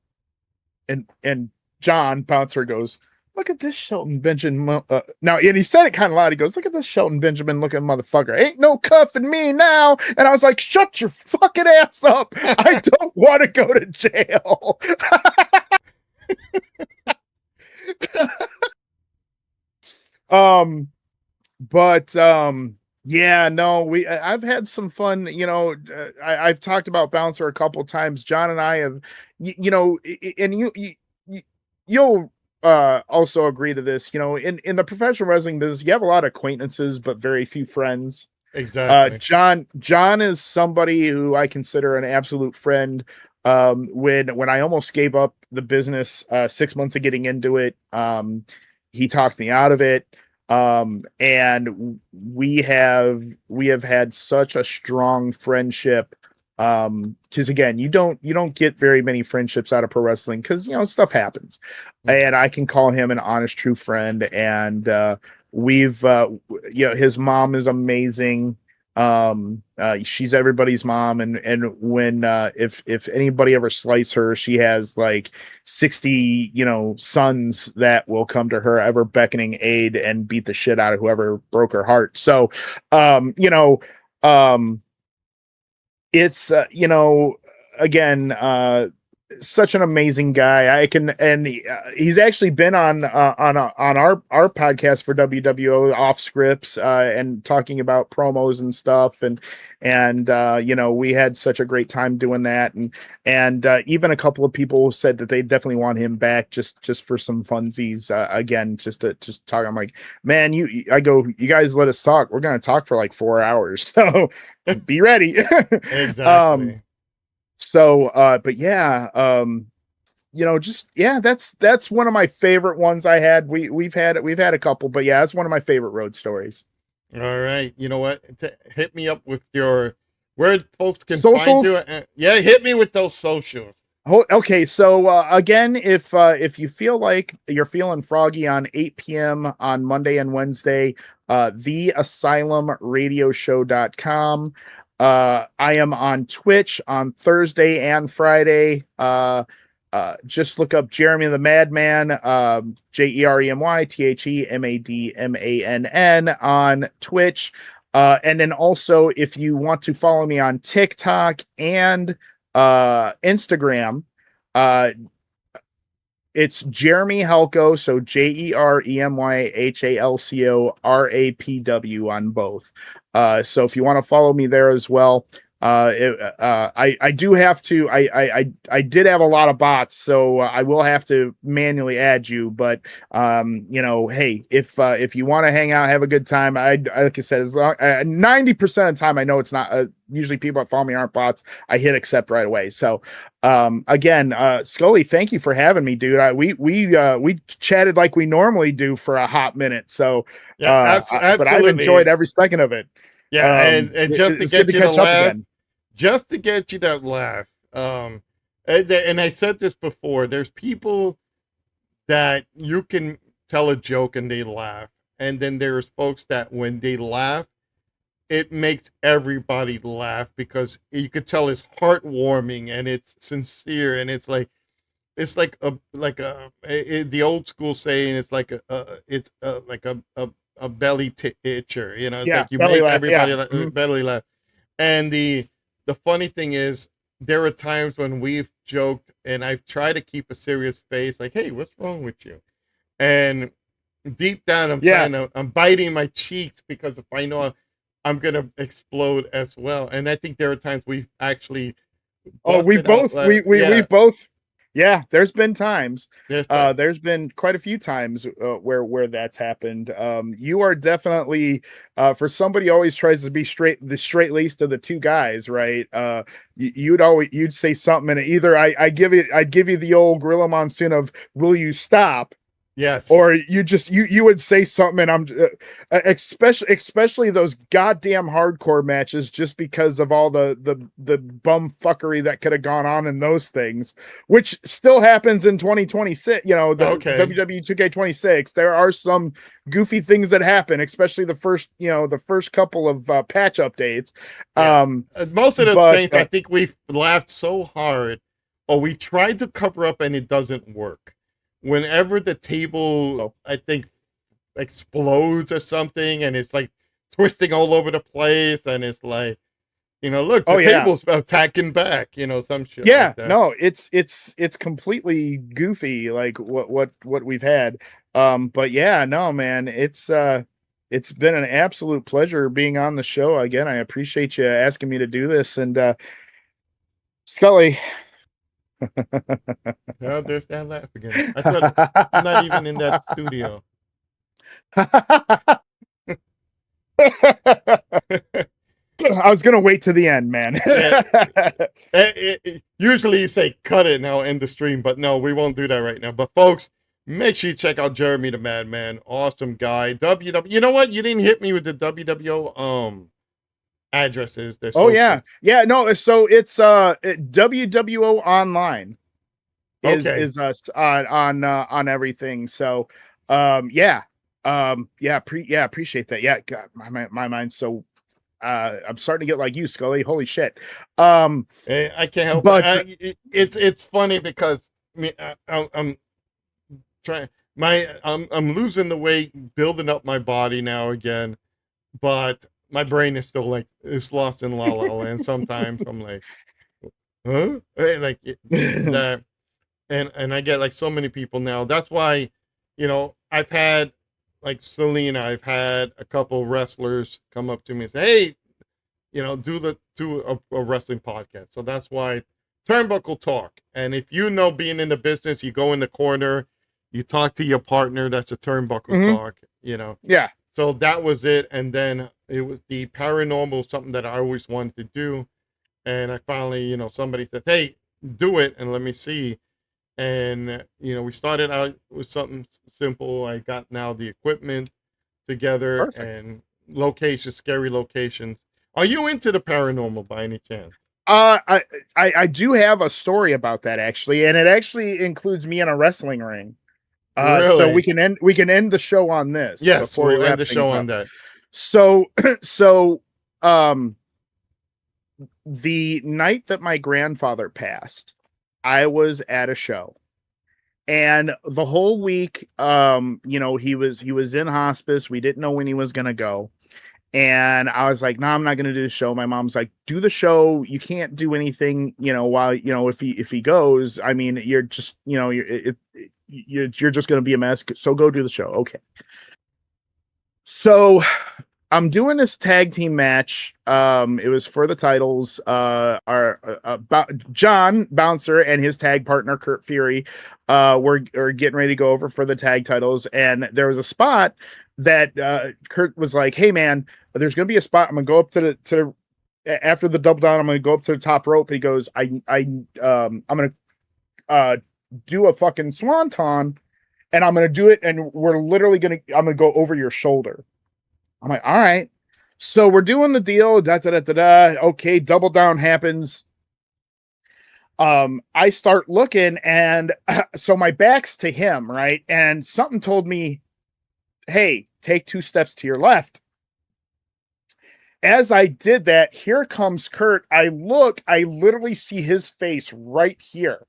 and John Bouncer goes, look at this Shelton Benjamin. Now, and he said it kind of loud. He goes, look at this Shelton Benjamin looking motherfucker. Ain't no cuffing me now. And I was like, shut your fucking ass up. I don't want to go to jail. Yeah, no, I've had some fun, I've talked about Bouncer a couple times. John and I have, and you'll also agree to this, in the professional wrestling business, you have a lot of acquaintances, but very few friends. Exactly. John is somebody who I consider an absolute friend. When I almost gave up the business 6 months of getting into it, he talked me out of it. And we have had such a strong friendship. Because again, you don't get very many friendships out of pro wrestling because stuff happens. And I can call him an honest, true friend. And we've his mom is amazing. She's everybody's mom, and when if anybody ever slights her, she has like 60 sons that will come to her ever beckoning aid and beat the shit out of whoever broke her heart. So it's again such an amazing guy. He's actually been on our podcast for WWO off scripts and talking about promos and stuff, and we had such a great time doing that, and even a couple of people said that they definitely want him back just for some funsies again, just talk. I'm like, man, you guys let us talk. We're gonna talk for like 4 hours, so be ready. Exactly. So, but yeah, that's one of my favorite ones I had. We've had a couple, but yeah, that's one of my favorite road stories. All right. You know what? Hit me up with where folks can Socials? find you. Yeah, hit me with those socials. Okay, so again, if you feel like you're feeling froggy on 8 p.m. on Monday and Wednesday, theasylumradioshow.com. I am on Twitch on Thursday and Friday. Just look up Jeremy the Madman, JeremyTheMadmann on Twitch. And then also, if you want to follow me on TikTok and Instagram, it's Jeremy Halco, so JeremyHalcoRapw on both. So if you want to follow me there as well, I do have to. I did have a lot of bots, so I will have to manually add you. But hey, if you want to hang out, have a good time, like I said, as long 90% of the time, I know it's not. Usually, people that follow me aren't bots. I hit accept right away. So again, Scully, thank you for having me, dude. We chatted like we normally do for a hot minute. So yeah, absolutely. But I've enjoyed every second of it. Yeah, and just to get you to laugh, just to get you to laugh. And I said this before, there's people that you can tell a joke and they laugh. And then there's folks that when they laugh, it makes everybody laugh because you could tell it's heartwarming and it's sincere. And it's like, it's like the old school saying. It's like a belly itcher. You know, it's Yeah, like you belly make laugh, everybody yeah. like belly laugh. And the funny thing is, there are times when we've joked, and I've tried to keep a serious face, like, "Hey, what's wrong with you?" And deep down, Yeah. I'm biting my cheeks because if I know I'm gonna explode as well. And I think there are times we've actually Oh, we busted out, both we yeah, both yeah, there's been times. there's that. There's been quite a few times where that's happened. You are definitely for somebody who always tries to be the straight laced of the two guys, right? You'd say something and either I'd give you the old Gorilla Monsoon of will you stop? Yes. Or you would say something and I'm especially those goddamn hardcore matches just because of all the bum fuckery that could have gone on in those things, which still happens in 2026, the Okay. WWE 2K26. There are some goofy things that happen, especially the first couple of patch updates. Yeah. Most of the But things I think we've laughed so hard, or we tried to cover up and it doesn't work. Whenever the table, I think, explodes or something, and it's like twisting all over the place, and it's like, look, the yeah. table's attacking back, some shit Yeah, like that. no, it's completely goofy, like what we've had. But yeah, no, man, it's been an absolute pleasure being on the show again. I appreciate you asking me to do this. And Scully. Oh, there's that laugh again. I thought I'm not even in that studio. I was gonna wait to the end, man. Usually you say cut it now, end the stream, but no, we won't do that right now. But folks, make sure you check out Jeremy the Madman, awesome guy. You know what? You didn't hit me with the WWO addresses. They're Oh so yeah, yeah. No, so it's WWO online okay. is us on everything. So appreciate that. Yeah, God, my mind's so I'm starting to get like you, Scully. Holy shit. I can't help but it's funny because I'm trying I'm losing the weight, building up my body now again, but my brain is still like it's lost in la la land. Sometimes I'm like, huh? That, and I get like so many people now. That's why, I've had like Selena, I've had a couple wrestlers come up to me and say, hey, do a wrestling podcast. So that's why Turnbuckle Talk. And if being in the business, you go in the corner, you talk to your partner. That's a Turnbuckle Talk. Yeah. So that was it. And then it was the paranormal, something that I always wanted to do. And I finally, somebody said, hey, do it and let me see. And, we started out with something simple. I got now the equipment together. Perfect. And locations, scary locations. Are you into the paranormal by any chance? I do have a story about that actually, and it actually includes me in a wrestling ring. So Really? we can end the show on this Yes, before we we'll end wrap the things show up. on that. So the night that my grandfather passed, I was at a show. And the whole week, he was in hospice. We didn't know when he was gonna go. And I was like, no, I'm not going to do the show. My mom's like, do the show. You can't do anything, while, if he goes, I mean, you're just, you're just going to be a mess. So go do the show. Okay. So I'm doing this tag team match. It was for the titles. John Bouncer and his tag partner Kurt Fury, were getting ready to go over for the tag titles, and there was a spot that Kurt was like, "Hey man, there's gonna be a spot. I'm gonna go up to the after the double down. I'm gonna go up to the top rope." He goes, I'm gonna do a fucking swanton, and I'm gonna do it, and I'm gonna go over your shoulder." I'm like, all right. So we're doing the deal. Da, da, da, da, da. Okay, double down happens. I start looking, and so my back's to him, right? And something told me, hey, take 2 steps to your left. As I did that, here comes Kurt. I look, I literally see his face right here.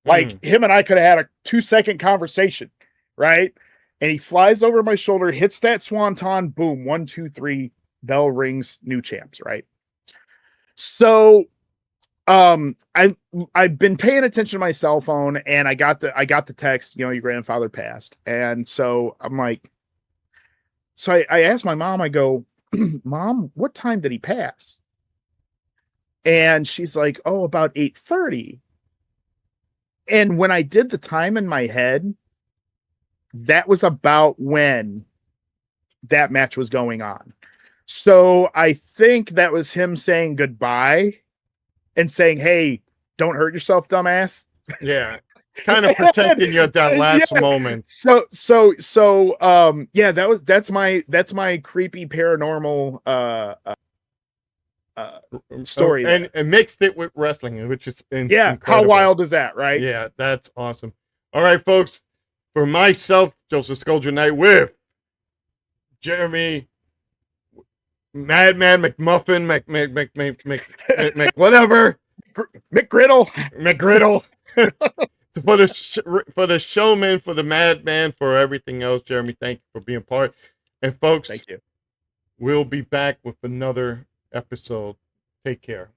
Like him and I could have had a 2-second conversation, right? And he flies over my shoulder, hits that swanton, boom, 1, 2, 3, bell rings, new champs, right? So I've been paying attention to my cell phone, and I got the text, your grandfather passed. And so I'm like, so I asked my mom, I go, Mom, what time did he pass? And she's like, oh, about 8:30. And when I did the time in my head, that was about when that match was going on. So I think that was him saying goodbye and saying, hey, don't hurt yourself, dumbass. Yeah. Kind of protecting you at that last moment. So yeah, that's my creepy paranormal story. And mixed it with wrestling, which is incredible. How wild is that, right? Yeah, that's awesome. All right, folks. For myself, Joseph Skulldron Knight with Jeremy Madman McMuffin Mc whatever McGriddle for the showman, for the Madman, for everything else. Jeremy, thank you for being part. And folks, thank you. We'll be back with another episode. Take care.